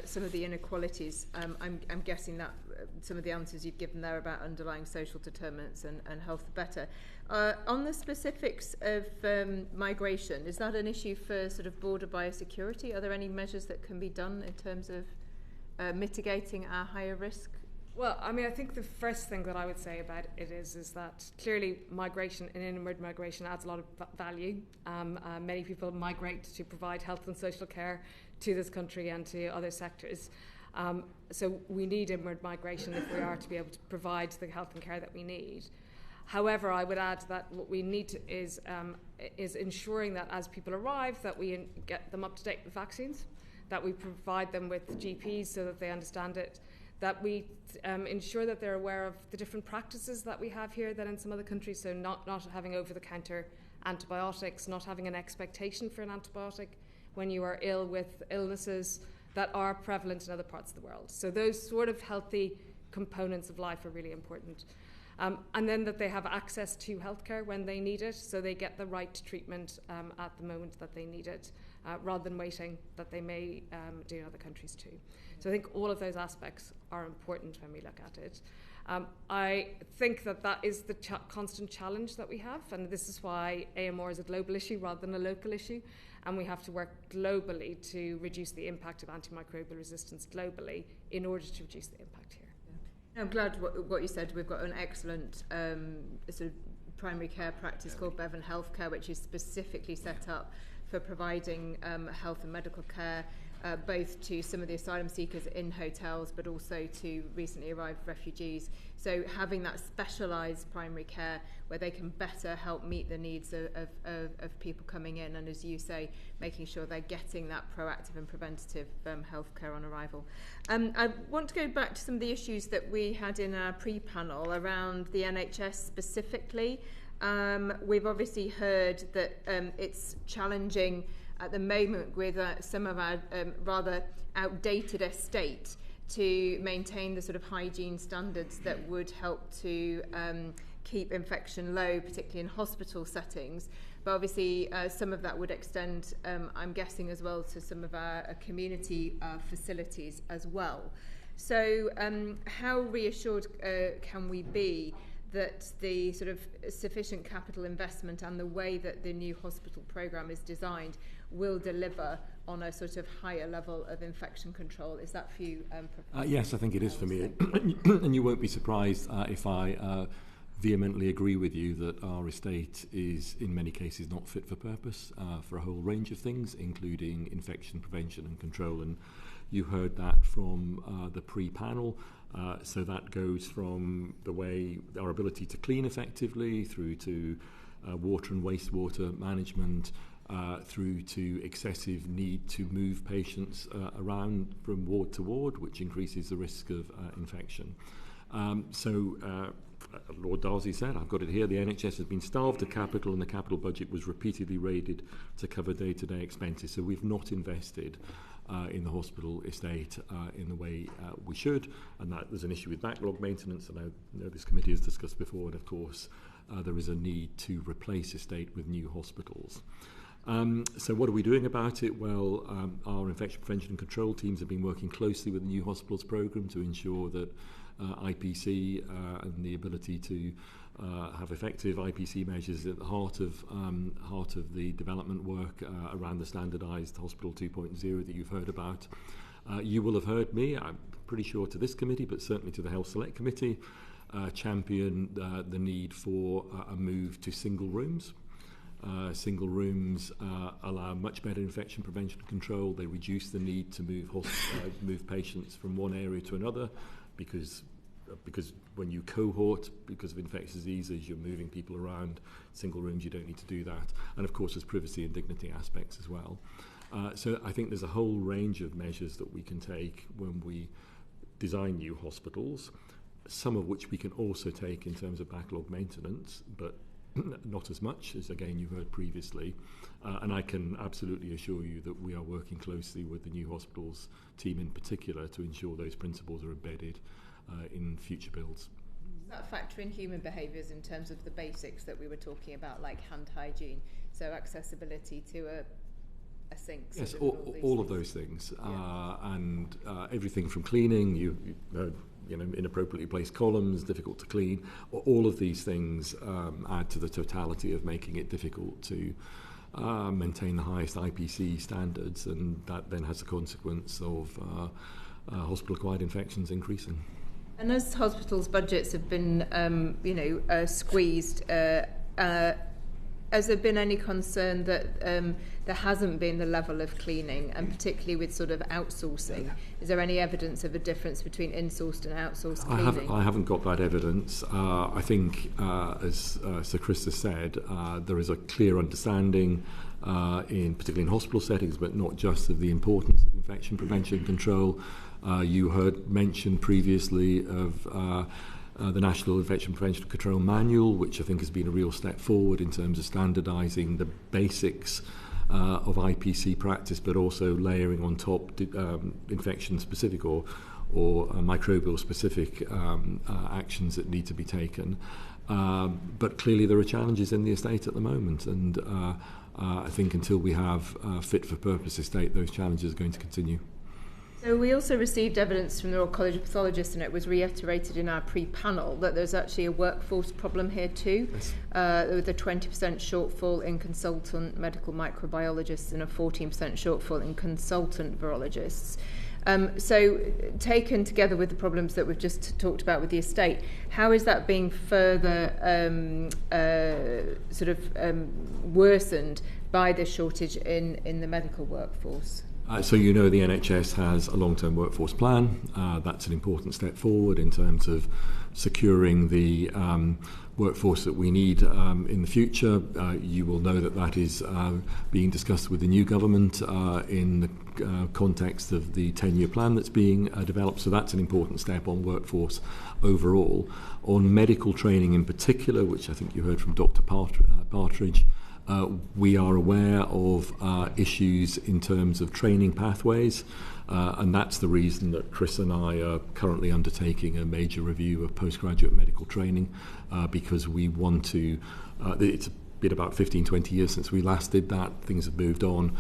some of the inequalities, I'm guessing that some of the answers you've given there about underlying social determinants and health better. On the specifics of migration, is that an issue for sort of border biosecurity? Are there any measures that can be done in terms of mitigating our higher risk? Well, I mean, I think the first thing that I would say about it is that clearly migration and inward migration adds a lot of value. Many people migrate to provide health and social care to this country and to other sectors. So we need inward migration if we are to be able to provide the health and care that we need. However, I would add that what we need is ensuring that as people arrive, that we get them up to date with vaccines, that we provide them with GPs so that they understand it, that we ensure that they're aware of the different practices that we have here than in some other countries, so not having over-the-counter antibiotics, not having an expectation for an antibiotic when you are ill with illnesses that are prevalent in other parts of the world. So those sort of healthy components of life are really important. And then that they have access to healthcare when they need it, so they get the right treatment at the moment that they need it, rather than waiting that they may do in other countries too. So I think all of those aspects are important when we look at it. I think that is the constant challenge that we have, and this is why AMR is a global issue rather than a local issue, and we have to work globally to reduce the impact of antimicrobial resistance globally in order to reduce the impact here. I'm glad what you said. We've got an excellent sort of primary care practice called Bevan Healthcare, which is specifically set up for providing health and medical care both to some of the asylum seekers in hotels, but also to recently arrived refugees. So having that specialised primary care where they can better help meet the needs of people coming in, and as you say, making sure they're getting that proactive and preventative health care on arrival. I want to go back to some of the issues that we had in our pre-panel around the NHS specifically. We've obviously heard that it's challenging at the moment with some of our rather outdated estate to maintain the sort of hygiene standards that would help to keep infection low, particularly in hospital settings. But obviously some of that would extend, I'm guessing, as well to some of our community facilities as well. So how reassured can we be that the sort of sufficient capital investment and the way that the new hospital programme is designed will deliver on a sort of higher level of infection control? Is that for you, Professor? Yes, I think it is for me. And you won't be surprised if I vehemently agree with you that our estate is in many cases not fit for purpose for a whole range of things, including infection prevention and control. And you heard that from the pre-panel. So that goes from the way our ability to clean effectively through to water and wastewater management, through to excessive need to move patients around from ward to ward, which increases the risk of infection. Lord Darcy said, I've got it here, the NHS has been starved of capital and the capital budget was repeatedly raided to cover day-to-day expenses. So we've not invested in the hospital estate in the way we should, and that there's an issue with backlog maintenance, and I know this committee has discussed before, and of course there is a need to replace estate with new hospitals. So what are we doing about it? Well, our infection prevention and control teams have been working closely with the new hospitals programme to ensure that IPC and the ability to have effective IPC measures at the heart of the development work around the standardised Hospital 2.0 that you've heard about. You will have heard me, I'm pretty sure to this committee, but certainly to the Health Select Committee, champion the need for a move to single rooms. Single rooms allow much better infection prevention and control. They reduce the need to move patients from one area to another because when you cohort, because of infectious diseases, you're moving people around. Single rooms, you don't need to do that. And of course, there's privacy and dignity aspects as well. So I think there's a whole range of measures that we can take when we design new hospitals, some of which we can also take in terms of backlog maintenance, but not as much as, again, you heard previously. And I can absolutely assure you that we are working closely with the new hospitals team in particular to ensure those principles are embedded in future builds. Does that factor in human behaviours in terms of the basics that we were talking about, like hand hygiene, so accessibility to a sink? Yes, all of those things. Yeah. And everything from cleaning, you know, inappropriately placed columns, difficult to clean. All of these things add to the totality of making it difficult to maintain the highest IPC standards, and that then has the consequence of hospital-acquired infections increasing. And as hospitals' budgets have been, squeezed, has there been any concern that there hasn't been the level of cleaning, and particularly with sort of outsourcing? Is there any evidence of a difference between in-sourced and outsourced cleaning? I haven't got that evidence. I think, as Sir Chris has said, there is a clear understanding, particularly in hospital settings, but not just, of the importance of infection prevention and control. You heard mention previously of the National Infection Prevention Control Manual, which I think has been a real step forward in terms of standardising the basics of IPC practice, but also layering on top infection-specific or microbial-specific actions that need to be taken. But clearly there are challenges in the estate at the moment, and I think until we have a fit-for-purpose estate, those challenges are going to continue. So we also received evidence from the Royal College of Pathologists, and it was reiterated in our pre-panel, that there's actually a workforce problem here too, yes. With a 20% shortfall in consultant medical microbiologists and a 14% shortfall in consultant virologists. So taken together with the problems that we've just talked about with the estate, how is that being further worsened by this shortage in the medical workforce? So you know the NHS has a long-term workforce plan. That's an important step forward in terms of securing the workforce that we need in the future. You will know that is being discussed with the new government in the context of the 10-year plan that's being developed. So that's an important step on workforce overall. On medical training in particular, which I think you heard from Dr. Partridge, we are aware of issues in terms of training pathways, and that's the reason that Chris and I are currently undertaking a major review of postgraduate medical training, because we want to, it's been about 15-20 years since we last did that, things have moved on.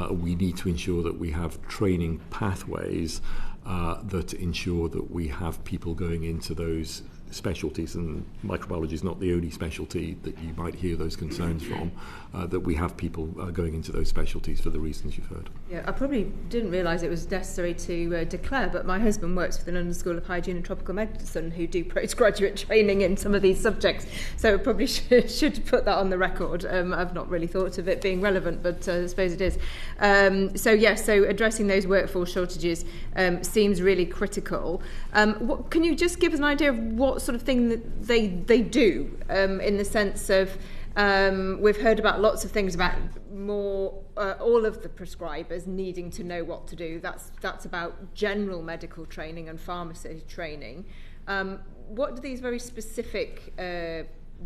We need to ensure that we have training pathways that ensure that we have people going into those specialties, and microbiology is not the only specialty that you might hear those concerns from, that we have people going into those specialties for the reasons you've heard. Yeah, I probably didn't realise it was necessary to declare, but my husband works for the London School of Hygiene and Tropical Medicine, who do postgraduate training in some of these subjects, so I probably should put that on the record. I've not really thought of it being relevant, but I suppose it is. So addressing those workforce shortages seems really critical. Can you just give us an idea of what sort of thing that they do, in the sense of we've heard about lots of things about more all of the prescribers needing to know what to do. That's about general medical training and pharmacy training. What do these very specific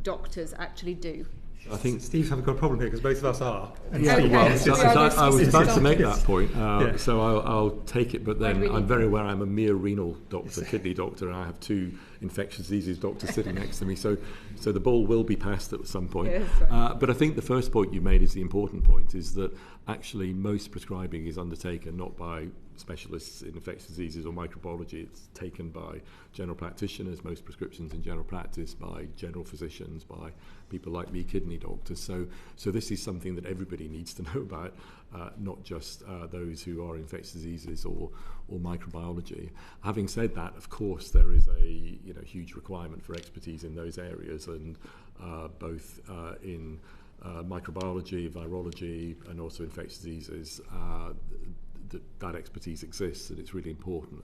doctors actually do? I think Steve haven't got a problem here because both of us are. Yeah, okay. Well, I was about to make that point, so I'll take it, but then I'm very aware I'm a mere renal doctor, kidney doctor, and I have two infectious diseases doctors sitting next to me, so the ball will be passed at some point. Yes, right. But I think the first point you made is the important point, is that actually most prescribing is undertaken not by specialists in infectious diseases or microbiology. It's taken by general practitioners, most prescriptions in general practice, by general physicians, by people like me, kidney doctors. So this is something that everybody needs to know about, not just those who are infectious diseases or microbiology. Having said that, of course, there is a huge requirement for expertise in those areas, and both in microbiology, virology, and also infectious diseases, that expertise exists, and it's really important.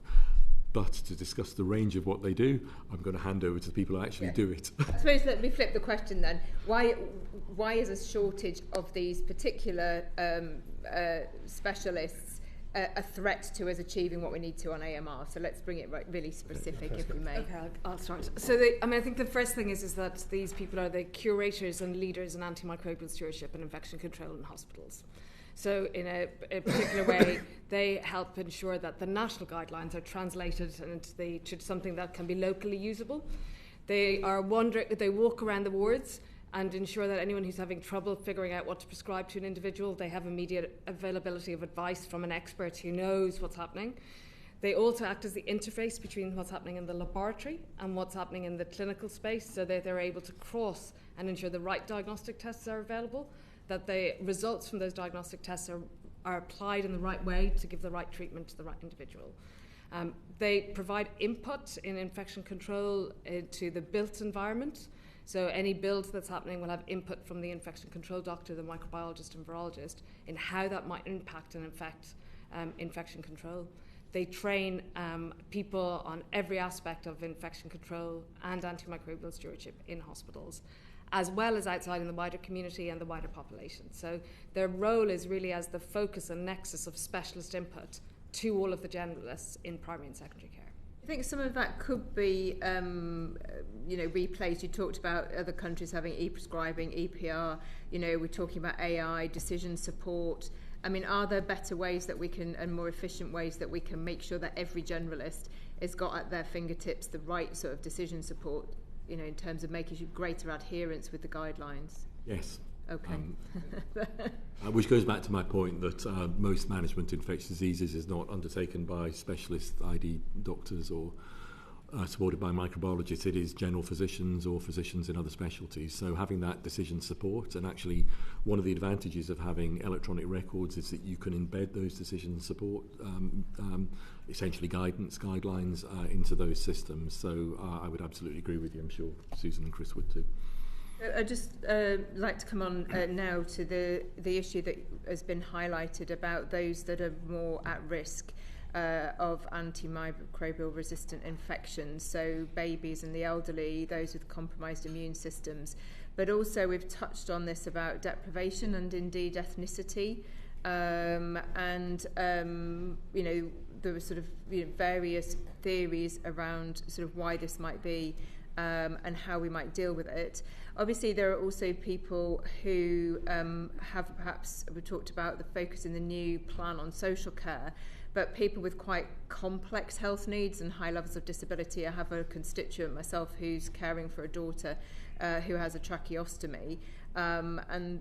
But to discuss the range of what they do, I'm going to hand over to the people who actually do it. I suppose let me flip the question then. Why is a shortage of these particular specialists a threat to us achieving what we need to on AMR? So let's bring it really specific, if we may. Okay, I'll start. So I think the first thing is that these people are the curators and leaders in antimicrobial stewardship and infection control in hospitals. So in a particular way, they help ensure that the national guidelines are translated into something that can be locally usable. They walk around the wards and ensure that anyone who's having trouble figuring out what to prescribe to an individual, they have immediate availability of advice from an expert who knows what's happening. They also act as the interface between what's happening in the laboratory and what's happening in the clinical space, so that they're able to cross and ensure the right diagnostic tests are available, that the results from those diagnostic tests are applied in the right way to give the right treatment to the right individual. They provide input in infection control to the built environment. So any build that's happening will have input from the infection control doctor, the microbiologist and virologist, in how that might impact and affect infection control. They train people on every aspect of infection control and antimicrobial stewardship in hospitals, as well as outside in the wider community and the wider population. So their role is really as the focus and nexus of specialist input to all of the generalists in primary and secondary care. I think some of that could be, replaced. You talked about other countries having e-prescribing, EPR. We're talking about AI, decision support. I mean, are there better ways that we can, and more efficient ways that we can make sure that every generalist has got at their fingertips the right sort of decision support, in terms of making sure greater adherence with the guidelines? Yes. Okay. Which goes back to my point that most management infectious diseases is not undertaken by specialist ID doctors or supported by microbiologists. It is general physicians or physicians in other specialties. So having that decision support, and actually one of the advantages of having electronic records is that you can embed those decision support, essentially guidelines into those systems. So I would absolutely agree with you. I'm sure Susan and Chris would too. I'd just like to come on now to the issue that has been highlighted about those that are more at risk of antimicrobial resistant infections, so babies and the elderly, those with compromised immune systems. But also we've touched on this about deprivation and indeed ethnicity. There were sort of various theories around sort of why this might be. And how we might deal with it. Obviously, there are also people who have perhaps, we talked about the focus in the new plan on social care, but people with quite complex health needs and high levels of disability. I have a constituent myself who's caring for a daughter who has a tracheostomy and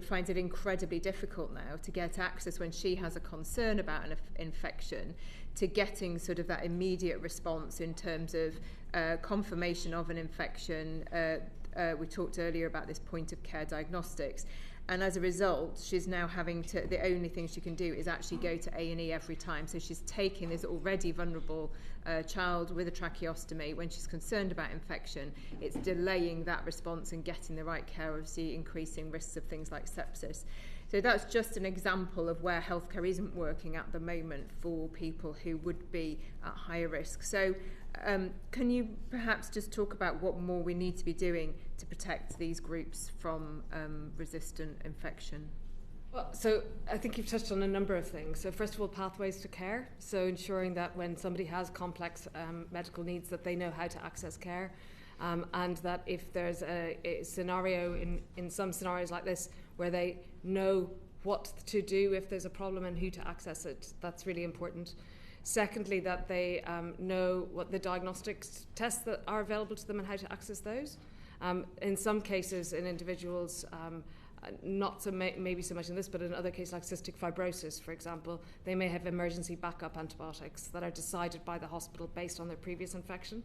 finds it incredibly difficult now to get access when she has a concern about an infection to getting sort of that immediate response in terms of confirmation of an infection. We talked earlier about this point of care diagnostics, and as a result she's now having to, the only thing she can do is actually go to A&E every time. So she's taking this already vulnerable child with a tracheostomy. When she's concerned about infection, it's delaying that response and getting the right care, obviously increasing risks of things like sepsis. So that's just an example of where healthcare isn't working at the moment for people who would be at higher risk. So can you perhaps just talk about what more we need to be doing to protect these groups from resistant infection? Well, so I think you've touched on a number of things. So first of all, pathways to care. So ensuring that when somebody has complex medical needs, that they know how to access care. And that if there's a scenario in some scenarios like this where they know what to do if there's a problem and who to access it, that's really important. Secondly, that they know what the diagnostics tests that are available to them and how to access those. In some cases, in individuals, not so maybe so much in this, but in other cases like cystic fibrosis, for example, they may have emergency backup antibiotics that are decided by the hospital based on their previous infection.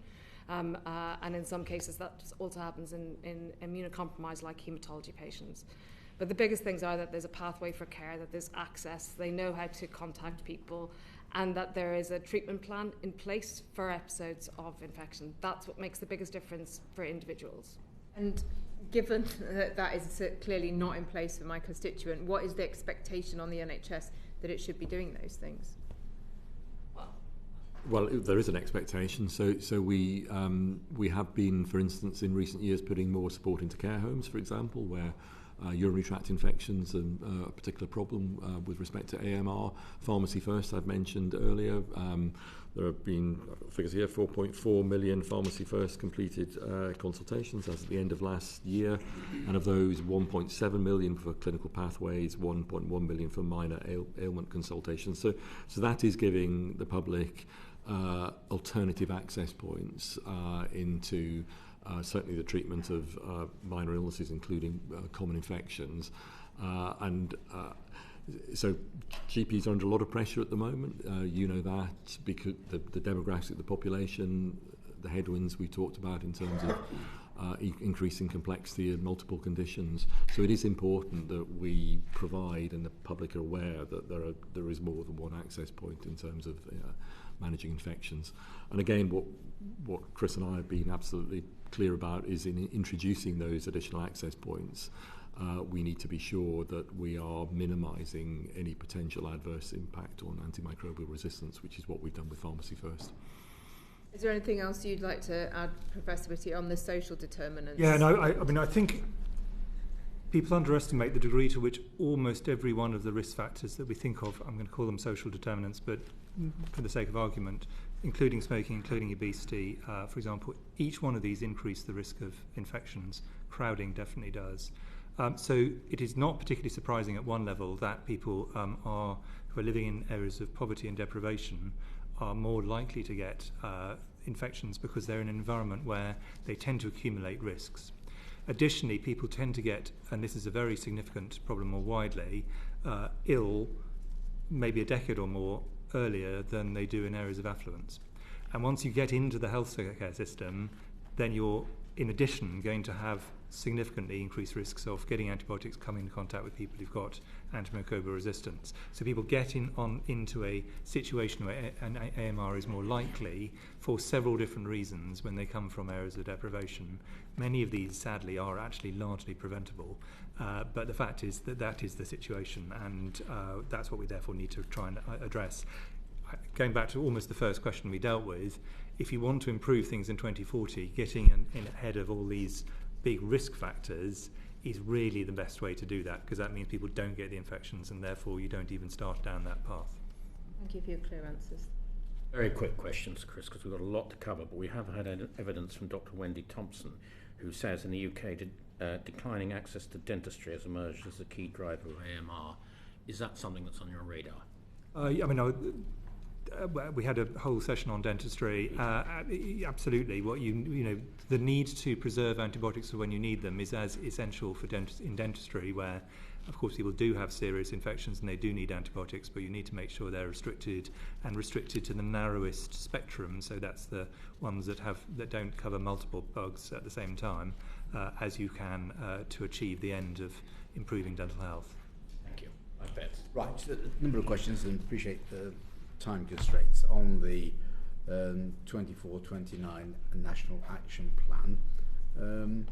And in some cases that also happens in immunocompromised like haematology patients. But the biggest things are that there's a pathway for care, that there's access, they know how to contact people, and that there is a treatment plan in place for episodes of infection. That's what makes the biggest difference for individuals. And given that that is clearly not in place for my constituent, what is the expectation on the NHS that it should be doing those things? Well, there is an expectation. So we have been, for instance, in recent years, putting more support into care homes, for example, where urinary tract infections and a particular problem with respect to AMR. Pharmacy First, I've mentioned earlier. There have been figures here, 4.4 million Pharmacy First completed consultations as at the end of last year, and of those 1.7 million for clinical pathways, 1.1 million for minor ailment consultations. So that is giving the public alternative access points into certainly the treatment of minor illnesses, including common infections. So GPs are under a lot of pressure at the moment. You know that because the demographics of the population, the headwinds we talked about in terms of increasing complexity of multiple conditions. So it is important that we provide, and the public are aware that there is more than one access point in terms of managing infections. And again, what Chris and I have been absolutely clear about is in introducing those additional access points, we need to be sure that we are minimising any potential adverse impact on antimicrobial resistance, which is what we've done with Pharmacy First. Is there anything else you'd like to add, Professor Whitty, on the social determinants? Yeah, no, I mean, I think people underestimate the degree to which almost every one of the risk factors that we think of, I'm going to call them social determinants, but for the sake of argument, including smoking, including obesity, for example, each one of these increase the risk of infections. Crowding definitely does. So it is not particularly surprising at one level that people who are living in areas of poverty and deprivation are more likely to get infections because they're in an environment where they tend to accumulate risks. Additionally, people tend to get, and this is a very significant problem more widely, ill maybe a decade or more earlier than they do in areas of affluence. And once you get into the healthcare system, then you're in addition going to have significantly increased risks of getting antibiotics, coming into contact with people who've got antimicrobial resistance. So people get into a situation where an AMR is more likely for several different reasons when they come from areas of deprivation. Many of these, sadly, are actually largely preventable. But the fact is that that is the situation, and that's what we therefore need to try and address. Going back to almost the first question we dealt with, if you want to improve things in 2040, getting in ahead of all these big risk factors is really the best way to do that, because that means people don't get the infections and therefore you don't even start down that path. Thank you for your clear answers. Very quick questions, Chris, because we've got a lot to cover, but we have had evidence from Dr. Wendy Thompson, who says in the UK declining access to dentistry has emerged as a key driver of AMR. Is that something that's on your radar? We had a whole session on dentistry. Absolutely, the need to preserve antibiotics for when you need them is as essential for in dentistry, where, of course, people do have serious infections and they do need antibiotics, but you need to make sure they're restricted to the narrowest spectrum. So that's the ones that don't cover multiple bugs at the same time, as you can to achieve the end of improving dental health. Thank you. I bet. Right, so a number of questions, and appreciate the time constraints on the 24-29 National Action Plan.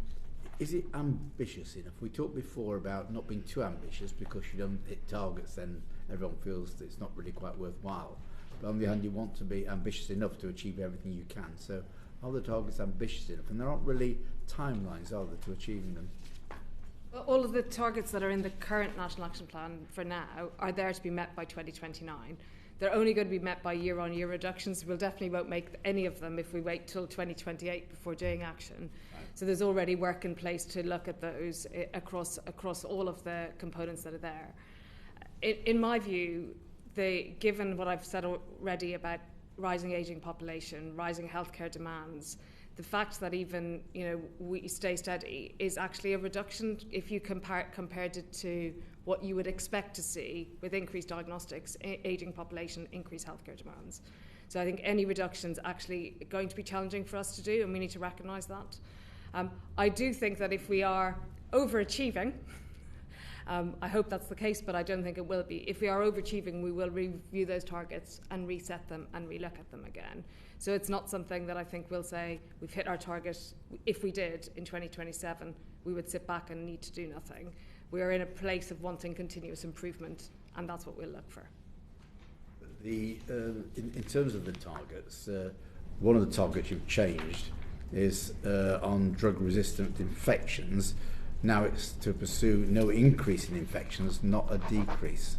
Is it ambitious enough? We talked before about not being too ambitious, because you don't hit targets, then everyone feels that it's not really quite worthwhile. But on the other hand, you want to be ambitious enough to achieve everything you can. So are the targets ambitious enough? And there aren't really timelines, are there, to achieving them? Well, all of the targets that are in the current National Action Plan for now are there to be met by 2029. They're only going to be met by year-on-year reductions. We'll definitely won't make any of them if we wait till 2028 before doing action. Right. So there's already work in place to look at those across all of the components that are there. In my view, given what I've said already about rising ageing population, rising healthcare demands, the fact that even we stay steady is actually a reduction if you compared it to what you would expect to see with increased diagnostics, ageing population, increased healthcare demands. So I think any reduction is actually going to be challenging for us to do, and we need to recognise that. I do think that if we are overachieving, I hope that's the case, but I don't think it will be. If we are overachieving, we will review those targets and reset them and relook at them again. So it's not something that I think we'll say we've hit our target. If we did in 2027, we would sit back and need to do nothing. We are in a place of wanting continuous improvement, and that's what we'll look for. In terms of the targets, one of the targets you've changed is on drug-resistant infections. Now it's to pursue no increase in infections, not a decrease.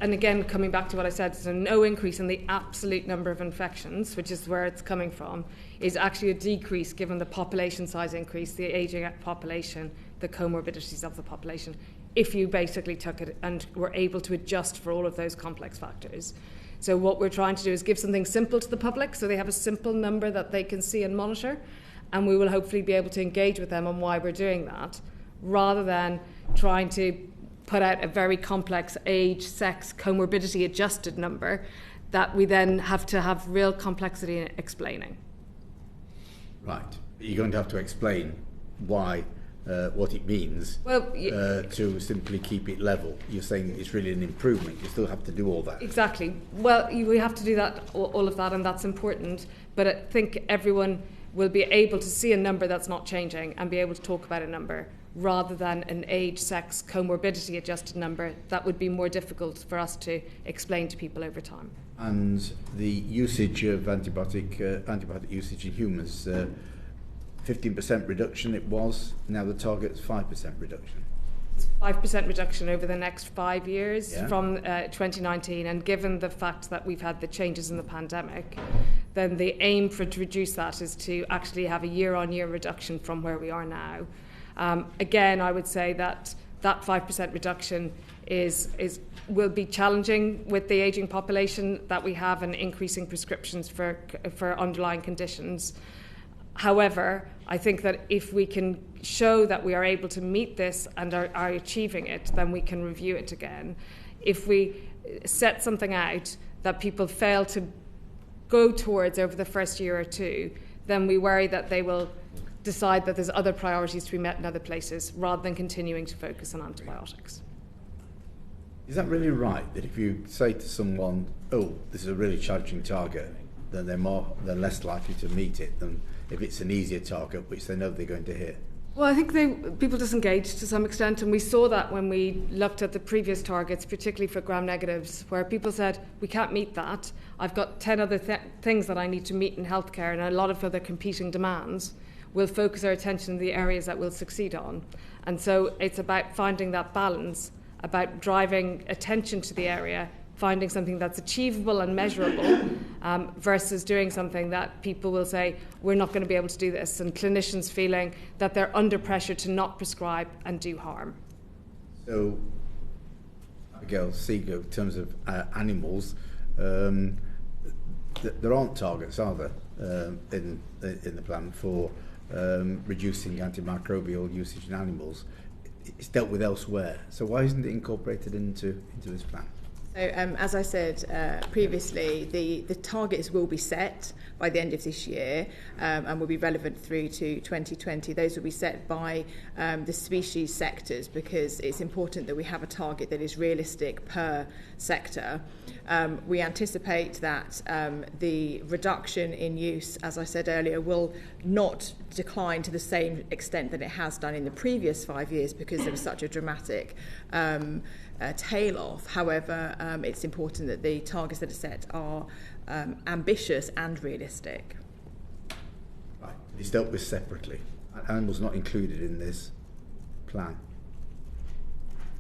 And again, coming back to what I said, so no increase in the absolute number of infections, which is where it's coming from, is actually a decrease given the population size increase, the ageing population, the comorbidities of the population, if you basically took it and were able to adjust for all of those complex factors. So what we're trying to do is give something simple to the public so they have a simple number that they can see and monitor, and we will hopefully be able to engage with them on why we're doing that, rather than trying to put out a very complex age, sex, comorbidity adjusted number that we then have to have real complexity in explaining. Right. You're going to have to explain why, what it means to simply keep it level. You're saying it's really an improvement. You still have to do all that. Exactly. Well, we have to do that, all of that, and that's important. But I think everyone will be able to see a number that's not changing and be able to talk about a number, rather than an age, sex, comorbidity adjusted number that would be more difficult for us to explain to people over time. And the usage of antibiotic usage in humans, 15% reduction it was, now the target is 5% reduction. 5% reduction over the next 5 years from 2019, and given the fact that we've had the changes in the pandemic, then the aim to reduce that is to actually have a year-on-year reduction from where we are now. Again, I would say that 5% reduction will be challenging with the ageing population that we have and increasing prescriptions for underlying conditions. However, I think that if we can show that we are able to meet this and are achieving it, then we can review it again. If we set something out that people fail to go towards over the first year or two, then we worry that they will decide that there's other priorities to be met in other places rather than continuing to focus on antibiotics. Is that really right, that if you say to someone, oh, this is a really challenging target, then they're less likely to meet it than if it's an easier target which they know they're going to hit? Well, I think people disengage to some extent, and we saw that when we looked at the previous targets, particularly for gram-negatives, where people said, we can't meet that, I've got 10 other things that I need to meet in healthcare and a lot of other competing demands. We'll focus our attention in the areas that we'll succeed on. And so it's about finding that balance, about driving attention to the area, finding something that's achievable and measurable versus doing something that people will say, we're not going to be able to do this, and clinicians feeling that they're under pressure to not prescribe and do harm. So, Abigail, Seager, in terms of animals, there aren't targets, are there, in the plan for reducing antimicrobial usage in animals? It's dealt with elsewhere. So why isn't it incorporated into this plan? So, as I said previously, the targets will be set by the end of this year and will be relevant through to 2020. Those will be set by the species sectors, because it's important that we have a target that is realistic per sector. We anticipate that the reduction in use, as I said earlier, will not decline to the same extent that it has done in the previous 5 years, because there was such a dramatic tail off. However, it's important that the targets that are set are ambitious and realistic. Right. It's dealt with separately. Animals not included in this plan.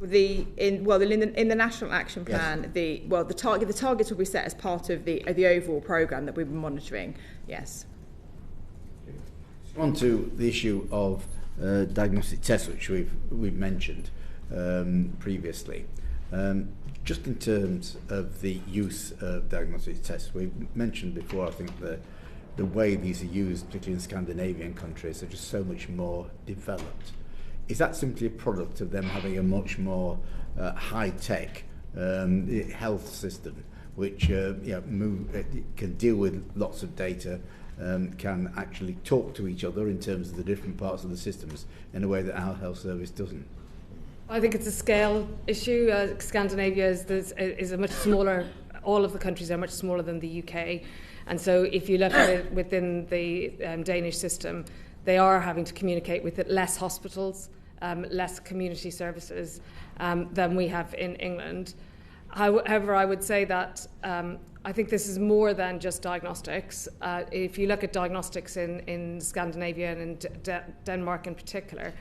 In the National Action Plan, yes. the targets will be set as part of the overall programme that we've been monitoring. Yes. On to the issue of diagnostic tests, which we've mentioned previously. Just in terms of the use of diagnostic tests, we mentioned before, I think, the way these are used, particularly in Scandinavian countries, are just so much more developed. Is that simply a product of them having a much more high-tech health system, which can deal with lots of data, can actually talk to each other in terms of the different parts of the systems in a way that our health service doesn't? I think it's a scale issue. Scandinavia is a much smaller, all of the countries are much smaller than the UK. And so if you look at it within the Danish system, they are having to communicate with less hospitals, less community services than we have in England. However, I would say that I think this is more than just diagnostics. If you look at diagnostics in Scandinavia and in Denmark in particular,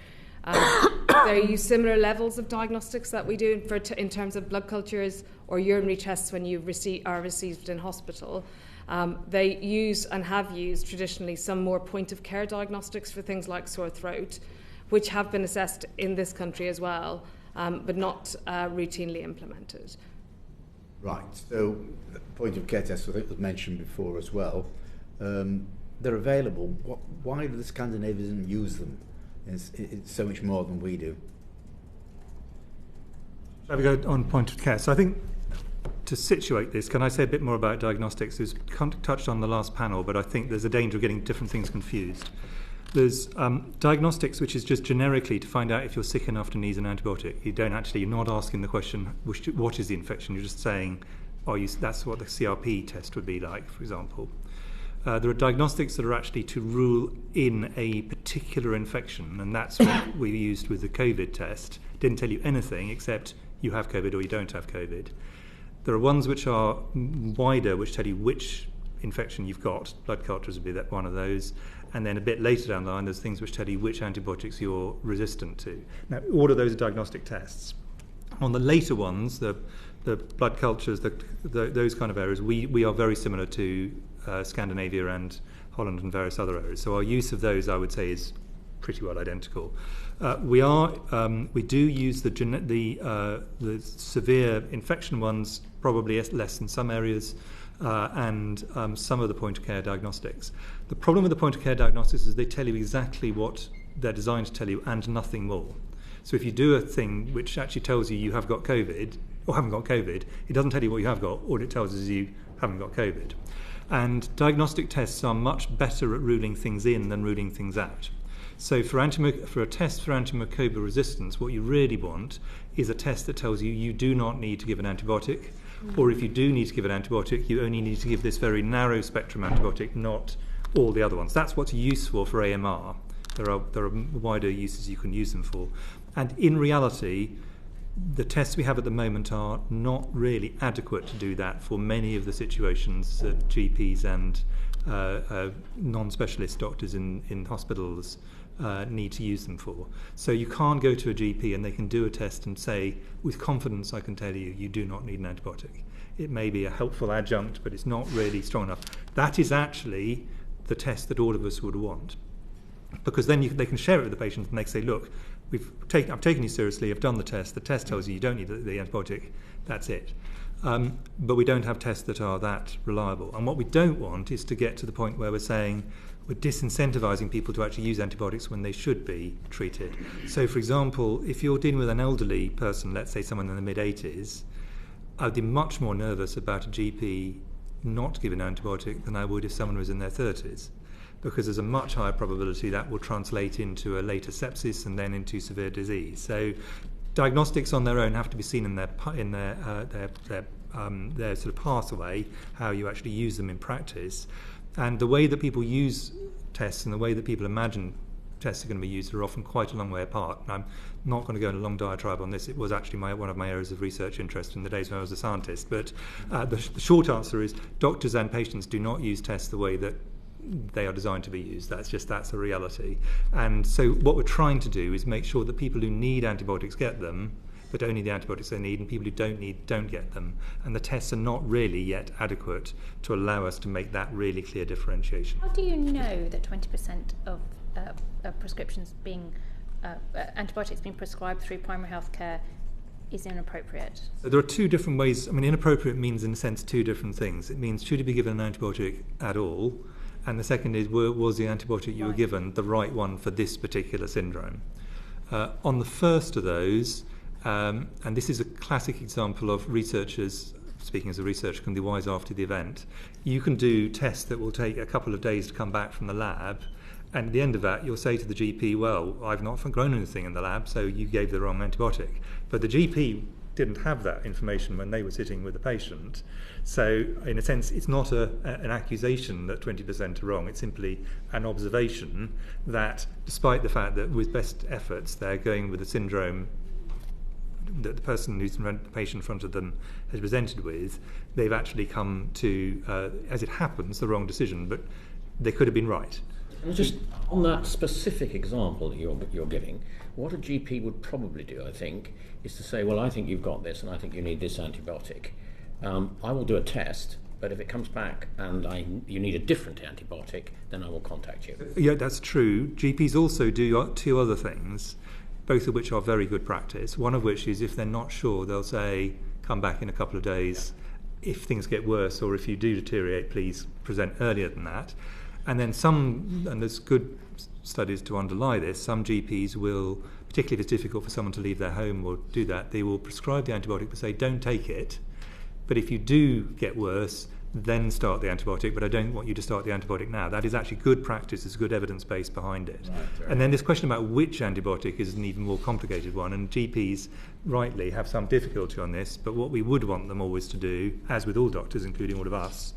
they use similar levels of diagnostics that we do in terms of blood cultures or urinary tests when you are received in hospital. They use and have used traditionally some more point-of-care diagnostics for things like sore throat, which have been assessed in this country as well, but not routinely implemented. Right, so point-of-care tests, I think was mentioned before as well. They're available. Why do the Scandinavians use them? It's so much more than we do. Shall we go on point of care? So I think to situate this, can I say a bit more about diagnostics? It's touched on the last panel, but I think there's a danger of getting different things confused. There's diagnostics, which is just generically to find out if you're sick enough to need an antibiotic. You're not asking the question, what is the infection? You're just saying, that's what the CRP test would be like, for example. There are diagnostics that are actually to rule in a particular infection, and that's what we used with the COVID test. Didn't tell you anything except you have COVID or you don't have COVID. There are ones which are wider, which tell you which infection you've got. Blood cultures would be one of those. and then a bit later down the line there's things which tell you which antibiotics you're resistant to. Now, all of those are diagnostic tests. On the later ones, the blood cultures, those kind of areas, we are very similar to Scandinavia and Holland and various other areas. So our use of those, I would say, is pretty well identical. We do use the severe infection ones, probably less in some areas, and some of the point-of-care diagnostics. The problem with the point-of-care diagnostics is they tell you exactly what they're designed to tell you and nothing more. So if you do a thing which actually tells you have got COVID or haven't got COVID, it doesn't tell you what you have got. All it tells us is you haven't got COVID. And diagnostic tests are much better at ruling things in than ruling things out. So for a test for antimicrobial resistance, what you really want is a test that tells you you do not need to give an antibiotic, or if you do need to give an antibiotic, you only need to give this very narrow spectrum antibiotic, not all the other ones. That's what's useful for AMR. There are wider uses you can use them for. And in reality, the tests we have at the moment are not really adequate to do that for many of the situations that GPs and non-specialist doctors in hospitals need to use them for. So you can't go to a GP and they can do a test and say, with confidence I can tell you, you do not need an antibiotic. It may be a helpful adjunct, but it's not really strong enough. That is actually the test that all of us would want. Because then they can share it with the patient and they say, look, I've taken you seriously, I've done the test tells you you don't need the antibiotic, that's it. But we don't have tests that are that reliable. And what we don't want is to get to the point where we're saying we're disincentivizing people to actually use antibiotics when they should be treated. So, for example, if you're dealing with an elderly person, let's say someone in the mid-80s, I'd be much more nervous about a GP not giving an antibiotic than I would if someone was in their 30s. Because there's a much higher probability that will translate into a later sepsis and then into severe disease. So diagnostics on their own have to be seen in their sort of pathway, how you actually use them in practice. And the way that people use tests and the way that people imagine tests are going to be used are often quite a long way apart. And I'm not going to go into a long diatribe on this. It was actually one of my areas of research interest in the days when I was a scientist. But the short answer is doctors and patients do not use tests the way that they are designed to be used. That's a reality. And so what we're trying to do is make sure that people who need antibiotics get them, but only the antibiotics they need, and people who don't need don't get them. And the tests are not really yet adequate to allow us to make that really clear differentiation. How do you know that 20% of prescriptions being antibiotics being prescribed through primary health care is inappropriate? There are two different ways. I mean, inappropriate means, in a sense, two different things. It means, should you be given an antibiotic at all? And the second is, was the antibiotic you were given the right one for this particular syndrome? On the first of those, and this is a classic example of researchers, speaking as a researcher, can be wise after the event. You can do tests that will take a couple of days to come back from the lab, and at the end of that, you'll say to the GP, well, I've not grown anything in the lab, so you gave the wrong antibiotic. But the GP didn't have that information when they were sitting with the patient. So, in a sense, it's not an accusation that 20% are wrong. It's simply an observation that, despite the fact that with best efforts, they're going with a syndrome that the person who's the patient in front of them has presented with, they've actually come to, as it happens, the wrong decision. But they could have been right. And just on that specific example that you're giving, what a GP would probably do, I think, is to say, well, I think you've got this and I think you need this antibiotic. I will do a test, but if it comes back and you need a different antibiotic, then I will contact you. Yeah, that's true. GPs also do two other things, both of which are very good practice. One of which is, if they're not sure, they'll say, come back in a couple of days. If things get worse or if you do deteriorate, please present earlier than that. And then and there's good studies to underlie this, some GPs will, particularly if it's difficult for someone to leave their home or do that, they will prescribe the antibiotic but say, don't take it. But if you do get worse, then start the antibiotic, but I don't want you to start the antibiotic now. That is actually good practice, there's good evidence base behind it. Right. And then this question about which antibiotic is an even more complicated one, and GPs rightly have some difficulty on this, but what we would want them always to do, as with all doctors, including all of us,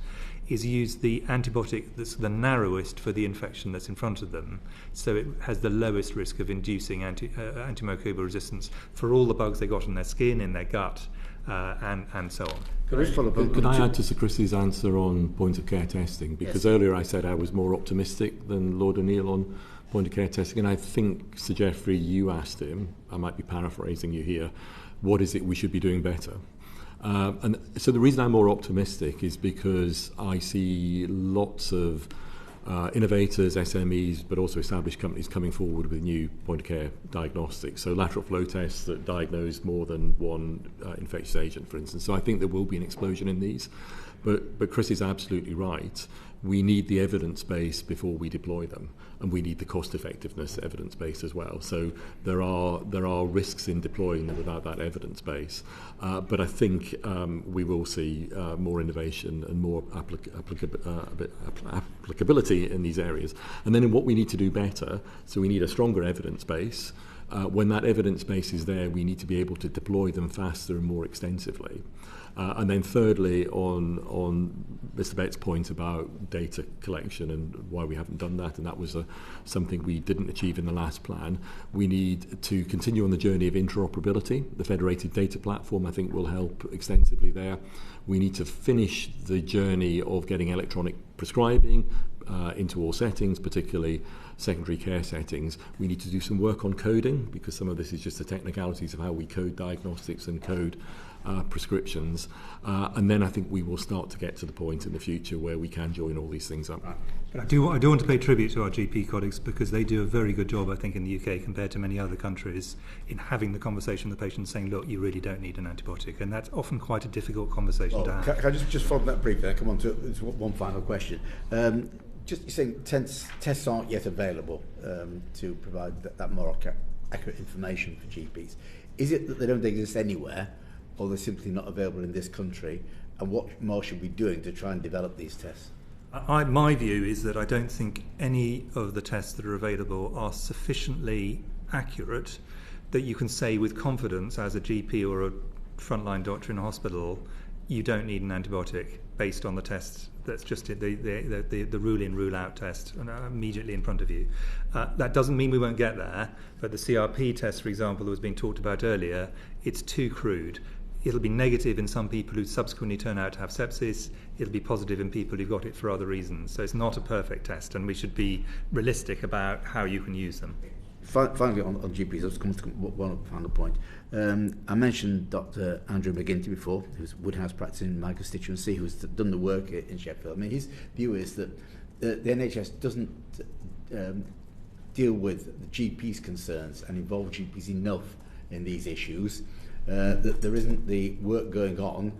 is use the antibiotic that's the narrowest for the infection that's in front of them, so it has the lowest risk of inducing antimicrobial resistance for all the bugs they got in their skin, in their gut, and so on. Can I just follow up? Could I add to Sir Chris's answer on point-of-care testing? Because earlier I said I was more optimistic than Lord O'Neill on point-of-care testing, and I think, Sir Geoffrey, you asked him, I might be paraphrasing you here, what is it we should be doing better? And so the reason I'm more optimistic is because I see lots of innovators, SMEs, but also established companies coming forward with new point-of-care diagnostics. So lateral flow tests that diagnose more than one infectious agent, for instance. So I think there will be an explosion in these. But Chris is absolutely right. We need the evidence base before we deploy them, and we need the cost-effectiveness evidence base as well. So there are risks in deploying them without that evidence base. But I think we will see more innovation and more applicability in these areas. And then in what we need to do better, so we need a stronger evidence base. When that evidence base is there, we need to be able to deploy them faster and more extensively. And then thirdly, on Mr. Bett's point about data collection and why we haven't done that, and that was something we didn't achieve in the last plan, we need to continue on the journey of interoperability. The federated data platform, I think, will help extensively there. We need to finish the journey of getting electronic prescribing into all settings, particularly secondary care settings. We need to do some work on coding, because some of this is just the technicalities of how we code diagnostics and code prescriptions, and then I think we will start to get to the point in the future where we can join all these things up. But I do want to pay tribute to our GP colleagues, because they do a very good job, I think, in the UK compared to many other countries in having the conversation with the patient, saying, look, you really don't need an antibiotic, and that's often quite a difficult conversation to have. Can I just follow that briefly and come on to one final question? Just saying tests aren't yet available to provide that more accurate information for GPs. Is it that they don't exist anywhere, or they're simply not available in this country? And what more should we be doing to try and develop these tests? My view is that I don't think any of the tests that are available are sufficiently accurate that you can say with confidence as a GP or a frontline doctor in a hospital, you don't need an antibiotic based on the tests. That's just the rule-in, rule-out test immediately in front of you. That doesn't mean we won't get there, but the CRP test, for example, that was being talked about earlier, it's too crude. It'll be negative in some people who subsequently turn out to have sepsis. It'll be positive in people who've got it for other reasons. So it's not a perfect test, and we should be realistic about how you can use them. Finally, on GPs, I'll come to one final point. I mentioned Dr. Andrew McGinty before, who's Woodhouse practicing in my constituency, who's done the work in Sheffield. I mean, his view is that the NHS doesn't deal with the GP's concerns and involve GPs enough in these issues, that there isn't the work going on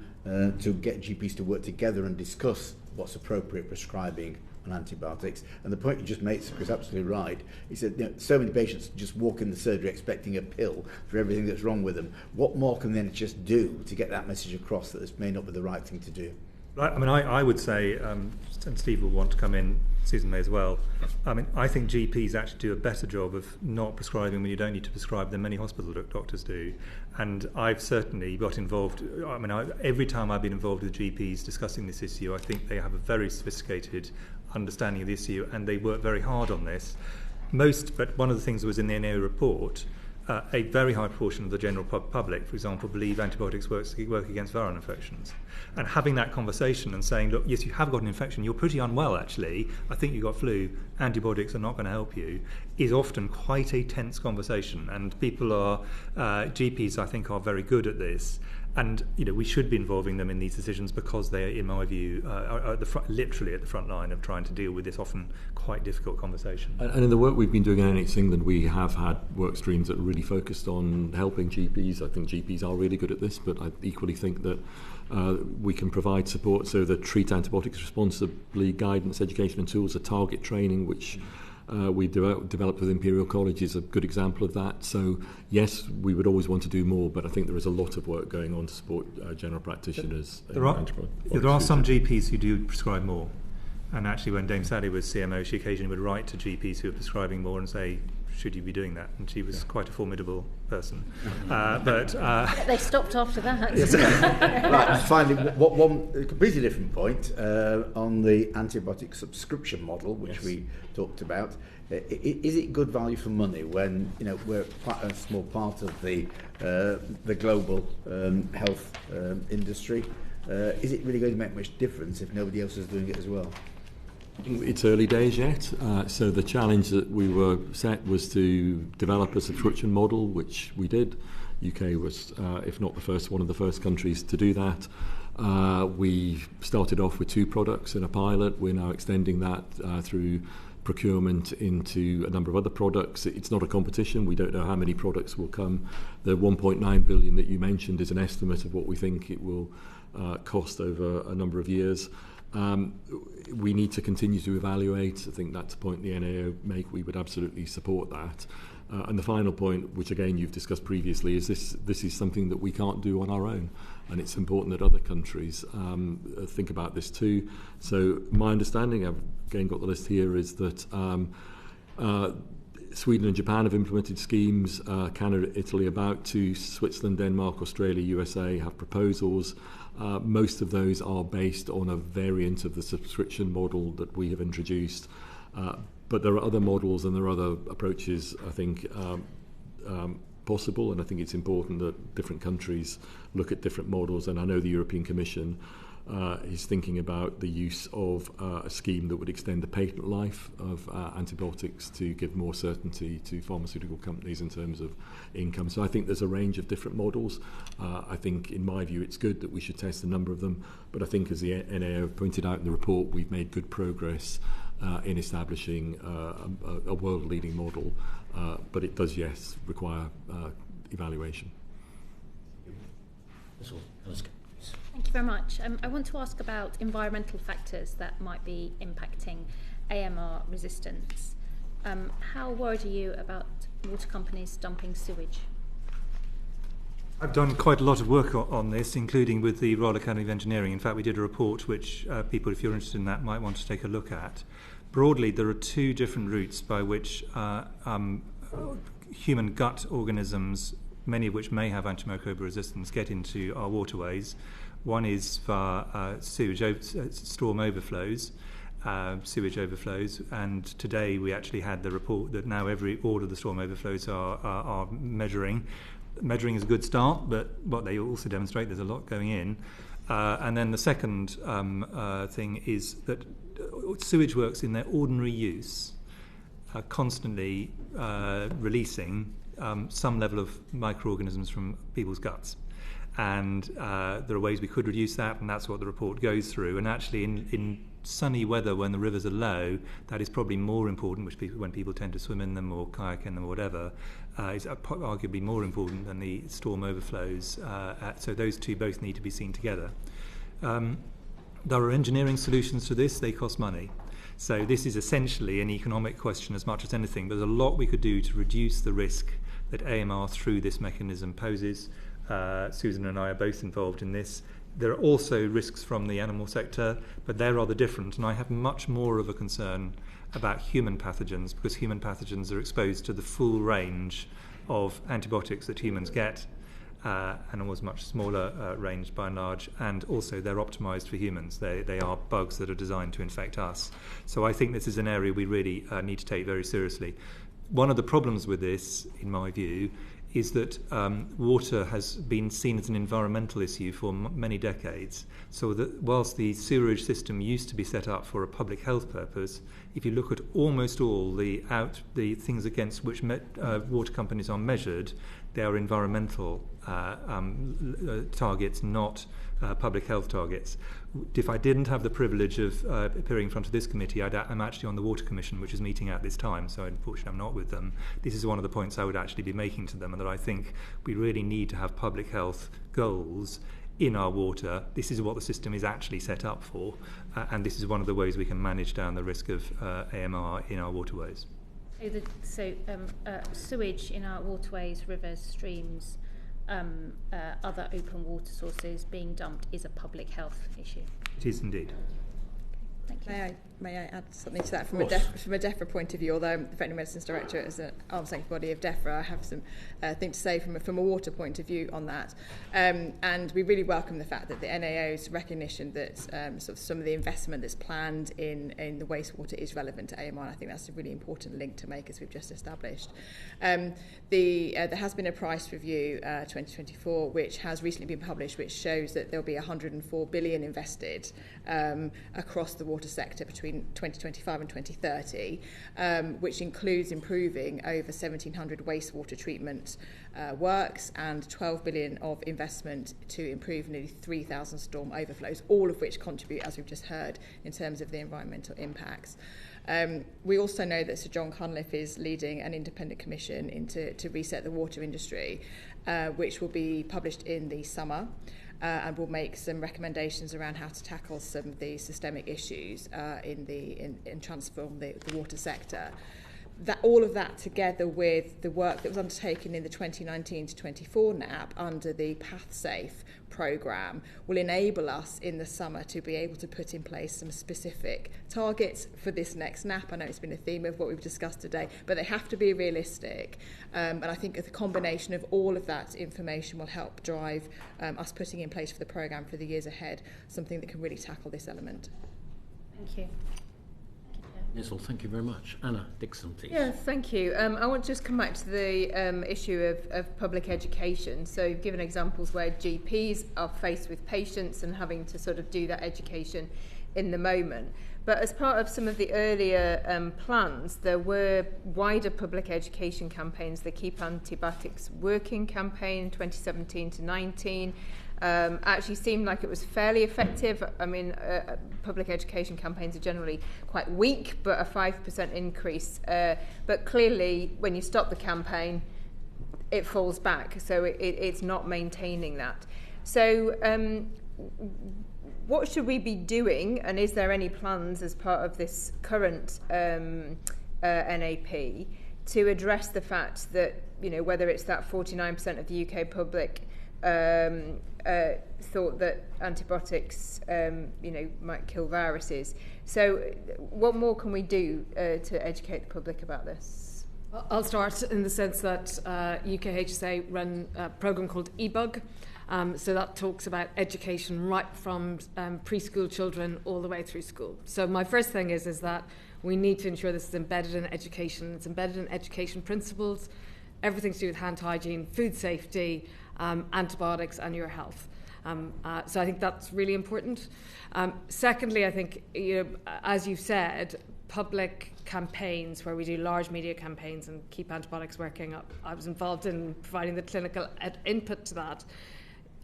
to get GPs to work together and discuss what's appropriate prescribing on antibiotics. And the point you just made is absolutely right. He said, so many patients just walk in the surgery expecting a pill for everything that's wrong with them. What more can the NHS do to get that message across that this may not be the right thing to do? I mean, I would say, and Steve will want to come in, Susan may as well, I mean, I think GPs actually do a better job of not prescribing when you don't need to prescribe than many hospital doctors do. And I've certainly got involved, I mean, every time I've been involved with GPs discussing this issue, I think they have a very sophisticated understanding of the issue, and they work very hard on this. But one of the things that was in the NA report, a very high proportion of the general public, for example, believe antibiotics work against viral infections. And having that conversation and saying, look, yes, you have got an infection, you're pretty unwell actually, I think you've got flu, antibiotics are not going to help you, is often quite a tense conversation. And people are, GPs I think are very good at this. And we should be involving them in these decisions, because they are, in my view, are literally at the front line of trying to deal with this often quite difficult conversation. And in the work we've been doing in NHS England, we have had work streams that are really focused on helping GPs. I think GPs are really good at this, but I equally think that we can provide support. So the Treat Antibiotics Responsibly guidance, education and tools, the target training, which we developed with Imperial College, is a good example of that. So yes, we would always want to do more, but I think there is a lot of work going on to support general practitioners. There are some GPs who do prescribe more. And actually, when Dame Sally was CMO, she occasionally would write to GPs who were prescribing more and say, should you be doing that? And she was quite a formidable person. But they stopped after that. Right, finally, one completely different point on the antibiotic subscription model, which we talked about. Is it good value for money when we're quite a small part of the global health industry? Is it really going to make much difference if nobody else is doing it as well? It's early days yet, so the challenge that we were set was to develop a subscription model, which we did. UK was, if not one of the first countries to do that. We started off with 2 products in a pilot. We're now extending that through procurement into a number of other products. It's not a competition. We don't know how many products will come. The 1.9 billion that you mentioned is an estimate of what we think it will cost over a number of years. We need to continue to evaluate. I think that's a point the NAO make. We would absolutely support that. And the final point, which again you've discussed previously, is this is something that we can't do on our own, and it's important that other countries think about this too. So my understanding, I've again got the list here, is that Sweden and Japan have implemented schemes, Canada, Italy about to, Switzerland, Denmark, Australia, USA have proposals. Most of those are based on a variant of the subscription model that we have introduced. But there are other models and there are other approaches, I think, possible, and I think it's important that different countries look at different models. And I know the European Commission is thinking about the use of a scheme that would extend the patent life of antibiotics to give more certainty to pharmaceutical companies in terms of income. So I think there's a range of different models. I think, in my view, it's good that we should test a number of them. But I think, as the NAO pointed out in the report, we've made good progress in establishing a world-leading model. But it does, yes, require evaluation. Thank you very much. I want to ask about environmental factors that might be impacting AMR resistance. How worried are you about water companies dumping sewage? I've done quite a lot of work on this, including with the Royal Academy of Engineering. In fact, we did a report which people, if you're interested in that, might want to take a look at. Broadly, there are 2 different routes by which human gut organisms, many of which may have antimicrobial resistance, get into our waterways. One is via storm overflows, sewage overflows, and today we actually had the report that now all of the storm overflows are measuring. Measuring is a good start, but what they also demonstrate, there's a lot going in. And then the second thing is that sewage works in their ordinary use, constantly releasing some level of microorganisms from people's guts. And there are ways we could reduce that, and that's what the report goes through. And actually, in sunny weather, when the rivers are low, that is probably more important, when people tend to swim in them or kayak in them or whatever, is arguably more important than the storm overflows. So those 2 both need to be seen together. There are engineering solutions to this. They cost money. So this is essentially an economic question as much as anything. There's a lot we could do to reduce the risk that AMR through this mechanism poses. Susan and I are both involved in this. There are also risks from the animal sector, but they're rather different, and I have much more of a concern about human pathogens, because human pathogens are exposed to the full range of antibiotics that humans get, animals much smaller range by and large, and also they're optimized for humans. They are bugs that are designed to infect us. So I think this is an area we really need to take very seriously. One of the problems with this, in my view, is that water has been seen as an environmental issue for many decades. So that whilst the sewerage system used to be set up for a public health purpose, if you look at almost all the things against which water companies are measured, they are environmental targets, not public health targets. If I didn't have the privilege of appearing in front of this committee, I'm actually on the Water Commission, which is meeting at this time, so unfortunately I'm not with them. This is one of the points I would actually be making to them, and that I think we really need to have public health goals in our water. This is what the system is actually set up for, and this is one of the ways we can manage down the risk of AMR in our waterways. So sewage in our waterways, rivers, streams, other open water sources being dumped is a public health issue. It is indeed. May I add something to that from a Defra point of view? Although I'm the Veterinary Medicines Directorate as an arm's length body of Defra, I have some things to say from a water point of view on that. And we really welcome the fact that the NAO's recognition that sort of some of the investment that's planned in the wastewater is relevant to AMR. I think that's a really important link to make, as we've just established. There has been a price review 2024, which has recently been published, which shows that there'll be 104 billion invested across the water sector between 2025 and 2030, which includes improving over 1,700 wastewater treatment works and 12 billion of investment to improve nearly 3,000 storm overflows, all of which contribute, as we've just heard, in terms of the environmental impacts. We also know that Sir John Cunliffe is leading an independent commission to reset the water industry, which will be published in the summer. And will make some recommendations around how to tackle some of the systemic issues in transform the water sector. All of that, together with the work that was undertaken in the 2019 to 24 NAP under the PathSafe programme, will enable us in the summer to be able to put in place some specific targets for this next NAP. I know it's been a theme of what we've discussed today, but they have to be realistic. And I think the combination of all of that information will help drive us putting in place for the programme for the years ahead something that can really tackle this element. Thank you. Nizzle, thank you very much. Anna Dixon, please. Yes, thank you. I want to just come back to the issue of public education. So you've given examples where GPs are faced with patients and having to sort of do that education in the moment. But as part of some of the earlier plans, there were wider public education campaigns, the Keep Antibiotics Working campaign 2017 to 19, actually seemed like it was fairly effective. I mean, public education campaigns are generally quite weak, but a 5% increase. But clearly, when you stop the campaign, it falls back. So it's not maintaining that. So what should we be doing? And is there any plans as part of this current NAP to address the fact that, you know, whether it's that 49% of the UK public thought that antibiotics, might kill viruses. So what more can we do to educate the public about this? I'll start in the sense that UKHSA run a programme called eBug. So that talks about education right from preschool children all the way through school. So my first thing is that we need to ensure this is embedded in education. It's embedded in education principles, everything to do with hand hygiene, food safety, antibiotics and your health. So I think that's really important. Secondly, I think, as you've said, public campaigns where we do large media campaigns and Keep Antibiotics Working, I was involved in providing the clinical input to that,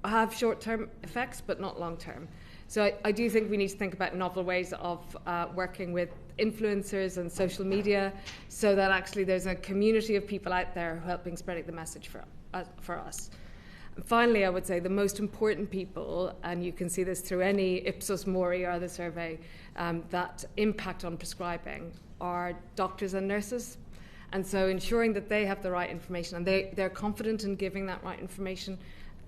have short-term effects but not long-term. So I do think we need to think about novel ways of working with influencers and social media so that actually there's a community of people out there helping spreading the message for us. And finally, I would say the most important people, and you can see this through any Ipsos Mori or other survey, that impact on prescribing are doctors and nurses. And so ensuring that they have the right information and they're confident in giving that right information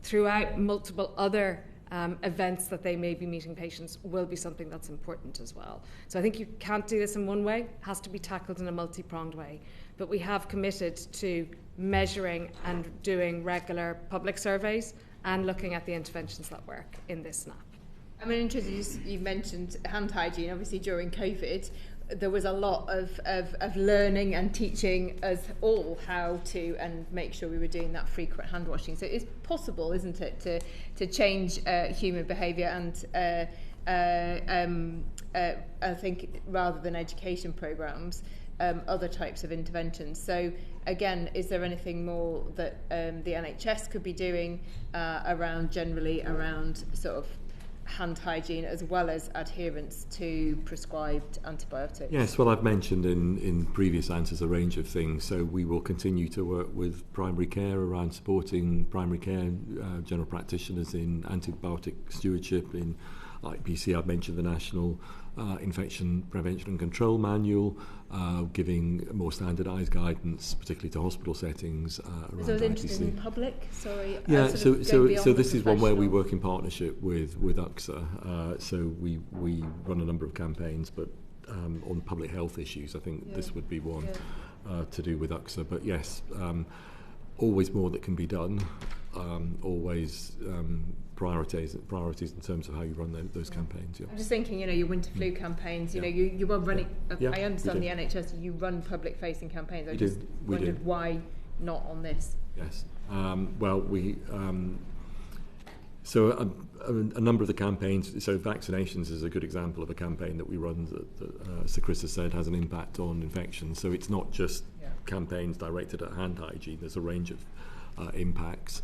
throughout multiple other events that they may be meeting patients will be something that's important as well. So I think you can't do this in one way. It has to be tackled in a multi-pronged way. But we have committed to measuring and doing regular public surveys and looking at the interventions that work in this SNAP. I'm interested, you mentioned hand hygiene. Obviously during COVID, there was a lot of learning and teaching us all how to and make sure we were doing that frequent hand washing. So it's possible, isn't it, to change human behaviour and I think rather than education programmes, other types of interventions. So again, is there anything more that the NHS could be doing around sort of hand hygiene as well as adherence to prescribed antibiotics? Yes, well, I've mentioned in previous answers a range of things. So we will continue to work with primary care around supporting primary care general practitioners in antibiotic stewardship. In IPC, I've mentioned the National infection prevention and control manual, giving more standardised guidance, particularly to hospital settings around So I was interested in IPC. public, sorry. Yeah, so this is one where we professional. work in partnership with UKHSA. So we run a number of campaigns, but on public health issues, I think this would be one to do with UKHSA. But yes, always more that can be done. Always priorities in terms of how you run those campaigns. Yeah. I'm just thinking, your winter flu campaigns, you were running, Yeah, I understand we the do. NHS, you run public-facing campaigns. I We just do, we wondered do. why not on this. Yes. Well, we so a number of the campaigns. So vaccinations is a good example of a campaign that we run that Sir Chris has said has an impact on infection. So it's not just campaigns directed at hand hygiene. There's a range of impacts.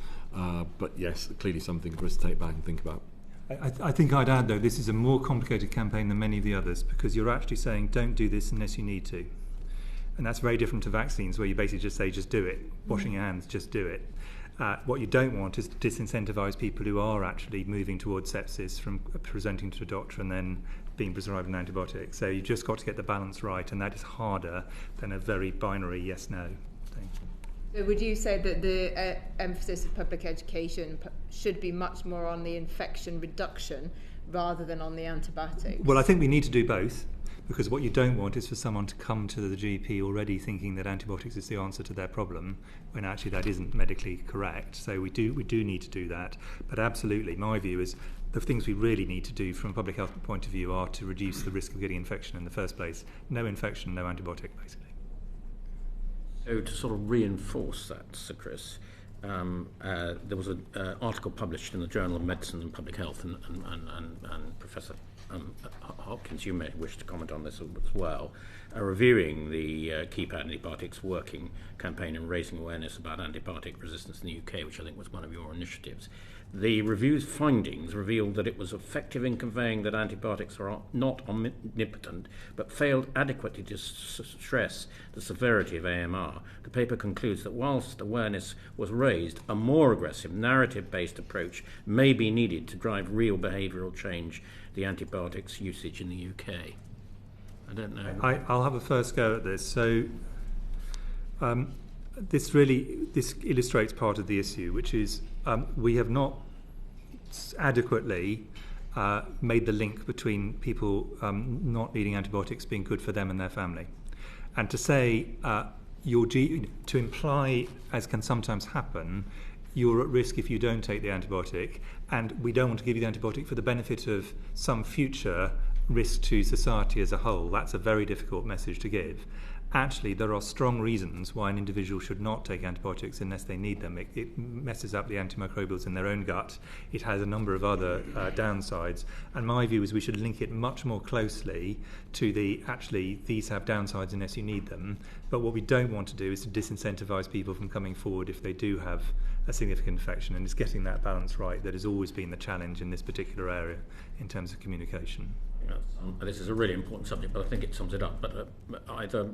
But yes, clearly something for us to take back and think about. I think I'd add, though, this is a more complicated campaign than many of the others, because you're actually saying don't do this unless you need to. And that's very different to vaccines, where you basically just say just do it. Washing your hands, just do it. What you don't want is to disincentivise people who are actually moving towards sepsis from presenting to a doctor and then being prescribed an antibiotic. So you've just got to get the balance right, and that is harder than a very binary yes-no thing. So would you say that the emphasis of public education should be much more on the infection reduction rather than on the antibiotics? Well, I think we need to do both, because what you don't want is for someone to come to the GP already thinking that antibiotics is the answer to their problem, when actually that isn't medically correct. So we do need to do that. But absolutely, my view is the things we really need to do from a public health point of view are to reduce the risk of getting infection in the first place. No infection, no antibiotic, basically. So to sort of reinforce that, Sir Chris, there was an article published in the Journal of Medicine and Public Health, and Professor Hopkins, you may wish to comment on this as well, reviewing the Keep Antibiotics Working campaign and raising awareness about antibiotic resistance in the UK, which I think was one of your initiatives. The review's findings revealed that it was effective in conveying that antibiotics are not omnipotent, but failed adequately to stress the severity of AMR. The paper concludes that whilst awareness was raised, a more aggressive, narrative-based approach may be needed to drive real behavioural change, the antibiotics usage in the UK. I don't know. I'll have a first go at this. So this illustrates part of the issue, which is we have not adequately made the link between people not needing antibiotics being good for them and their family. And to say, to imply, as can sometimes happen, you're at risk if you don't take the antibiotic, and we don't want to give you the antibiotic for the benefit of some future risk to society as a whole. That's a very difficult message to give. Actually, there are strong reasons why an individual should not take antibiotics unless they need them. It messes up the antimicrobials in their own gut. It has a number of other downsides. And my view is we should link it much more closely to these have downsides unless you need them. But what we don't want to do is to disincentivise people from coming forward if they do have a significant infection. And it's getting that balance right that has always been the challenge in this particular area in terms of communication. This is a really important subject, but I think it sums it up. But either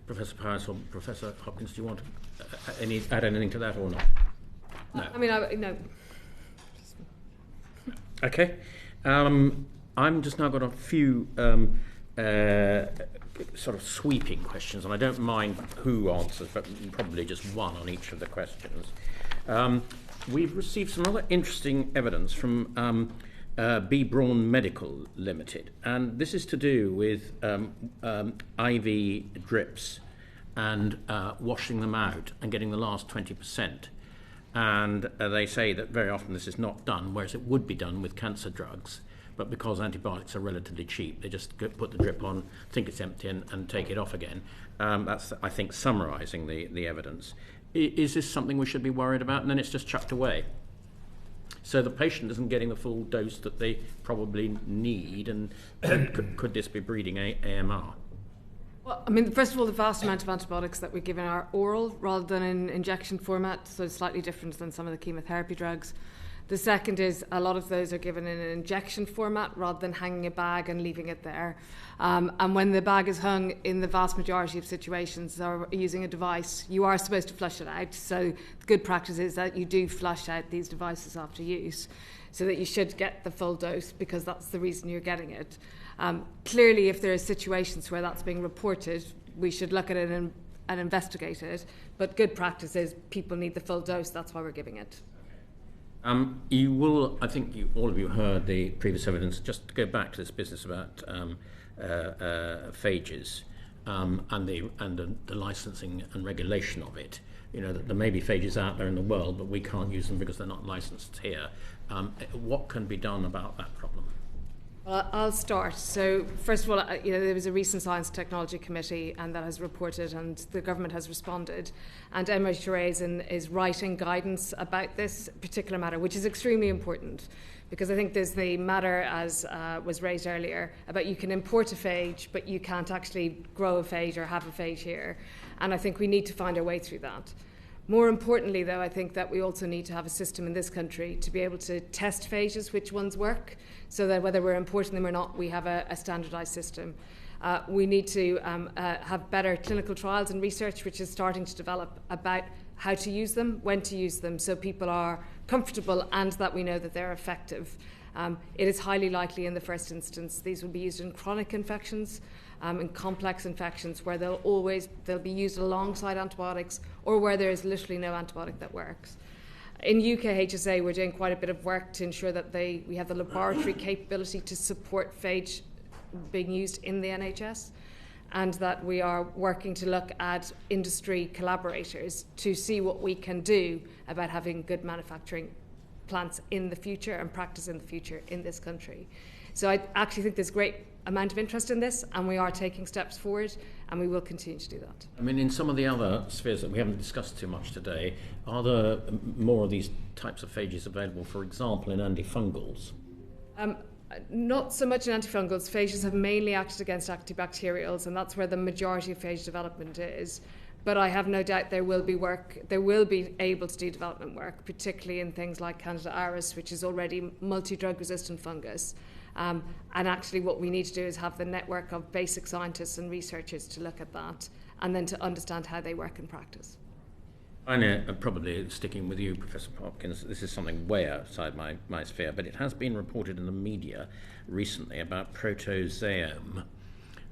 Professor Powis or Professor Hopkins, do you want to add anything to that or not? No. I mean, no. Okay. I'm just now got a few sort of sweeping questions, and I don't mind who answers, but probably just one on each of the questions. We've received some rather interesting evidence from B. Braun Medical Limited, and this is to do with IV drips and washing them out and getting the last 20%. And they say that very often this is not done, whereas it would be done with cancer drugs. But because antibiotics are relatively cheap, they just put the drip on, think it's empty, and take it off again. That's, I think, summarising the evidence. Is this something we should be worried about? And then it's just chucked away. So the patient isn't getting the full dose that they probably need, and could this be breeding AMR? Well, I mean, first of all, the vast amount of antibiotics that we give in are oral rather than in injection format, so it's slightly different than some of the chemotherapy drugs. The second is a lot of those are given in an injection format rather than hanging a bag and leaving it there. And when the bag is hung, in the vast majority of situations or using a device, you are supposed to flush it out. So the good practice is that you do flush out these devices after use, so that you should get the full dose, because that's the reason you're getting it. Clearly, if there are situations where that's being reported, we should look at it and investigate it. But good practice is people need the full dose. That's why we're giving it. You will, I think all of you heard the previous evidence. Just to go back to this business about phages and the licensing and regulation of it. You know, that there may be phages out there in the world, but we can't use them because they're not licensed here. What can be done about that problem? Well, I'll start. So, first of all, there was a recent Science and Technology Committee, and that has reported, and the government has responded. And MHRA is writing guidance about this particular matter, which is extremely important, because I think there's the matter, as was raised earlier, about you can import a phage, but you can't actually grow a phage or have a phage here. And I think we need to find our way through that. More importantly, though, I think that we also need to have a system in this country to be able to test phages, which ones work, so that whether we're importing them or not, we have a standardised system. We need to have better clinical trials and research, which is starting to develop about how to use them, when to use them, so people are comfortable and that we know that they're effective. It is highly likely in the first instance these will be used in chronic infections, in complex infections where they'll be used alongside antibiotics, or where there is literally no antibiotic that works. In UKHSA, we're doing quite a bit of work to ensure that we have the laboratory capability to support phage being used in the NHS, and that we are working to look at industry collaborators to see what we can do about having good manufacturing plants in the future and practice in the future in this country. So I actually think there's great amount of interest in this, and we are taking steps forward, and we will continue to do that. I mean, in some of the other spheres that we haven't discussed too much today, are there more of these types of phages available, for example, in antifungals? Not so much in antifungals. Phages have mainly acted against antibacterials, and that's where the majority of phage development is. But I have no doubt there will be able to do development work, particularly in things like Candida auris, which is already multi-drug resistant fungus. And actually what we need to do is have the network of basic scientists and researchers to look at that, and then to understand how they work in practice. I know, probably sticking with you, Professor Hopkins, this is something way outside my sphere, but it has been reported in the media recently about protozoum,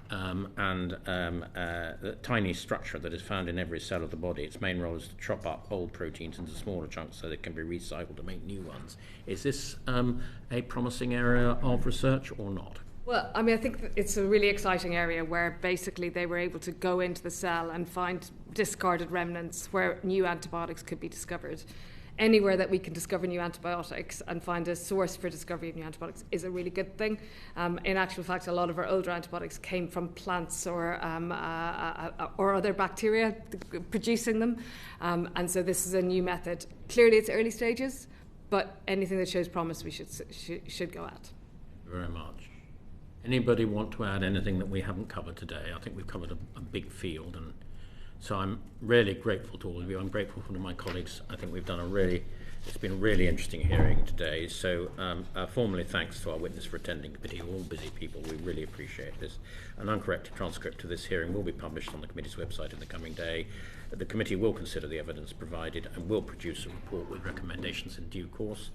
the tiny structure that is found in every cell of the body. Its main role is to chop up old proteins into smaller chunks so they can be recycled to make new ones. Is this a promising area of research or not? Well, I mean, I think it's a really exciting area where basically they were able to go into the cell and find discarded remnants where new antibiotics could be discovered. Anywhere that we can discover new antibiotics and find a source for discovery of new antibiotics is a really good thing. In actual fact, a lot of our older antibiotics came from plants or other bacteria producing them. And so this is a new method. Clearly, it's early stages, but anything that shows promise we should go at. Very much. Anybody want to add anything that we haven't covered today? I think we've covered a big field, and so I'm really grateful to all of you. I'm grateful to my colleagues. I think we've done it's been a really interesting hearing today. So formally thanks to our witness for attending committee, all busy people. We really appreciate this. An uncorrected transcript of this hearing will be published on the committee's website in the coming day. The committee will consider the evidence provided and will produce a report with recommendations in due course.